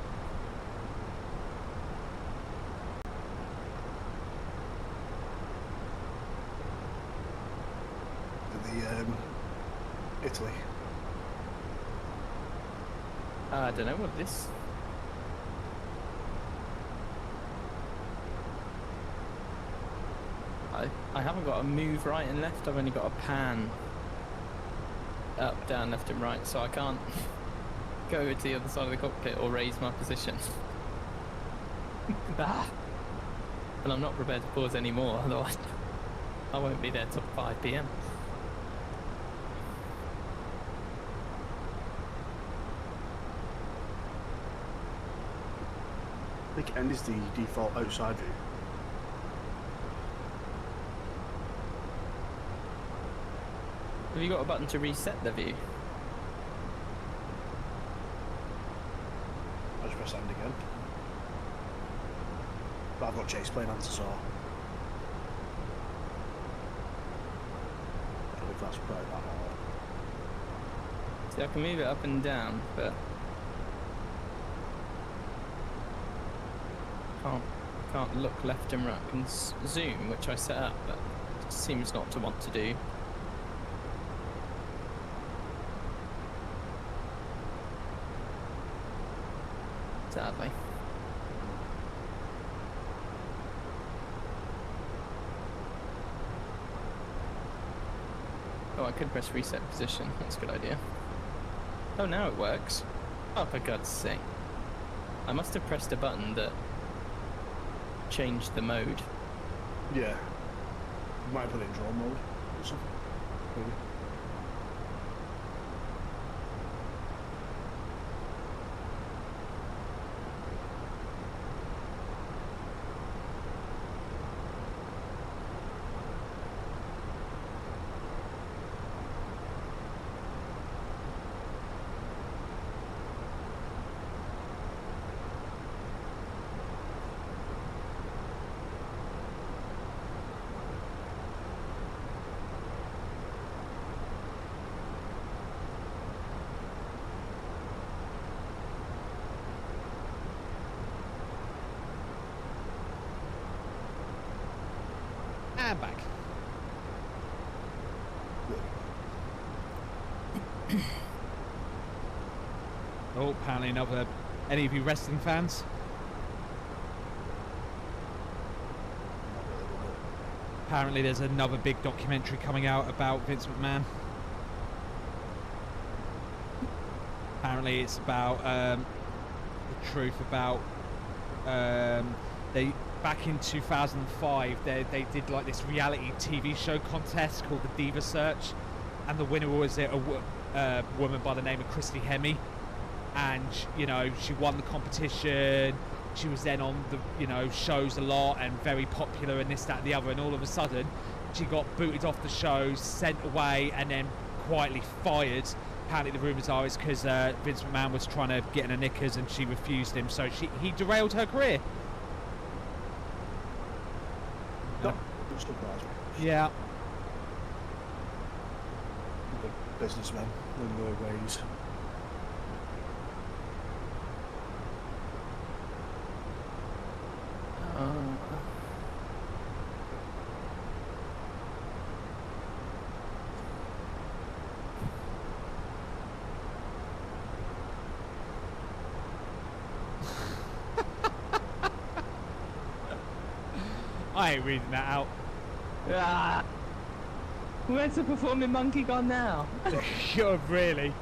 Italy. I don't know what this. I haven't got a move right and left. I've only got a pan up, down, left and right, so I can't go to the other side of the cockpit or raise my position. And I'm not prepared to pause anymore, otherwise I won't be there till 5 PM. I think end is the default outside view. Have you got a button to reset the view? I just press end again. But I've got chase plane answer, so I don't know if that's probably that or... See, I can move it up and down, but can't look left and right. I can zoom, which I set up, but it seems not to want to do. Sadly. Oh, I could press reset position. That's a good idea. Oh, now it works. Oh, for God's sake. I must have pressed a button that changed the mode. Yeah. You might put it in drone mode or something. Maybe. And back. Oh, apparently another... Any of you wrestling fans? Apparently there's another big documentary coming out about Vince McMahon. Apparently it's about the truth about they back in 2005 they did like this reality TV show contest called the Diva Search, and the winner was a woman by the name of Christy Hemme, and you know, she won the competition. She was then on the, you know, shows a lot and very popular and this, that and the other, and all of a sudden she got booted off the show, sent away, and then quietly fired. Apparently the rumours are it's because Vince McMahon was trying to get in her knickers and she refused him, so he derailed her career. That would surprise me. Yeah. Big businessmen in their ways. I ain't reading that out. Ah! Where's the performing monkey gone now? You're really.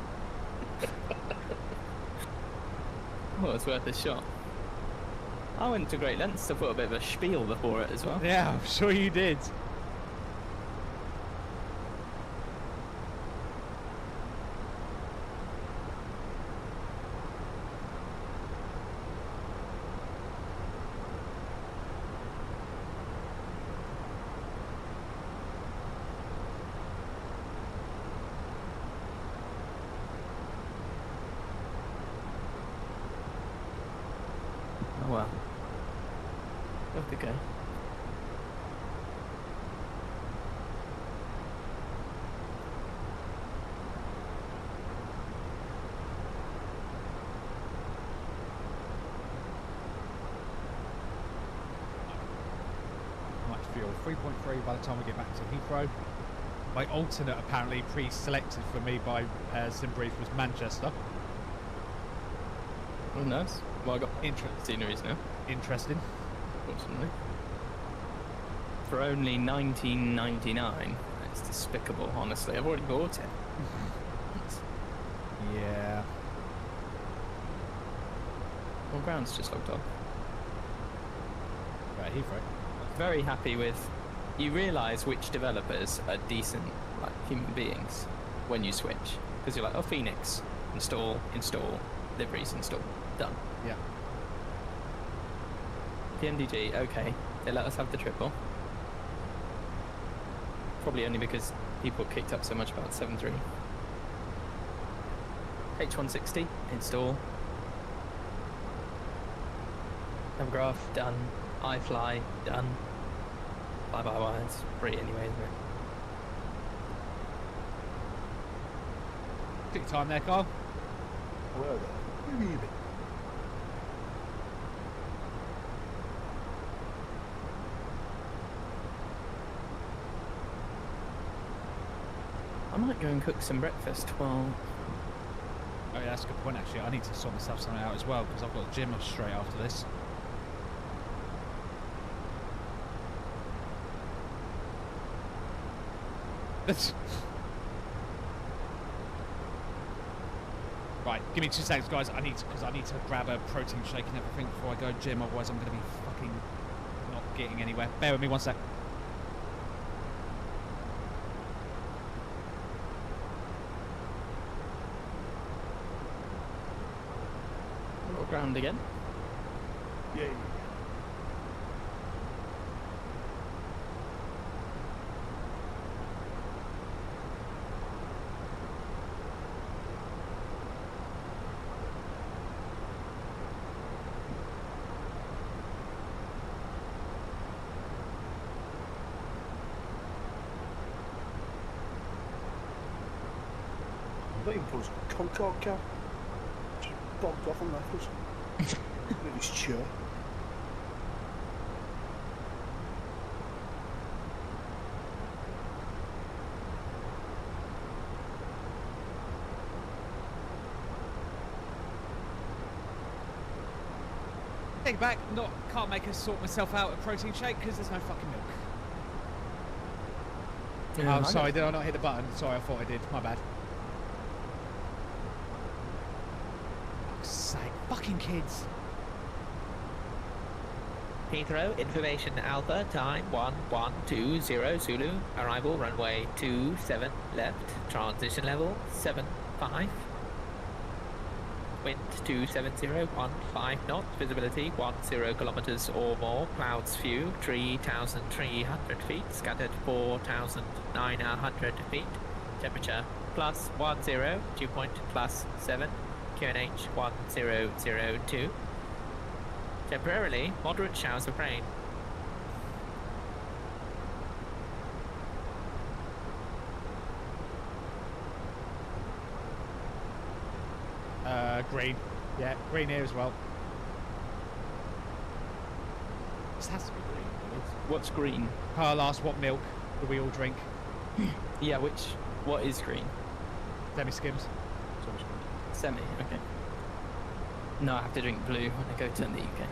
Well, it's worth a shot. I went to great lengths to put a bit of a spiel before it as well. Yeah, I'm sure you did. Oh well. Off we go. Much fuel. 3.3 by the time we get back to Heathrow. My alternate apparently pre-selected for me by Simbrief was Manchester. Oh, nice. Well, I got sceneries now. Interesting. Fortunately. For only $19.99. It's despicable, honestly. I've already bought it. Yeah. Well, ground's just logged off. Right, Heathrow. Very happy with... You realise which developers are decent, like, human beings when you switch. Because you're like, oh, Phoenix, install, liveries, install, done. Yeah. PMDG, okay, they let us have the triple. Probably only because people kicked up so much about 7.3. H160, install. Graph, done. iFly, done. Fly-by-wire, it's free anyway, isn't it? Took your time there, Carl. Where are they? Where are you? I might go and cook some breakfast while... Oh yeah, that's a good point actually. I need to sort myself something out as well because I've got a gym straight after this. Right, give me 2 seconds, guys. I need to grab a protein shake and everything before I go gym. Otherwise, I'm going to be fucking not getting anywhere. Bear with me 1 sec. Roll ground again. Yeah. I think he was a Concord car. Just bogged off on that. With his chair. Take it back. Can't make us sort myself out a protein shake because there's no fucking milk. Yeah, Oh, sorry. Did I not hit the button? Sorry, I thought I did. My bad. Fuck's sake. Fucking kids. Heathrow, information Alpha, time 1120 Zulu, arrival runway 27 left, transition level 75, wind 270, 15 knots, visibility 10 kilometers or more, clouds few, 3,300 feet, scattered 4,900 feet, Temperature +10, dew point +7, QNH 1002. Temporarily, moderate showers of rain. Green. Yeah, green here as well. This has to be green, really. What's green? Carl asked what milk do we all drink? Yeah, what is green? Demi-skims. Semi, okay. No, I have to drink blue when I go to the UK.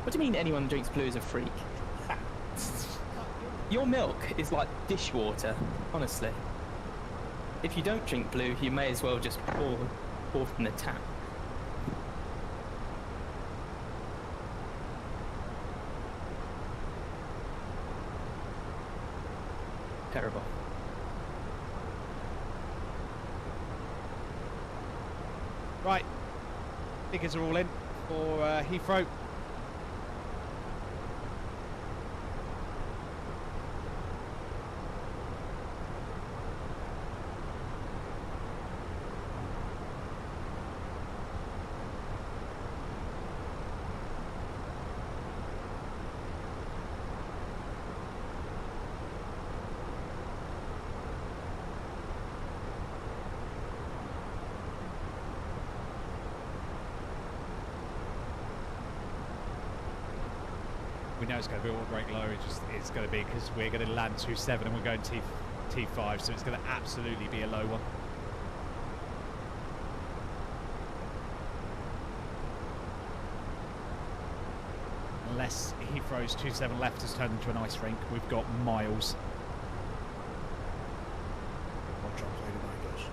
What do you mean anyone who drinks blue is a freak? Your milk is like dishwater, honestly. If you don't drink blue, you may as well just pour from the tap. Terrible. Right. Figures are all in for Heathrow. We know it's going to be all break low. It's going to be because we're going to land 27 and we're going T5, so it's going to absolutely be a low one. Unless Heathrow's 27 left has turned into an ice rink, we've got miles. I'll translate it, I guess.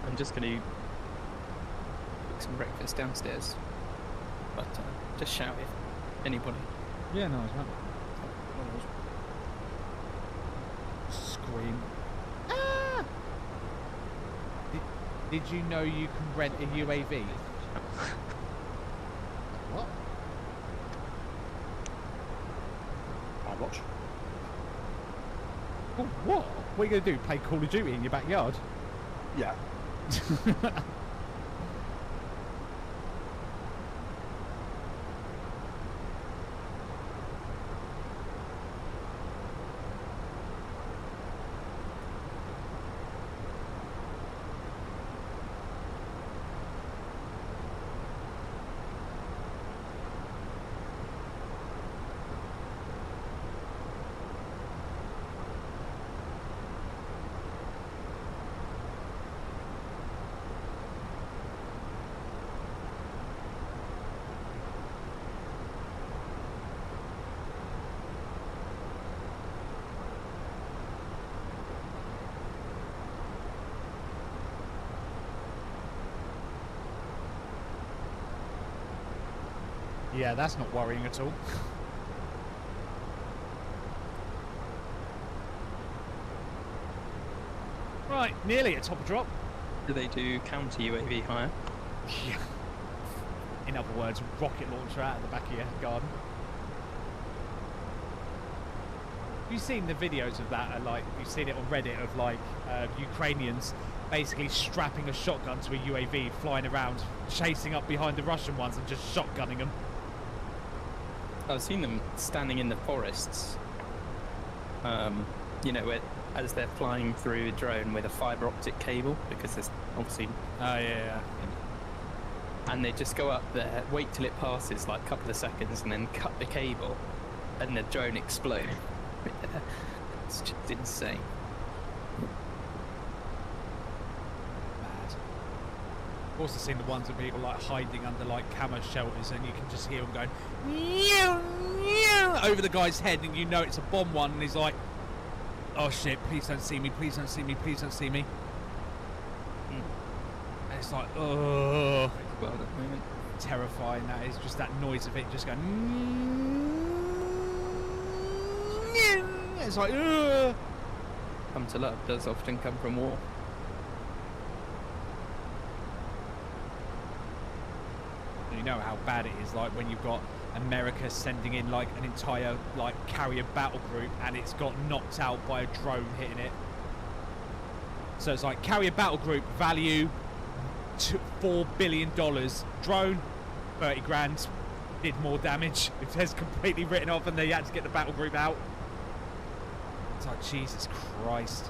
I'm just going to cook some breakfast downstairs, but just shout if anybody. Yeah, no, it's right. Scream. Ah! Did you know you can rent a UAV? What? I watch. Oh, what? What are you going to do? Play Call of Duty in your backyard? Yeah. Yeah, that's not worrying at all. Right, nearly at top of drop. Do they do counter UAV hire? Yeah. In other words, rocket launcher out of the back of your garden. Have you seen the videos of that? Like, you've seen it on Reddit of like Ukrainians basically strapping a shotgun to a UAV, flying around, chasing up behind the Russian ones and just shotgunning them. I've seen them standing in the forests, you know, as they're flying through a drone with a fibre optic cable, because there's obviously... Oh, yeah. And they just go up there, wait till it passes like a couple of seconds, and then cut the cable, and the drone explodes. It's just insane. I've also seen the ones of people like hiding under like camo shelters, and you can just hear them going meow, meow, over the guy's head, and you know it's a bomb one, and he's like, oh shit, please don't see me, please don't see me, please don't see me. It's like, oh, Well, at the moment. terrifying that is. Just that noise of it just going. It's like, ugh. Come to love does often come from war. You know how bad it is, like when you've got America sending in like an entire like carrier battle group and it's got knocked out by a drone hitting it. So it's like carrier battle group value $4 billion, drone 30 grand, did more damage. It says completely written off and they had to get the battle group out. It's like, Jesus Christ.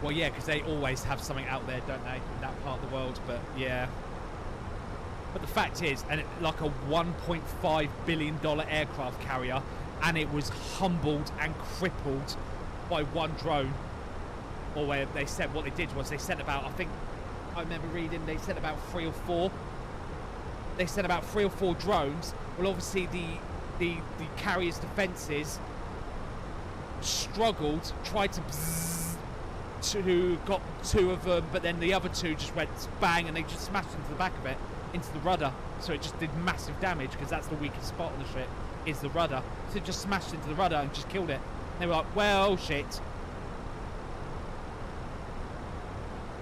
Well, yeah, because they always have something out there, don't they, in that part of the world, but yeah. But the fact is, and like a $1.5 billion aircraft carrier, and it was humbled and crippled by one drone. Or where they said what they did was they sent about, I think, I remember reading, they sent about 3 or 4. They sent about 3 or 4 drones. Well, obviously the carrier's defences struggled, tried to got 2 of them, but then the other 2 just went bang and they just smashed into the back of it, into the rudder. So it just did massive damage because that's the weakest spot on the ship, is the rudder. So it just smashed into the rudder and just killed it. And they were like, well, shit.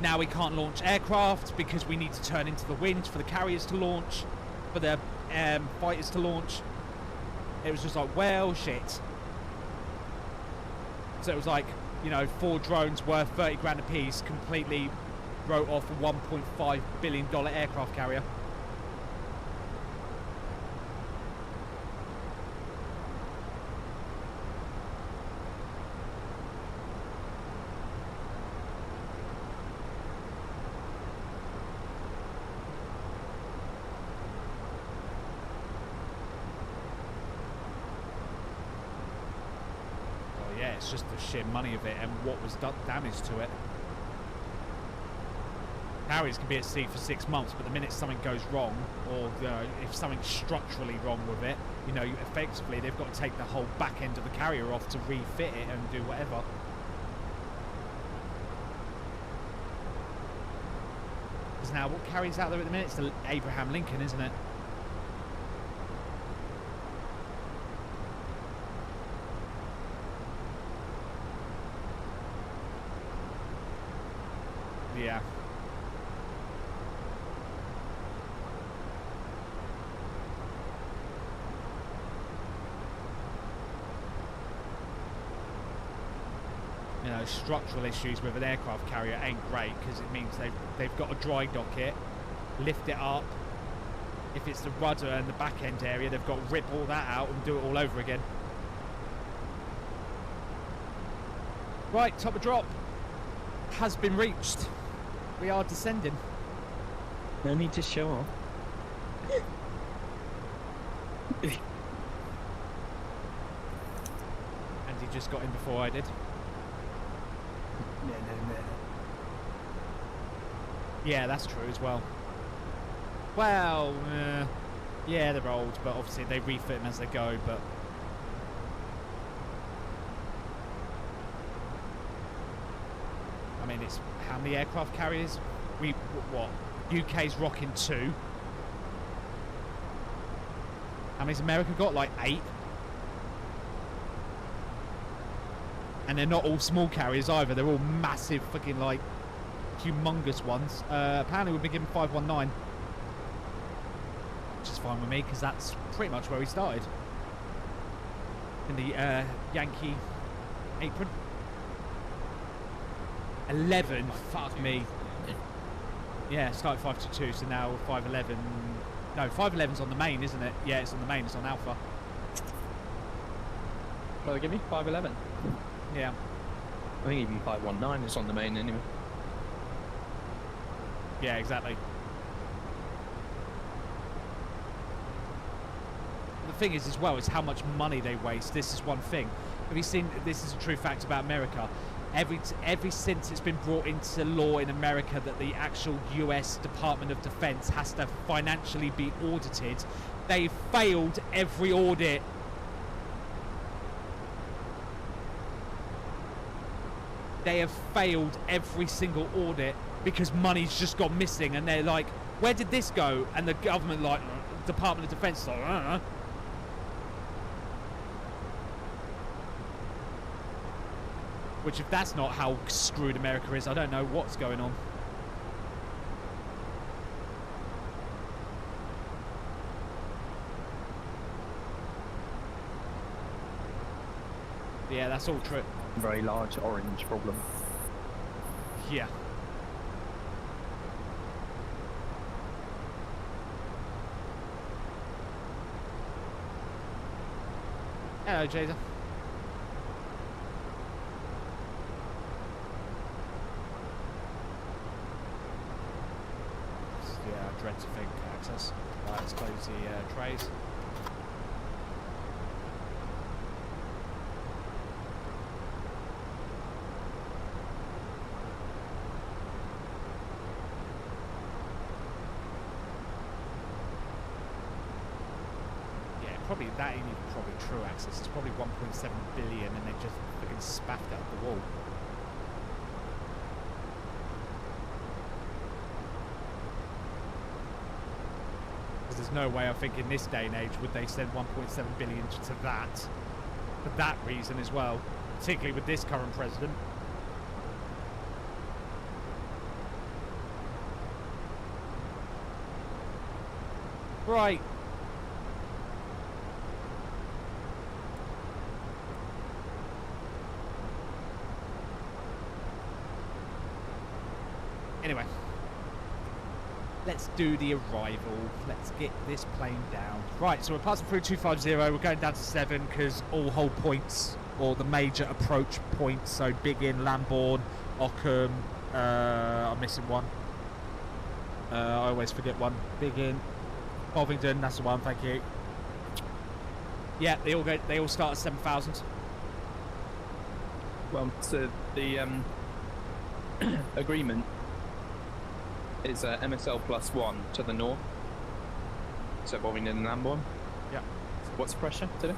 Now we can't launch aircraft because we need to turn into the wind for the carriers to launch, for the fighters to launch. It was just like, well, shit. So it was like, you know, 4 drones worth 30 grand a piece completely wrote off a $1.5 billion aircraft carrier. Yeah, it's just the sheer money of it and what was damage to it. Carriers can be at sea for 6 months, but the minute something goes wrong, or you know, if something's structurally wrong with it, you know, effectively they've got to take the whole back end of the carrier off to refit it and do whatever. Because now, what carrier's out there at the minute? It's the Abraham Lincoln, isn't it? Yeah. You know, structural issues with an aircraft carrier ain't great because it means they've got to dry dock it, lift it up. If it's the rudder and the back end area, they've got to rip all that out and do it all over again. Right, top of drop has been reached. We are descending. No need to show off. And he just got in before I did. No. Yeah, that's true as well. Well, yeah, they're old, but obviously they refit them as they go, but... I mean, it's how many aircraft carriers? What? UK's rocking 2. How many's America got? Like 8. And they're not all small carriers either. They're all massive, fucking like humongous ones. Apparently we've been given 519, which is fine with me because that's pretty much where we started in the Yankee apron. 11, fuck me. Yeah, started 522, so now 511. No, 511's on the main, isn't it? Yeah, it's on the main, it's on Alpha. What do they give me? 511? Yeah. I think even 519 is on the main anyway. Yeah, exactly. The thing is, as well, is how much money they waste. This is one thing. Have you seen? This is a true fact about America. Every since it's been brought into law in America that the actual US Department of Defense has to financially be audited, they've failed every audit. They have failed every single audit because money's just gone missing, and they're like, where did this go? And the government, like, Department of Defense, is like, I don't know. Which, if that's not how screwed America is, I don't know what's going on. Yeah, that's all true. Very large orange problem. Yeah. Hello, Jason. Yeah, I dread to think access. Right, let's close the trays. Probably that ain't even probably true access. It's probably 1.7 billion, and they just fucking spaffed out the wall. Because there's no way I think in this day and age would they send 1.7 billion to that for that reason as well, particularly with this current president. Right. Anyway, let's do the arrival. Let's get this plane down. Right, so we're passing through 250. We're going down to 7 because all hold points, or the major approach points. So Big Inn, Lambourne, Ockham. I'm missing one. I always forget one. Big Inn, Bovingdon. That's the one. Thank you. Yeah, they all go. They all start at 7,000. Well, so the agreement is MSL +1 to the north, so Bovingdon and Lambourne. Yeah. What's the pressure today?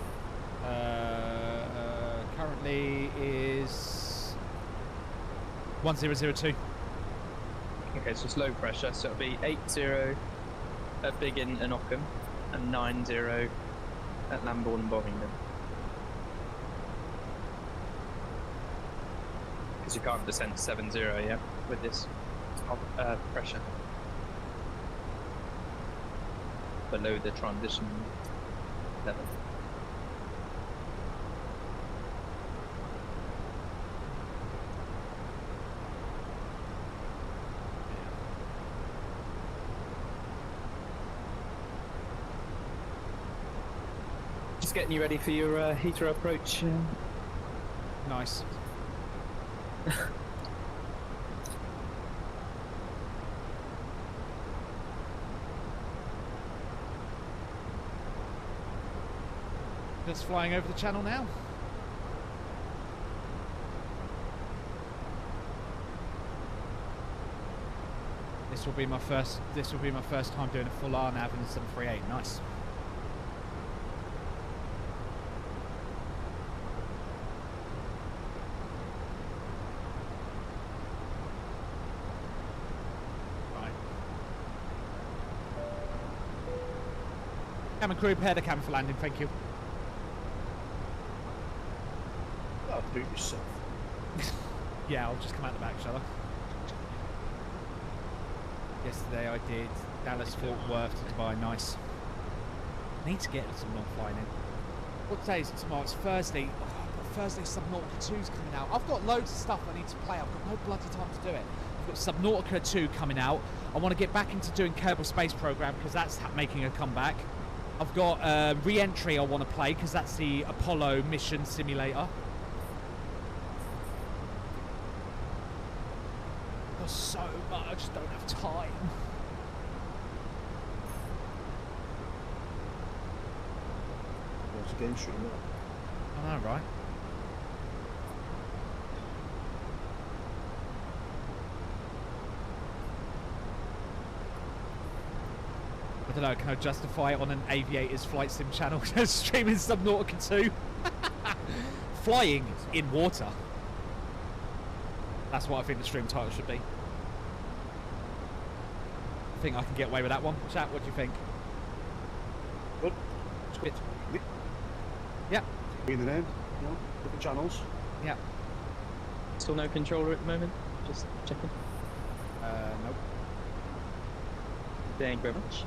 Currently is 1002. Okay, so it's low pressure, so it'll be 80 at Big Inn and Ockham, and 90 at Lambourne and Bovingdon. Because you can't descend to 70, yeah, with this pressure below the transition level. Just getting you ready for your Heathrow approach. Nice. Just flying over the channel now. This will be my first time doing a full RNAV in the 738. Nice. Right. Cabin crew, prepare the cabin for landing. Thank you. Oh, do it yourself. Yeah, I'll just come out the back, shall I? Yesterday I did Dallas, Fort Worth to Dubai. Nice. I need to get some long flying in. What day is it tomorrow? It's Thursday. Oh, but Thursday Subnautica 2's coming out. I've got loads of stuff I need to play. I've got no bloody time to do it. I've got Subnautica 2 coming out. I want to get back into doing Kerbal Space Program because that's making a comeback. I've got Re-Entry I want to play because that's the Apollo mission simulator. so much. I just don't have time. It's a game stream, isn't it? I know, right? I don't know, can I justify it on an aviator's flight sim channel streaming Subnautica 2? Flying in water. That's what I think the stream title should be. I think I can get away with that one. Chat, what do you think? Good. Good. Yeah. Be the name, you know, different channels. Yeah. Still no controller at the moment? Just checking. Nope. Thank you very much.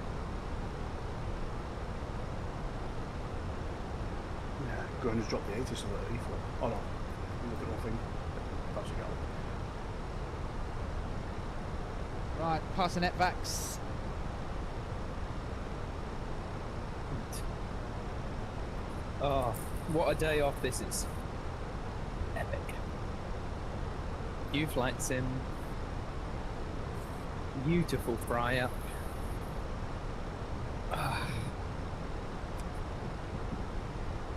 Yeah, go and just drop the 80 so that Heathrow. Oh no, look at the whole thing. That's a go. Right, passing it backs. Oh, what a day off this is. Epic. New flight sim. Beautiful fry up.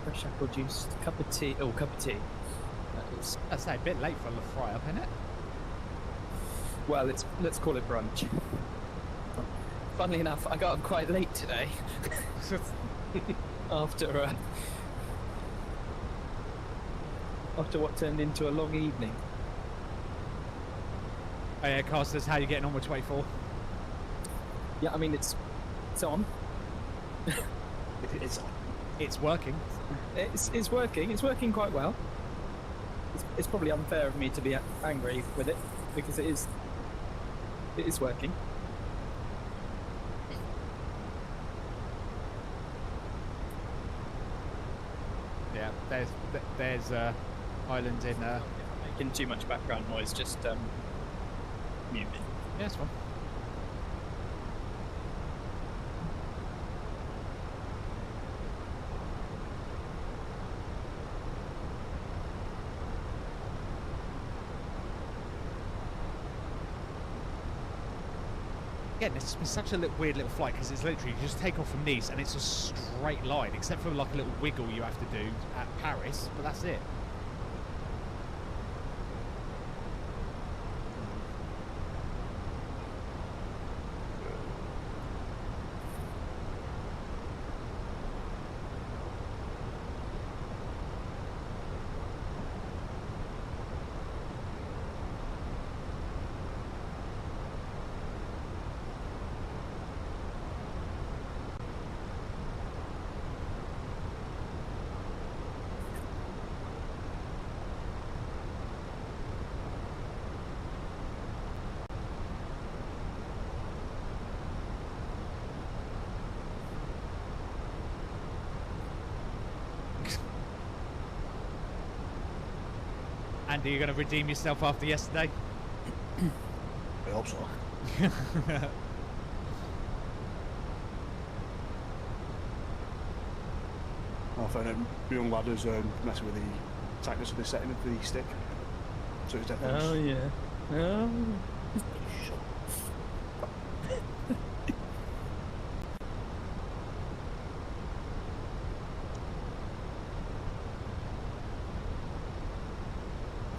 Fresh apple juice, cup of tea. Oh, cup of tea. That is. I'd say a bit late for the fry up, isn't it? Well, let's call it brunch. Funnily enough, I got up quite late today. After what turned into a long evening. Oh yeah, Carl says, how are you getting on with 24? Yeah, I mean it's on. It's on. It's working. It's working. It's working quite well. It's probably unfair of me to be angry with it because it is working. Yeah, there's island in. Making too much background noise, just mute me. Yeah, it's fine. Again, it's been such a weird little flight because it's literally you just take off from Nice and it's a straight line, except for like a little wiggle you have to do at Paris, but that's it. Andy, you're going to redeem yourself after yesterday? I hope so. I found out the young lad who's messing with the tightness of the setting of the stick. So it's definitely. Oh yeah. Oh.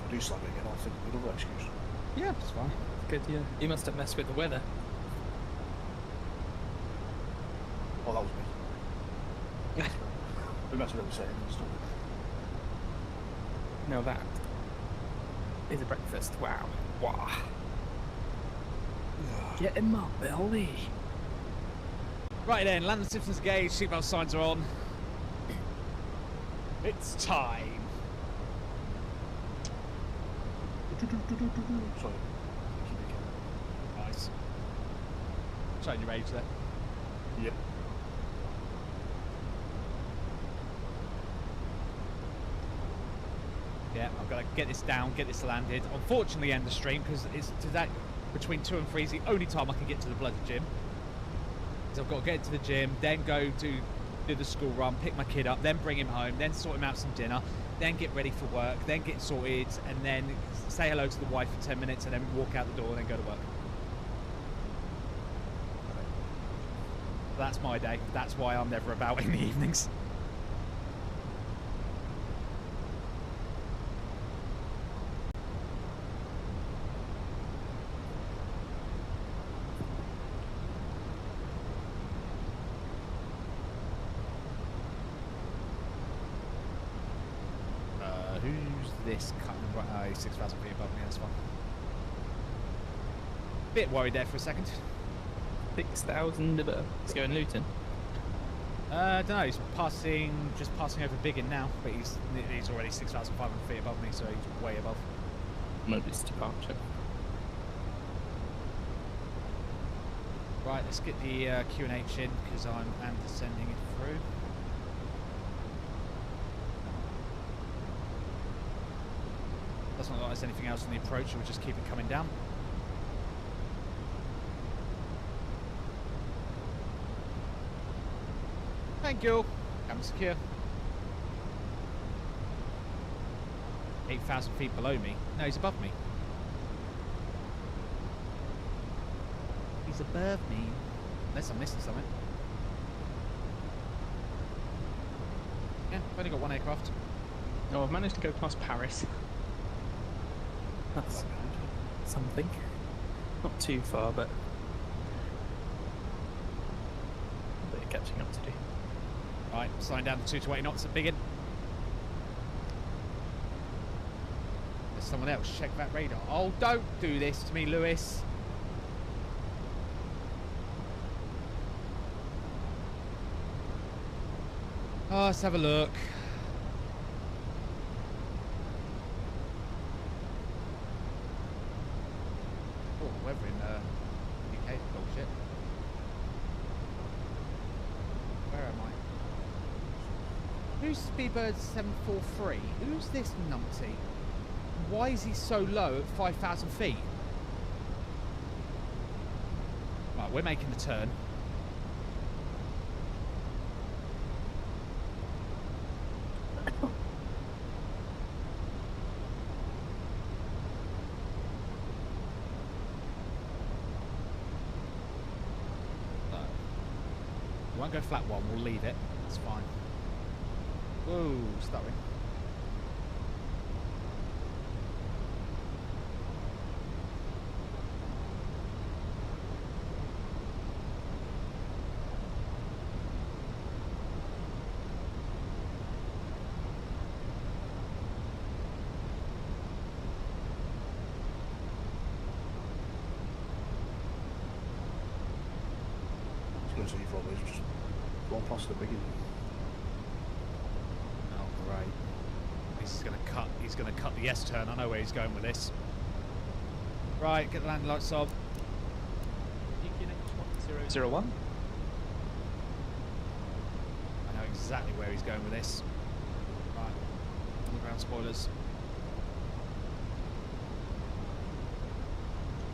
If I do slam it again, I'll think of another excuse. Yeah, it's fine. Good, yeah. You must have messed with the weather. Oh, that was me. We messed with the setting and stuff. Now that is a breakfast. Wow. Wow. Get in my belly. Right then, landing systems engaged, seatbelt signs are on. It's time. Sorry. Nice. Showing your age there. Yeah. Yeah, I've got to get this down, get this landed. Unfortunately, end the stream because it's today between 2 and 3 is the only time I can get to the bloody gym. So I've got to get to the gym, then go to do the school run, pick my kid up, then bring him home, then sort him out some dinner, then get ready for work, then get sorted, and then say hello to the wife for 10 minutes, and then walk out the door and then go to work. That's my day. That's why I'm never about in the evenings. Who's this cutting right? 6,000 feet above me, that's fine. Bit worried there for a second. 6,000 above. He's going Luton. I don't know, he's just passing over Biggin now, but he's already 6,500 feet above me, so he's way above. Modest departure. Right, let's get the Q&H in, because I'm sending it through. Doesn't look like there's anything else on the approach, so we'll just keep it coming down. Thank you. I'm secure. 8,000 feet below me. No, he's above me. He's above me. Unless I'm missing something. Yeah, I've only got one aircraft. Oh, I've managed to go past Paris. That's something. Not too far, but a bit of catching up to do. Right, slowing down to 220 knots at Biggin. There's someone else. Check that radar. Oh, don't do this to me, Lewis. Oh, let's have a look. Oh, weather in UK is bullshit. Where am I? Who's Speedbird 743? Who's this numpty? Why is he so low at 5,000 feet? Right, we're making the turn. We won't go flat one, we'll leave it. That's fine. Whoa, stuttering. Just going to see Heathrow, but just going past the beginning. Oh, great. He's gonna cut the S turn. I know where he's going with this. Right, get the landing lights on. 001. I know exactly where he's going with this. Right, underground spoilers.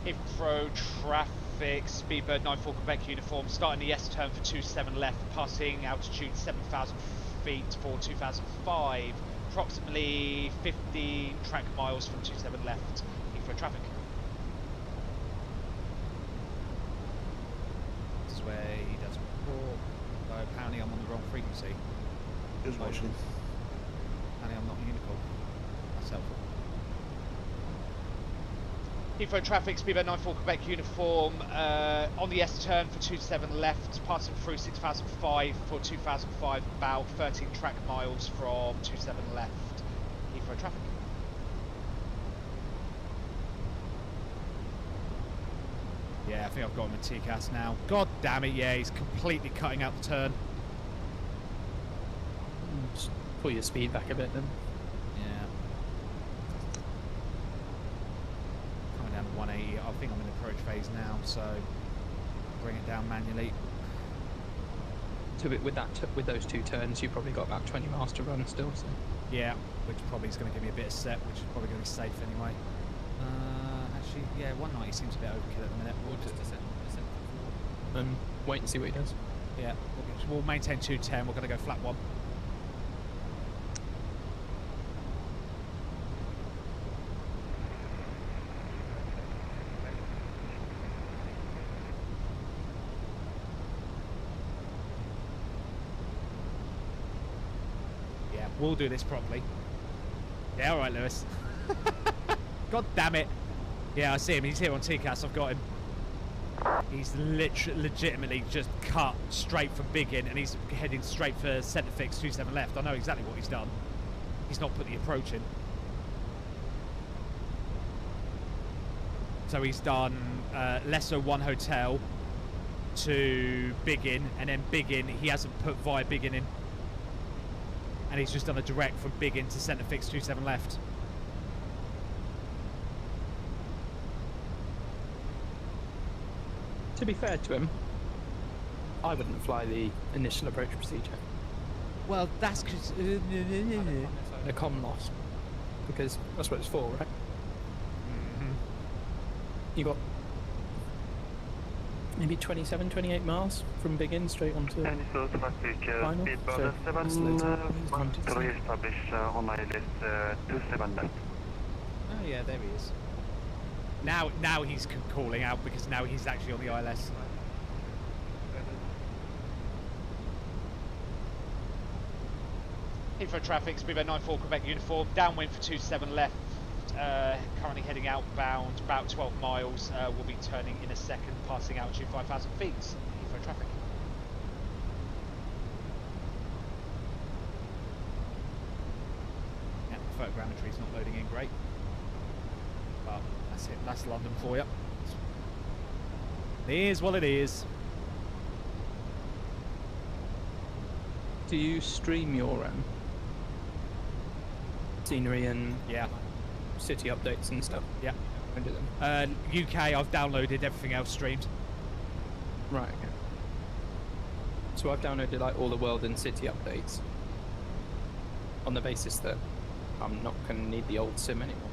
Heathrow traffic, Speedbird 94 Quebec uniform, starting the S turn for 27 left, passing altitude 7,000 feet for 2005, approximately 15 track miles from 27 left, Heathrow traffic. This is where he does report. Though apparently I'm on the wrong frequency. Just watching. Apparently I'm not unical. That's helpful. Heathrow traffic, Speedbird 94 Quebec uniform, on the S turn for 27 left, passing through 6,005 for 2005, about 13 track miles from 27 left, Heathrow traffic. Yeah, I think I've got him in TCAS now. God damn it, yeah, he's completely cutting out the turn. Just pull your speed back a bit then. Yeah. Coming down to 180. I think I'm in approach phase now, so bring it down manually. So with those two turns, you've probably got about 20 miles to run still. So. Yeah, which probably is going to give me a bit of set, which is probably going to be safe anyway. Actually, yeah, 190 seems a bit overkill at the minute. Or just descend And wait and see what he does. Yeah, we'll maintain 210. We're going to go flat 1. Yeah, we'll do this properly. Yeah, all right, Lewis. God damn it. Yeah, I see him. He's here on TCAS. I've got him. He's legitimately just cut straight from big in, and he's heading straight for centre fix 27 left. I know exactly what he's done. He's not put the approach in. So he's done Lesser 1 Hotel to big in, and then big in. He hasn't put via big in. And he's just done a direct from big in to centre fix 27 left. To be fair to him, I wouldn't fly the initial approach procedure. Well, that's because... The comm loss. Because that's what it's for, right? Mm-hmm. You got maybe 27, 28 miles from Big In straight onto Any slow traffic, final. speedbird So 7, establish on my list 27 left. Oh yeah, there he is. Now he's calling out because now he's actually on the ILS. Heathrow traffic, speedbird 94 Quebec uniform, downwind for 27 left, currently heading outbound about 12 miles, we'll be turning in a second, passing altitude 5,000 feet, Heathrow traffic. Yeah, the photogrammetry's not loading in great. Well, that's it, that's London for you. It is what it is. Do you stream your scenery and city updates and stuff? Yeah. When do them? UK, I've downloaded everything else streamed. Right, okay. So I've downloaded like all the world and city updates on the basis that I'm not going to need the old sim anymore.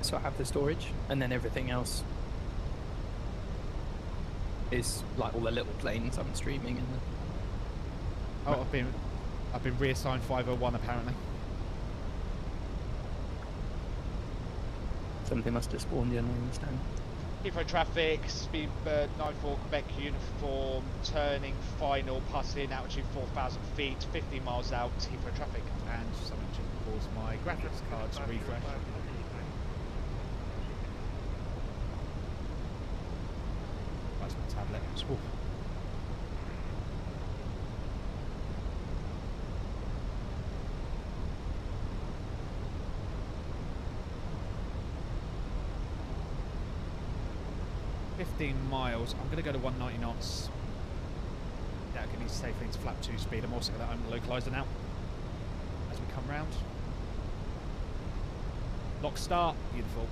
So I have the storage, and then everything else is like all the little planes I'm streaming and Oh, I've been reassigned 501 apparently. something must have spawned in, I understand. Heathrow traffic, speedbird 94 Quebec uniform, turning final, passing altitude 4,000 feet, 15 miles out, Heathrow traffic. And someone just caused my graphics card to refresh. Where's my tablet? Swoof. miles. I'm going to go to 190 knots. That'll give me safely into flat 2 speed. I'm also going to own the localizer now as we come round. Lock start. Beautiful.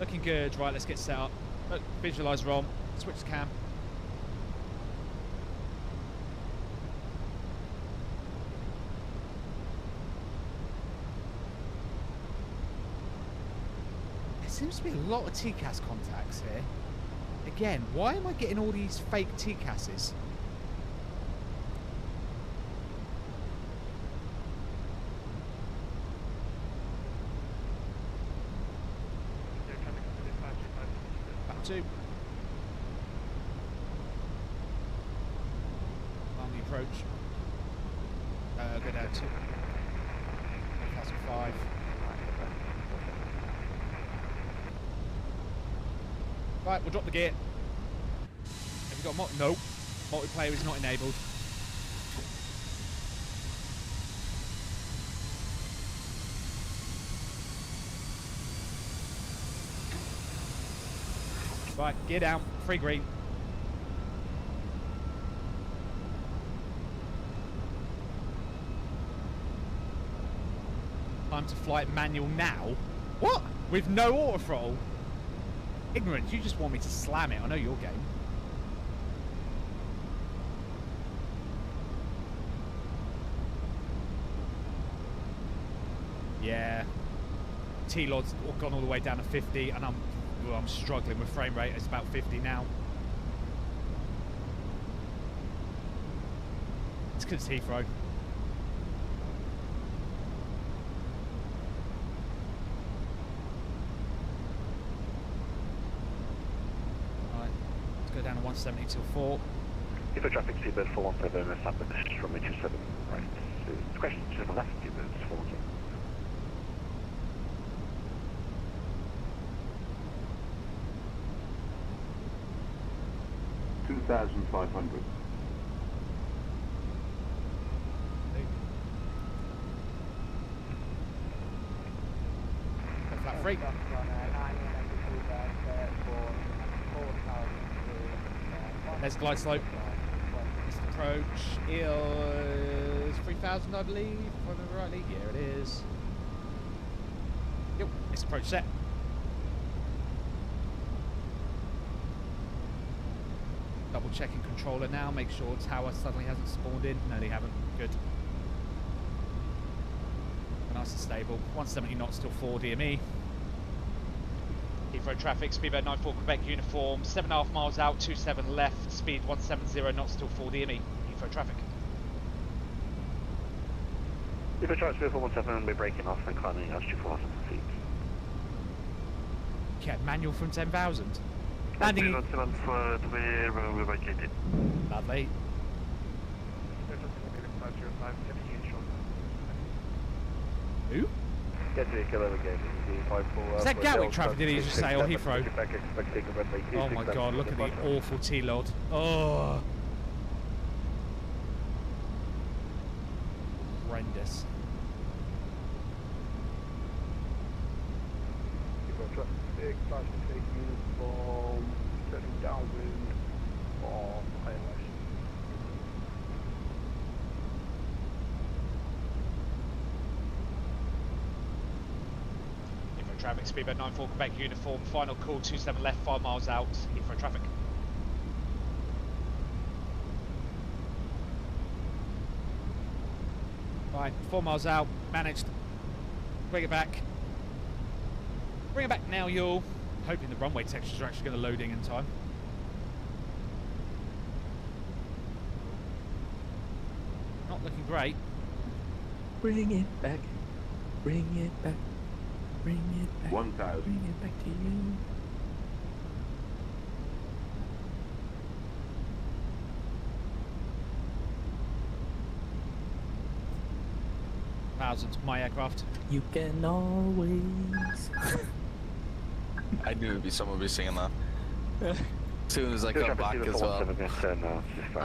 Looking good. Right, let's get set up. Look, visualizer on. Switch cam. Seems to be a lot of TCAS contacts here. Again, why am I getting all these fake TCASs? Back 2. On the approach. Go down to 1005. Right, we'll drop the gear. Have we got no. Multiplayer is not enabled. Right, gear down. Free green. Time to flight manual now. What? With no auto throttle? Ignorance, you just want me to slam it. I know your game. Yeah. T-Lod's gone all the way down to 50, and I'm struggling with frame rate. It's about 50 now. It's because it's Heathrow. Alright, let's go down to 170 till 4. Heathrow traffic, seabird 417, establish runway 27 right. So, question to the left, seabird 417. 2,500. Flat free. There's glide slope. Next approach is 3,000, I believe, if I remember rightly. Yeah, it is. Yep, next approach set. Double checking controller now, make sure tower suddenly hasn't spawned in. No, they haven't. Good. Nice and stable. 170 knots till 4 DME. Heathrow traffic, speedbird 94 Quebec uniform, 7.5 miles out, 27 left, speed 170 knots till 4 DME. Heathrow traffic. Heathrow traffic, speed 417, we're breaking off and climbing altitude 4,000 feet. Yeah, manual from 10,000. Landing. Lovely. Who? Is that Gatwick traffic, did he just say, or Heathrow? Oh my god, look at the awful T-Lod. Oh. Horrendous. Traffic, speedbird 94 Quebec uniform, final call 27 left, 5 miles out, Heathrow traffic. Right, 4 miles out, managed. Bring it back. Bring it back now, y'all. Hoping the runway textures are actually going to load in time. Not looking great. Bring it back. Bring it back. Bring it back. 1,000. Bring it back to you. Thousands, my aircraft. You can always. I knew it'd be someone would be singing that. As soon as I come back as well.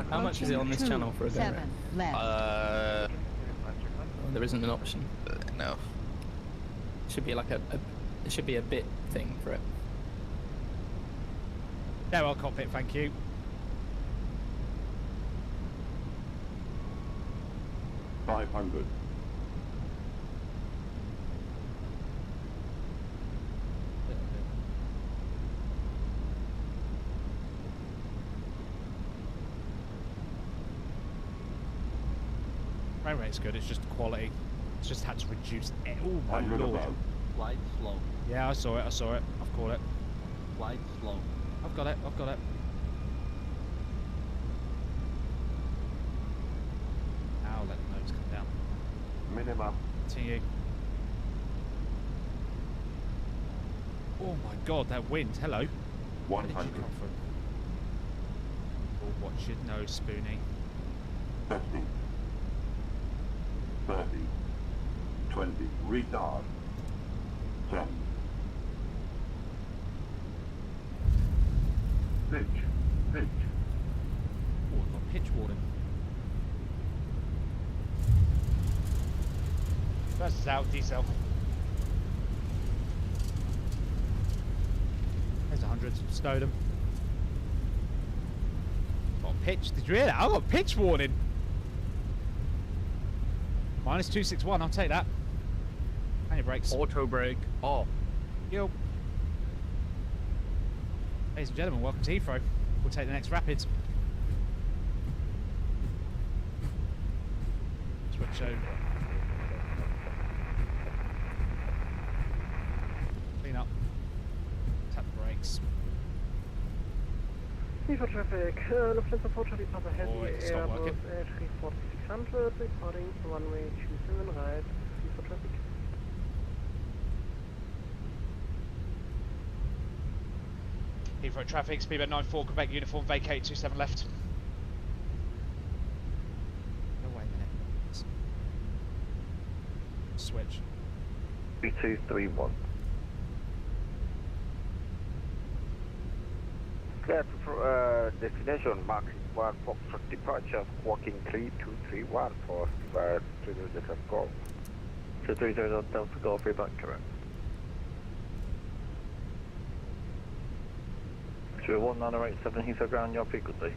How much is it on this channel for a go? 7 left. There isn't an option. No. Should be like it should be a bit thing for it. There, I'll cockpit, thank you. $500. Frame rate's good, it's just the quality. It's just had to reduce it. Oh my lord. Slide slow. Yeah, I saw it, I've caught it. Slide slow. I've got it. Now let the nose come down. Minimum. Continue. Oh my god, that wind, hello. Where did you 100. come from? Oh, watch your nose, Spoony. 50. 30. 20. Retard. 10. Pitch. Pitch. Oh, I've got pitch warning. First is out, decel. There's 100, stowed them. Got pitch, did you hear that? I got pitch warning. Minus 261, I'll take that. And your brakes. Auto brake off. Yo. Ladies and gentlemen, welcome to Heathrow. We'll take the next rapids. Switch over. brakes. Heathrow traffic, Lufthansa 420 Papa Heavy, stop working. Airbus A340-600, reporting runway 27 right, Heathrow traffic. Heathrow traffic, speedbird 94, Quebec uniform, vacate 27 left. No, wait a minute. Switch. 3231. Clear for destination mark 1 for departure, walking 3231 for 30 Golf. 230 Delta Golf, reback correct. 21987 Heathrow ground, your frequency.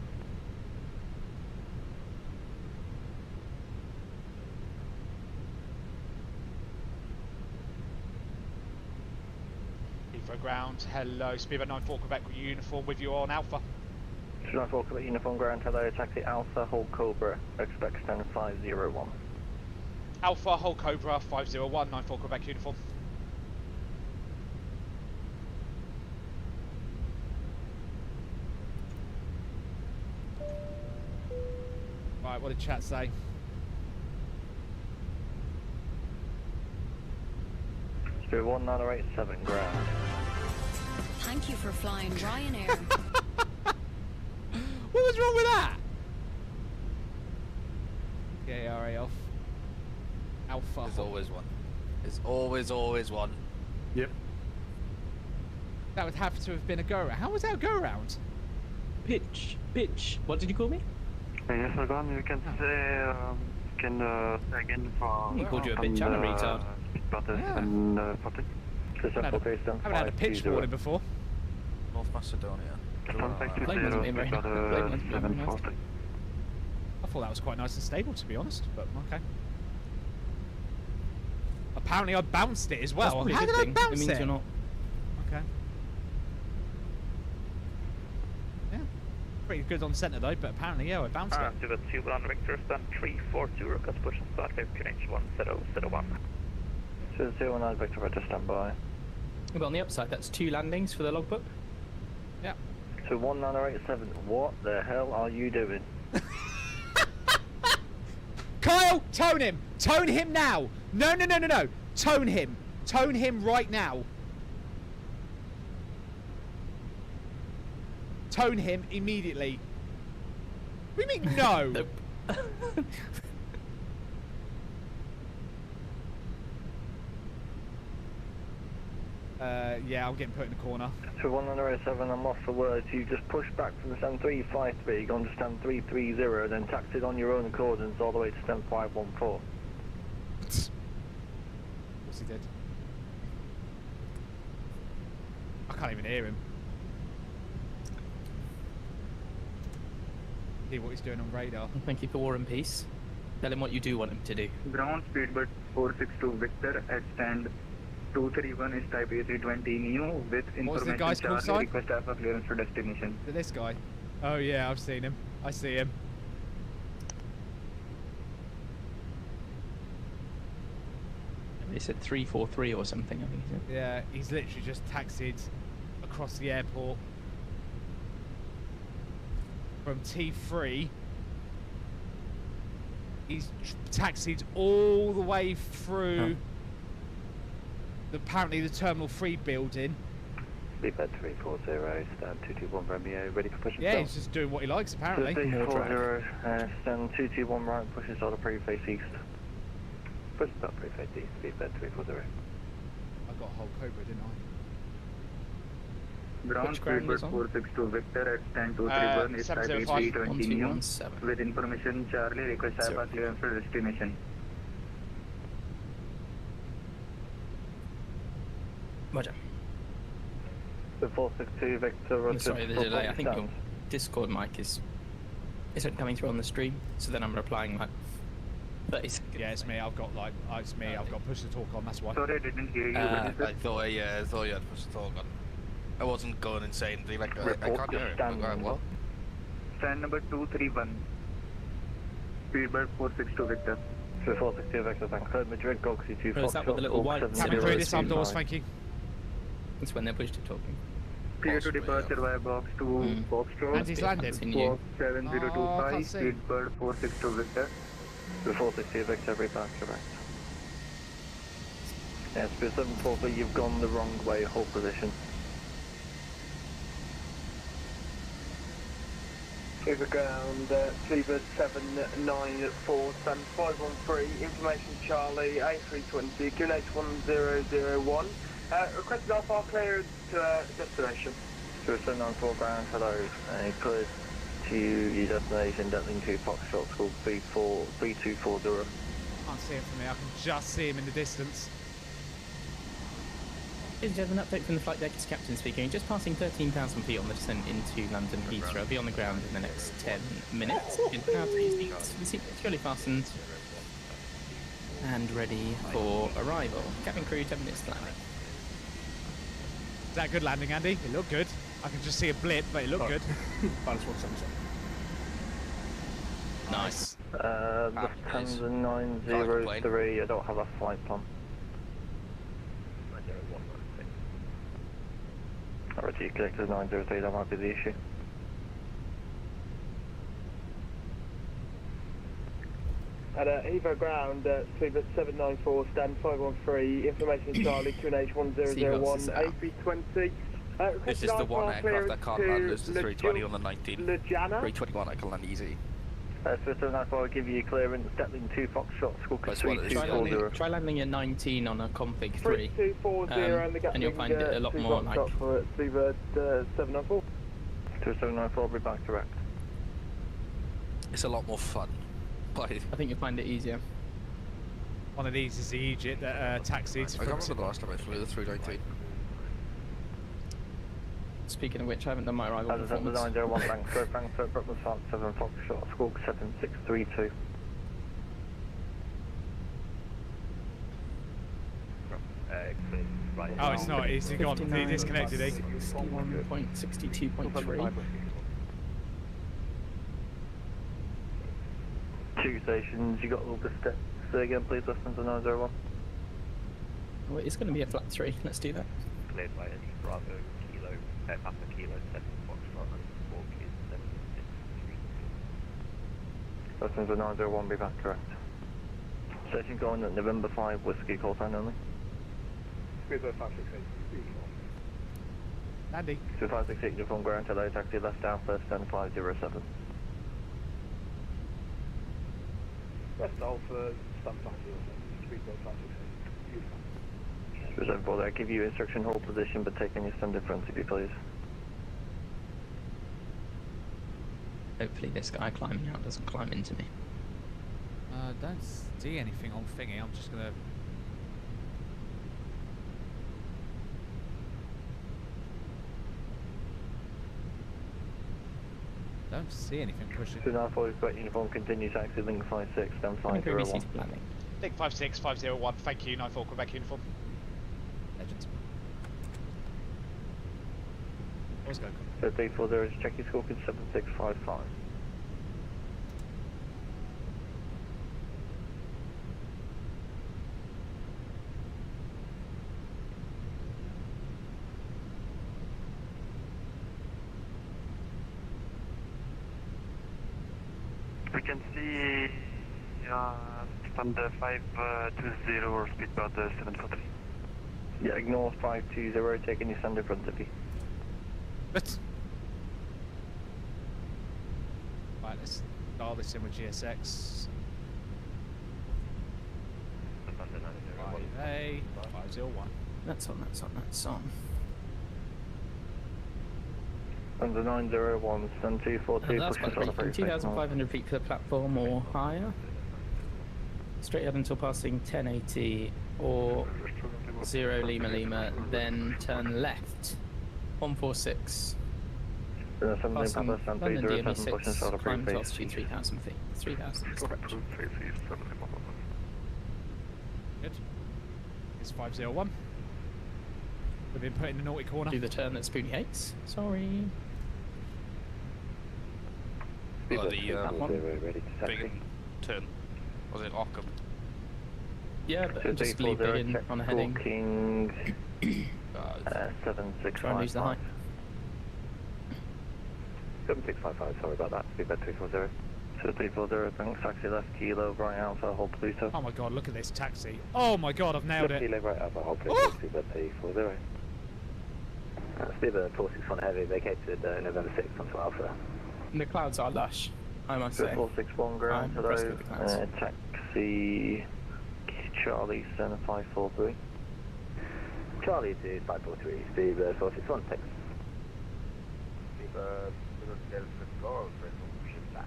Heathrow ground, hello, speedbird 94, Quebec uniform with you on Alpha. 294 Quebec uniform ground, hello, taxi Alpha, hold Cobra, expect stand 501. Alpha, hold Cobra, 501, 94 Quebec uniform. Right, what did chat say? Spirit 19087 ground. Thank you for flying Ryanair. What was wrong with that? Yeah, alright, Alpha. There's always one. There's always one. Yep. That would have to have been a go-round. How was that a go-round? Pitch. What did you call me? Yes, Algon, you can say, again for... He called you a bitch and a retard. I haven't had a pitch warning before. North Macedonia. Blame wasn't being very nice. Blame wasn't being very nice. I thought that was quite nice and stable, to be honest, but okay. Apparently I bounced it as well. That's How did I bounce it? It means you're not. Okay. Yeah. Pretty good on centre though, but apparently, yeah, I bounced it. To the 2 on Victor, stand 342, request push and start 5 QNH 1001. 219 Victor, register stand by. But on the upside, that's 2 landings for the logbook. Yeah. So 19087, what the hell are you doing? Kyle, tone him! Tone him now! No. Tone him! Tone him right now! Tone him immediately. What do you mean no? Nope. Yeah, I'm getting put in the corner. So 197, I'm off for words. You just push back from the stand 353, gone to stand 330, then taxied on your own accordance all the way to stand 514. Of course he did. I can't even hear him. See what he's doing on radar. Thank you for War and Peace. Tell him what you do want him to do. Ground speedbird 462 Victor at stand 231 is type A320 Neo with information guy's call sign? Request alpha clearance for destination. This guy. Oh yeah, I've seen him. I see him. He said 343 or something, I think he said. Yeah, he's literally just taxied across the airport from T3. He's taxied all the way through apparently the Terminal 3 building. Speedbird 340, stand 221 Romeo, ready for push and Yeah, stop. he's just doing what he likes apparently. 340, stand 221 right, push and start a preface east. Push and start preface east, speedbird 340. I got a whole Cobra, didn't I? Ground speedbird 462 Victor at stand 231 is type A320 Neo with information Charlie, request alpha clearance for destination. Roger. The 462 Victor. I'm sorry, the delay. I think your Discord mic isn't coming through on the stream, so then I'm replying like 30 seconds. Yeah, it's me. I've got it's me. I've got push to talk on. That's why. Sorry, I didn't hear you. I thought you had push to talk on. I wasn't going insane. I can't hear it. I'm what? Stand number 231. Speedbird 462 Victor. So 462 Victor, thanks. Madrid, Goxy 2 Is that with the little white Cabin crew, disarm doors, thank you. That's when they're pushed to talking. Clear to departure via box 2 Foxtrot. And he's landed. Squawk 7025, Oh, I can't see. Speedbird 462 Vster. 460 Vector, repack correct. Yes, Speed 744, you've gone the wrong way, hold position. Overground, Speedbird 794, stand 513, information Charlie, A320, QNH1001. Requested Alpha clearance to destination. 794 ground, hello. Cleared to your destination, Detling 2 Foxtrot, School 3240. Can't see him from here. I can just see him in the distance. Ladies and gentlemen, update from the flight deck. It's Captain speaking. Just passing 13,000 feet on the descent into London Heathrow. I'll be on the ground in the next 10 minutes. Now seats securely fastened and ready for arrival. Cabin crew, 10 minutes to landing. Is that a good landing, Andy? It looked good. I can just see a blip, but it looked good. Nice. Lufthansa 903, I don't have a flight plan. Alright, you collected 903, that might be the issue. At Heathrow ground, Speedbird 794, stand 513, information Charlie, QNH1001, A320. This is the one aircraft that can't land, it's the 320 on the 19. 321 I can land easy. Speedbird 794, I'll give you clearance, Detling 2 Foxtrot, School 3240. Try landing at 19 on a config 3. 3240 and you'll find it a lot more like... Speedbird 794. 2794, I'll be back direct. It's a lot more fun. I think you'll find it easier. One of these is the Egypt taxis. I can't remember the last time I flew the 319. Speaking of which, I haven't done my arrival performance. 901 Frankfurt, Brooklyn Park 7 Foxtrot, Squawk 7632. Oh, it's not. He's gone. He disconnected. 61.62.3. 2 stations, you got all the steps. Say again, please, Lufthansa 901. Well, it's going to be a flat 3. Let's do that. Cleared by Bravo, Kilo, Papa Kilo, 7 Foxtrot, and Squawk is 763. Lufthansa 901, be back correct. Station going at November 5, Whiskey, call sign only. Speedbird 568. Andy. 2568, uniform ground, hello, taxi left Alpha, stand 507. West Alpha, stand 507, Speedbird 568. Reserve board, I give you instruction hold position, but take in your standard front if you please. Hopefully this guy climbing out doesn't climb into me. Don't see anything on thingy. I'm just gonna... Don't see anything pushing. 294, we've got uniform, continue taxi, link 56, stand 501. Link 56501, thank you, 94 Quebec uniform. Legends. Let's go. 340, check your score, 7655. We can see stand 520 or speedbird 743. Yeah, ignore 520, taking your stand in front of you. Let's... Right, let's dial this in with GSX. 5A, 501. That's on. Under 901, stand 242, That's push quite the great. 2,500 feet for the platform or higher. Straight ahead until passing 1080 or 0 Lima Lima, then turn left. 146. Passing London DME6, climb to altitude 3,000 feet. 3,000 is correct. Good. It's 501. We've been put in the naughty corner. Do the turn that Spoony hates. Sorry. Well, the big turn. Was it Ockham? Yeah, but just leave it in on a heading. Booking 7655. Try and lose the height. 7655, sorry about that. Speedbird 340. 340, thanks. Taxi left, Kilo, right Alpha, hold Pluto. Oh my god, look at this taxi. Oh my god, I've nailed it. Kilo, right Alpha, hold Pluto, Speedbird 340. Speedbird 461 heavy, vacated November 6th onto Alpha. The clouds are lush, I must say. 461 ground, I'm impressed with the clouds. Taxi Charlie, Center 543. Charlie to 543, Speedbird 461, thanks. Speedbird, Delta Golf, pushing back.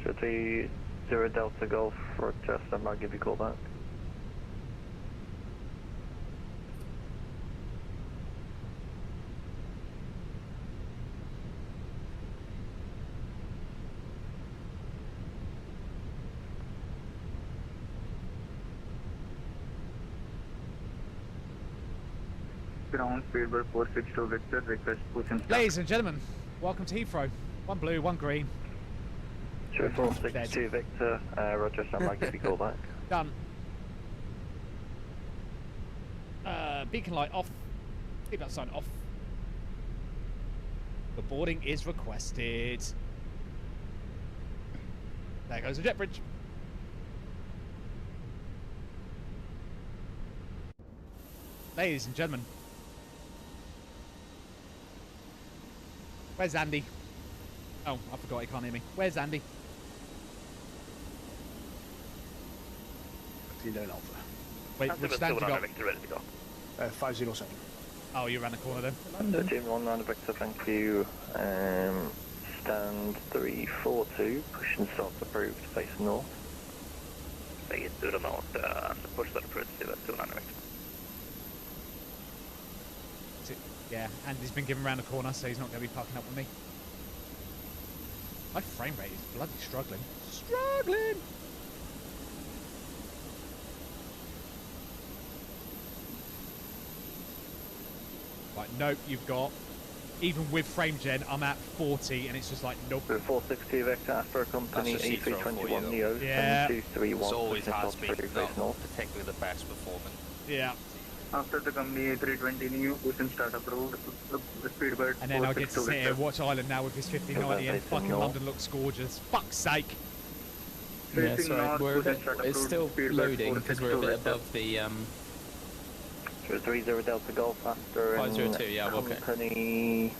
30 Delta Golf, Rochester, I'll give you a call back. Ground Speedbird 462 Vector, request push and start. Ladies and gentlemen, welcome to Heathrow. One blue, one green. Sure, 462 Victor, Rochester, I'll give you a call back. Done. Beacon light off. Seatbelt sign off. The boarding is requested. There goes the jet bridge. Ladies and gentlemen. Where's Andy? Oh, I forgot he can't hear me. Where's Andy? Kilo Alpha. Wait, which stand you got? Ready to go. 507. Oh, you ran the corner then. 13-1 round Victor, thank you. Stand 342, push and start approved, face north. Take it to the north, push that approved, see that 2 Victor. Yeah, Andy's been given round the corner, so he's not going to be parking up with me. My frame rate is bloody struggling. Struggling! Right, nope, you've got... Even with frame gen, I'm at 40, and it's just like, nope. 460 Victor, Afro Company, A321 Neo, yeah. 7231. It's always has been, not particularly the best performance. Yeah. After the company A320 Neo, push and start approved, Speedbird. And then I get to sit here and watch Island now with his 1590, and fucking London looks gorgeous. Fuck's sake! Yeah, sorry, it's still loading because we're a bit above the 30 Delta Golf after 502, yeah, company.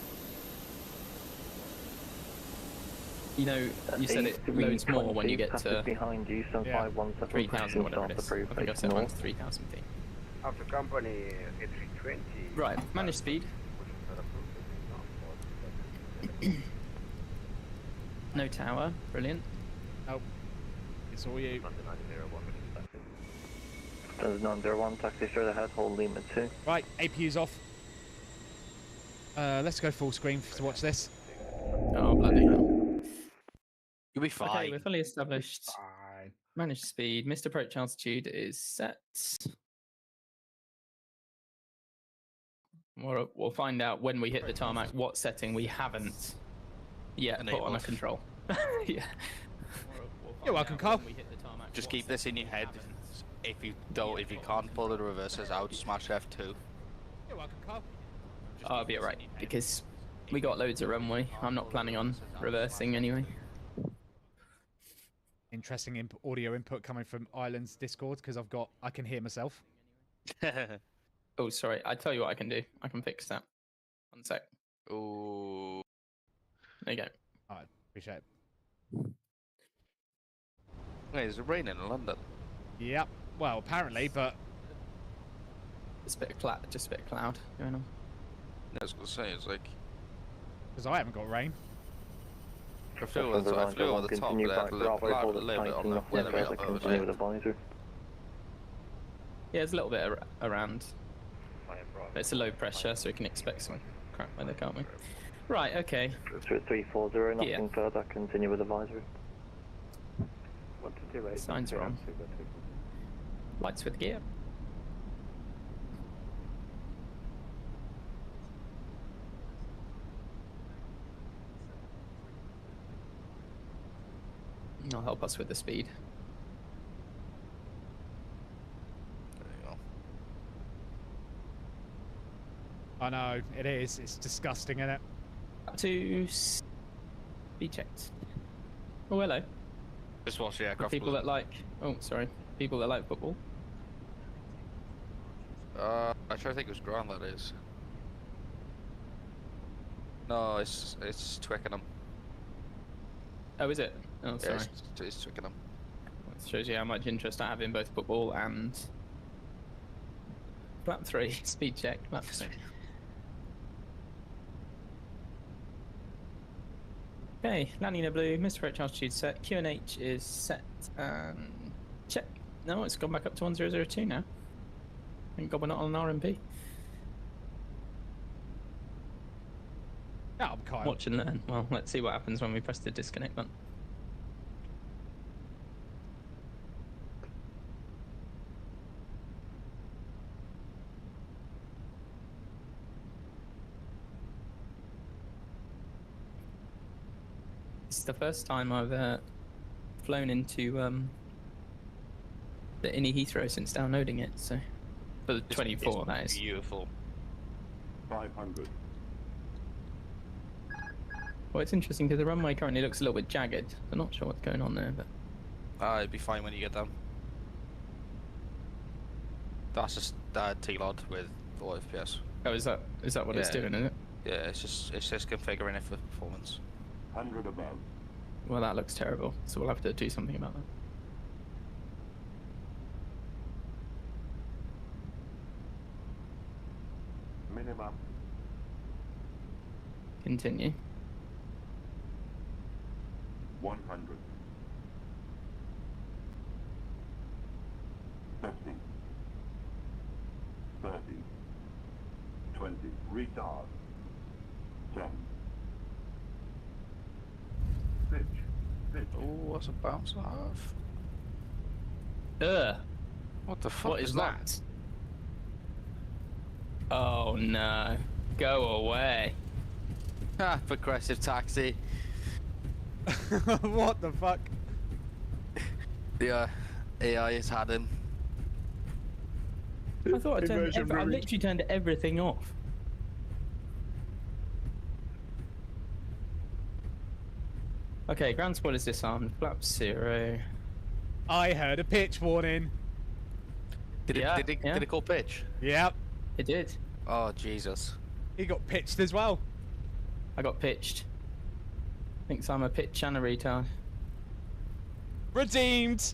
You know, you said it loads more when you get to behind you, 7517 3,000, whatever it is. I think I said mine's 3,000 feet. After company A320. Right, manage speed. No tower, brilliant. Nope. It's all you. There's 901, taxi straight ahead, hold Lima 2. Right, APU's off. Let's go full screen to watch this. Oh, bloody hell. You'll be fine. Okay, we're fully established. Manage speed. Missed approach altitude is set. We'll find out when we hit the tarmac what setting we haven't yet put on a control. Yeah. You're welcome, Carl. Just keep this in your head. If you can't pull the reverses out, smash F2. You're welcome, Carl. Oh, I'll be alright, because we got loads of runway. I'm not planning on reversing anyway. Interesting audio input coming from Island's Discord, because I can hear myself. Oh, sorry. I tell you what I can do. I can fix that. 1 sec. Ooh. There you go. Alright, appreciate it. Wait, is it raining in London? Yep. Well, apparently, but just a bit of cloud going on. Yeah, I was gonna say, it's like because I haven't got rain. I flew over the top, but I had a little bit on the weather. Yeah, there's a little bit around. But it's a low pressure, so we can expect some crap weather, can't we? Right, okay. 340, nothing further, continue with advisory. Signs are on. Lights with gear. I'll help us with the speed. There you go. I know, it is. It's disgusting, isn't it? To be checked. Oh, hello. Just watch the aircraft. People that like... Oh, sorry. People that like football. I try to think it was ground, that is. No, it's Twickenham. Oh, is it? Oh, sorry. Yeah, it's Twickenham. That shows you how much interest I have in both football and... Flap 3. Speed check. Flap 3. Okay, landing in a blue, Mr. Approach altitude set, QNH is set, and check. No, it's gone back up to 1002 now. Thank God we're not on an RMP. Yeah, I'm Kyle. Watch and learn. Well, let's see what happens when we press the disconnect button. It's the first time I've flown into the Innie Heathrow since downloading it, so for the 24, that is. Beautiful. 500. Well, it's interesting because the runway currently looks a little bit jagged. I'm not sure what's going on there, but... It'd be fine when you get down. That's just T-Lod with 4 FPS. Oh, is that what it's doing, is it? Yeah, it's just configuring it for performance. 100 above. Well, that looks terrible, so we'll have to do something about that. Minimum. Continue. 100. 50. 30. 20. Retard. 10. Pitch. Oh, that's a bounce and a half. What the fuck What is that? Oh no. Go away. Ah, progressive taxi. What the fuck? The AI has had him. I thought I literally turned everything off. Okay, ground spoilers disarmed. Flap 0. I heard a pitch warning. Did it call pitch? Yep. It did. Oh, Jesus. He got pitched as well. I got pitched. Thinks I'm a pitch and a retard. Redeemed.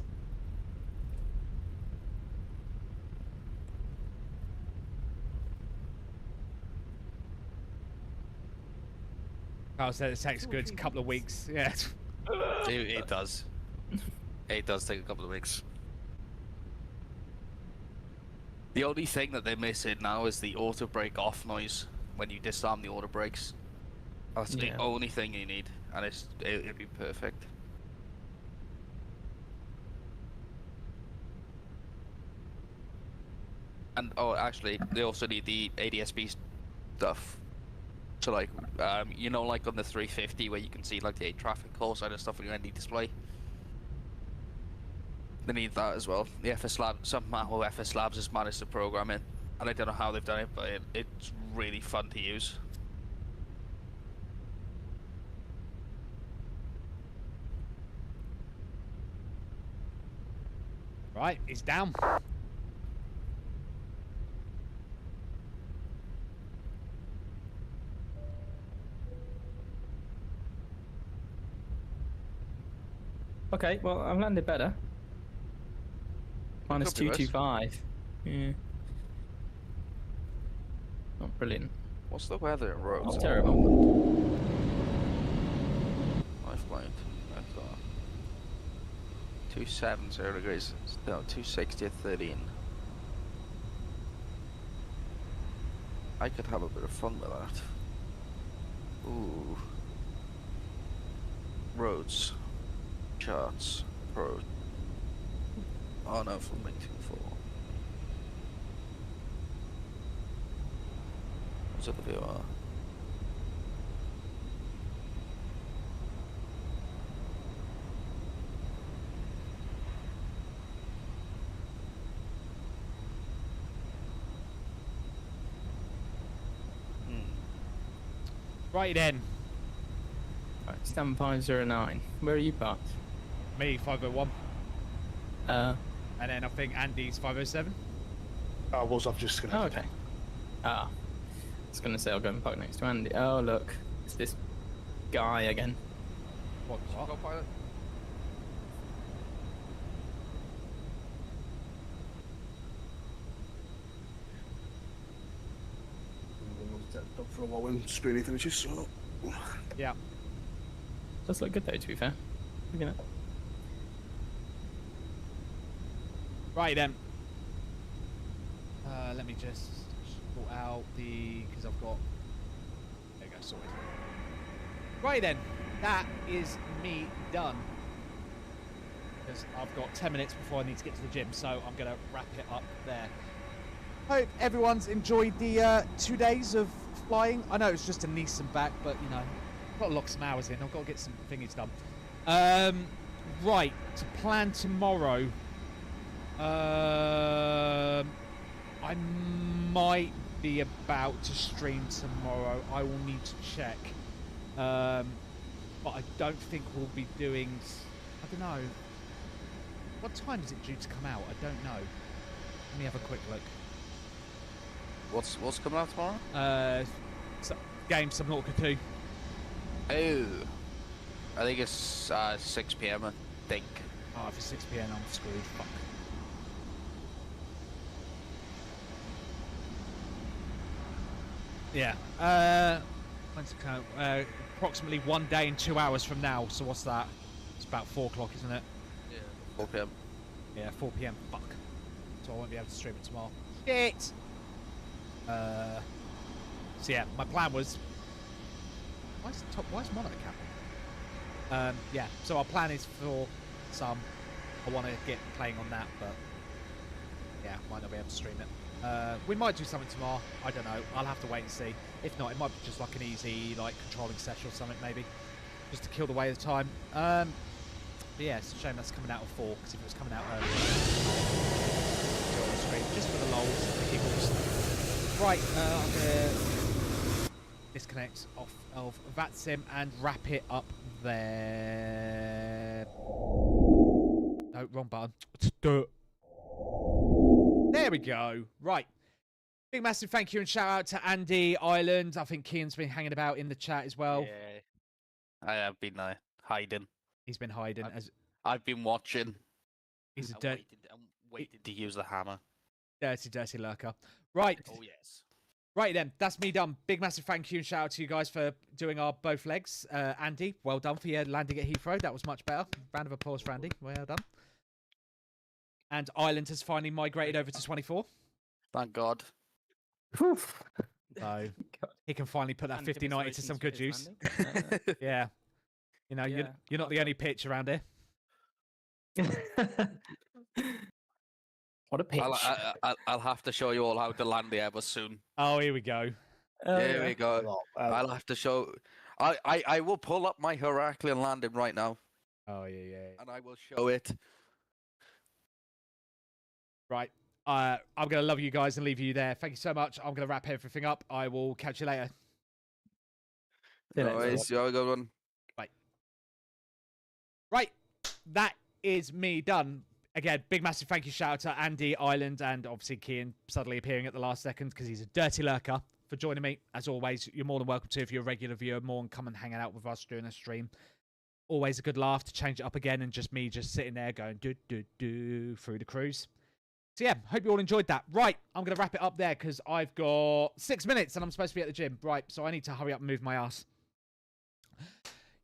Oh, so it takes a good couple of weeks. Yeah. It does. It does take a couple of weeks. The only thing that they're missing now is the auto brake off noise when you disarm the auto brakes. That's the only thing you need, and it'd be perfect. And oh, actually, they also need the ADS-B stuff. So like, you know, like on the 350 where you can see like the traffic call side and stuff on your ND display. They need that as well. The FS Lab, somehow FS Labs has managed to program it, and I don't know how they've done it, but it's really fun to use. Right, he's down. Okay, well, I've landed better. Minus 225. Yeah. Not brilliant. What's the weather in Rhodes? It's terrible. I've blind. I've got 270 degrees. No, 260 at 13. I could have a bit of fun with that. Ooh. Roads. Charts. Pro. Oh no, from Link 4. What's at the VR? Right then. Right, 7509. Where are you parked? Me, 501. And then I think Andy's 507. I was, I've just Oh, okay. I was going to say I'll go and park next to Andy. Oh, look. It's this guy again. What? Co-pilot? Up for a while when Spoony finishes, so... Yeah. Does look good though, to be fair. Look at that. Right then. Let me just sort out the... because I've got... There you go, sorted. Right then. That is me done. Because I've got 10 minutes before I need to get to the gym, so I'm going to wrap it up there. Hope everyone's enjoyed the 2 days of flying. I know it's just a Nice and back, but, you know, I've got to lock some hours in. I've got to get some thingies done. Right, to plan tomorrow. I might be about to stream tomorrow. I will need to check. But I don't think we'll be doing... I don't know. What time is it due to come out? I don't know. Let me have a quick look. What's coming out tomorrow? Game Subnautica 2. Oh. I think it's 6 PM, I think. Oh, if it's 6 PM, I'm screwed. Fuck. Yeah. When's it count? Approximately 1 day and 2 hours from now. So what's that? It's about 4 o'clock, isn't it? Yeah. 4 PM. Yeah, 4 PM. Fuck. So I won't be able to stream it tomorrow. Shit! So yeah, my plan was... Why is Monarch capping? Yeah, so our plan is for some... I want to get playing on that, but... Yeah, might not be able to stream it. We might do something tomorrow. I don't know. I'll have to wait and see. If not, it might be just like an easy, like, controlling session or something, maybe. Just to kill the way of the time. But yeah, it's a shame that's coming out at 4, because if it was coming out earlier... on the screen, just for the lols, the giggles. Right, I'm going to disconnect off of VatSim and wrap it up there. No, wrong button. There we go. Right. Big massive thank you and shout out to Andy Ireland. I think Kian's been hanging about in the chat as well. Yeah. I have been hiding. He's been hiding. I've been watching. He's a waited to use the hammer. Dirty lurker. Right. Oh, yes. Right then, that's me done. Big massive thank you and shout out to you guys for doing our both legs. Andy, well done for your landing at Heathrow. That was much better. Round of applause for Andy. Well done. And Ireland has finally migrated over to 24. Thank God. So he can finally put that 50-90 to some good use. Yeah. You know, you're not the only pitch around here. What a pitch. I'll have to show you all how to land the Ever soon. Oh, here we go. Here we go. I'll have to show... I will pull up my Heraclean landing right now. Oh, yeah. And I will show it. Right. I'm going to love you guys and leave you there. Thank you so much. I'm going to wrap everything up. I will catch you later. See you have a good one. Bye. Right. That is me done. Again, big massive thank you shout out to Andy Ireland and obviously Kian suddenly appearing at the last second because he's a dirty lurker for joining me. As always, you're more than welcome to if you're a regular viewer, more and come and hang out with us during a stream. Always a good laugh to change it up again and just me just sitting there going do through the cruise. So yeah, hope you all enjoyed that. Right, I'm going to wrap it up there because I've got 6 minutes and I'm supposed to be at the gym. Right, so I need to hurry up and move my ass.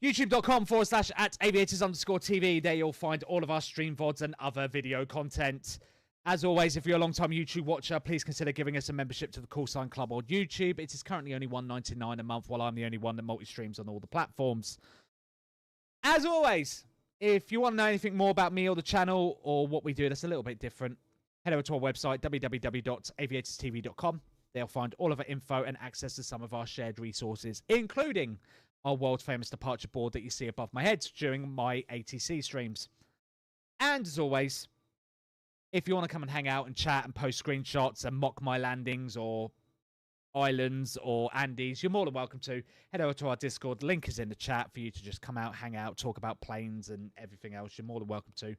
YouTube.com/@aviators_TV. There you'll find all of our stream VODs and other video content. As always, if you're a long-time YouTube watcher, please consider giving us a membership to the Call Sign Club on YouTube. It is currently only $1.99 a month, while I'm the only one that multi-streams on all the platforms. As always, if you want to know anything more about me or the channel or what we do that's a little bit different, head over to our website, www.aviatorstv.com. They'll find all of our info and access to some of our shared resources, including our world-famous departure board that you see above my head during my ATC streams. And as always, if you want to come and hang out and chat and post screenshots and mock my landings or islands or Andes, you're more than welcome to head over to our Discord. Link is in the chat for you to just come out, hang out, talk about planes and everything else. You're more than welcome to.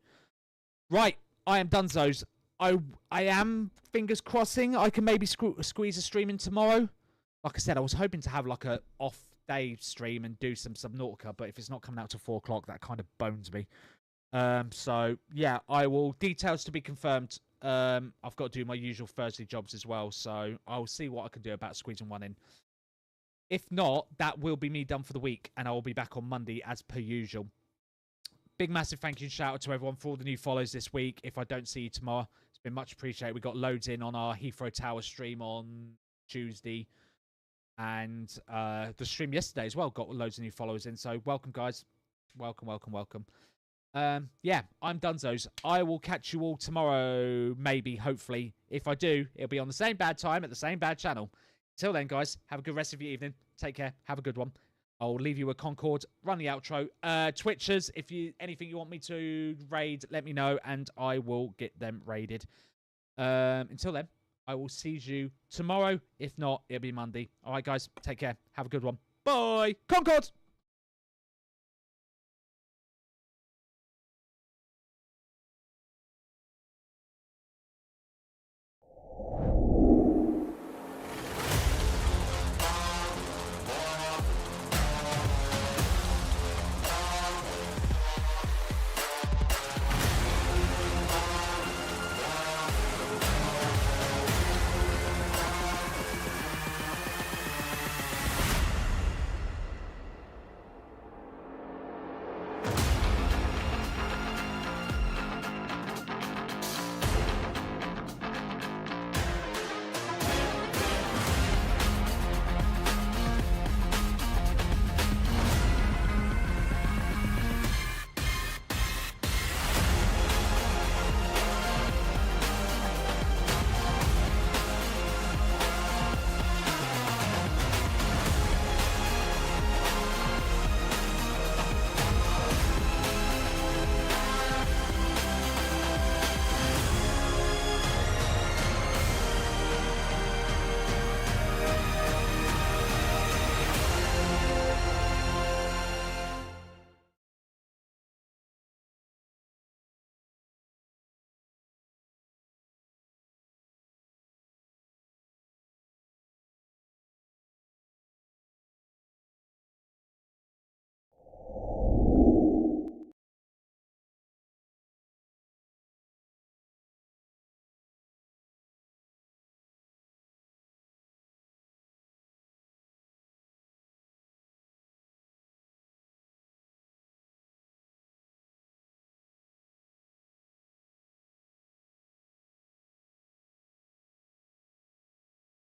Right, I am Dunzos. I am, fingers crossing, I can maybe squeeze a stream in tomorrow. Like I said, I was hoping to have like a off day stream and do some Subnautica, but if it's not coming out till 4 o'clock, that kind of bones me. So yeah, I will. Details to be confirmed. I've got to do my usual Thursday jobs as well, so I'll see what I can do about squeezing one in. If not, that will be me done for the week, and I will be back on Monday as per usual. Big massive thank you and shout out to everyone for all the new follows this week. If I don't see you tomorrow, it's been much appreciated. We got loads in on our Heathrow Tower stream on Tuesday, and the stream yesterday as well got loads of new followers in. So welcome, guys. Welcome. Yeah, I'm Dunzos. I will catch you all tomorrow, maybe, hopefully. If I do, it'll be on the same bad time at the same bad channel. Till then, guys, have a good rest of your evening. Take care. Have a good one. I'll leave you with Concord. Run the outro. Twitchers, if you anything you want me to raid, let me know, and I will get them raided. Until then, I will see you tomorrow. If not, it'll be Monday. All right, guys, take care. Have a good one. Bye. Concord!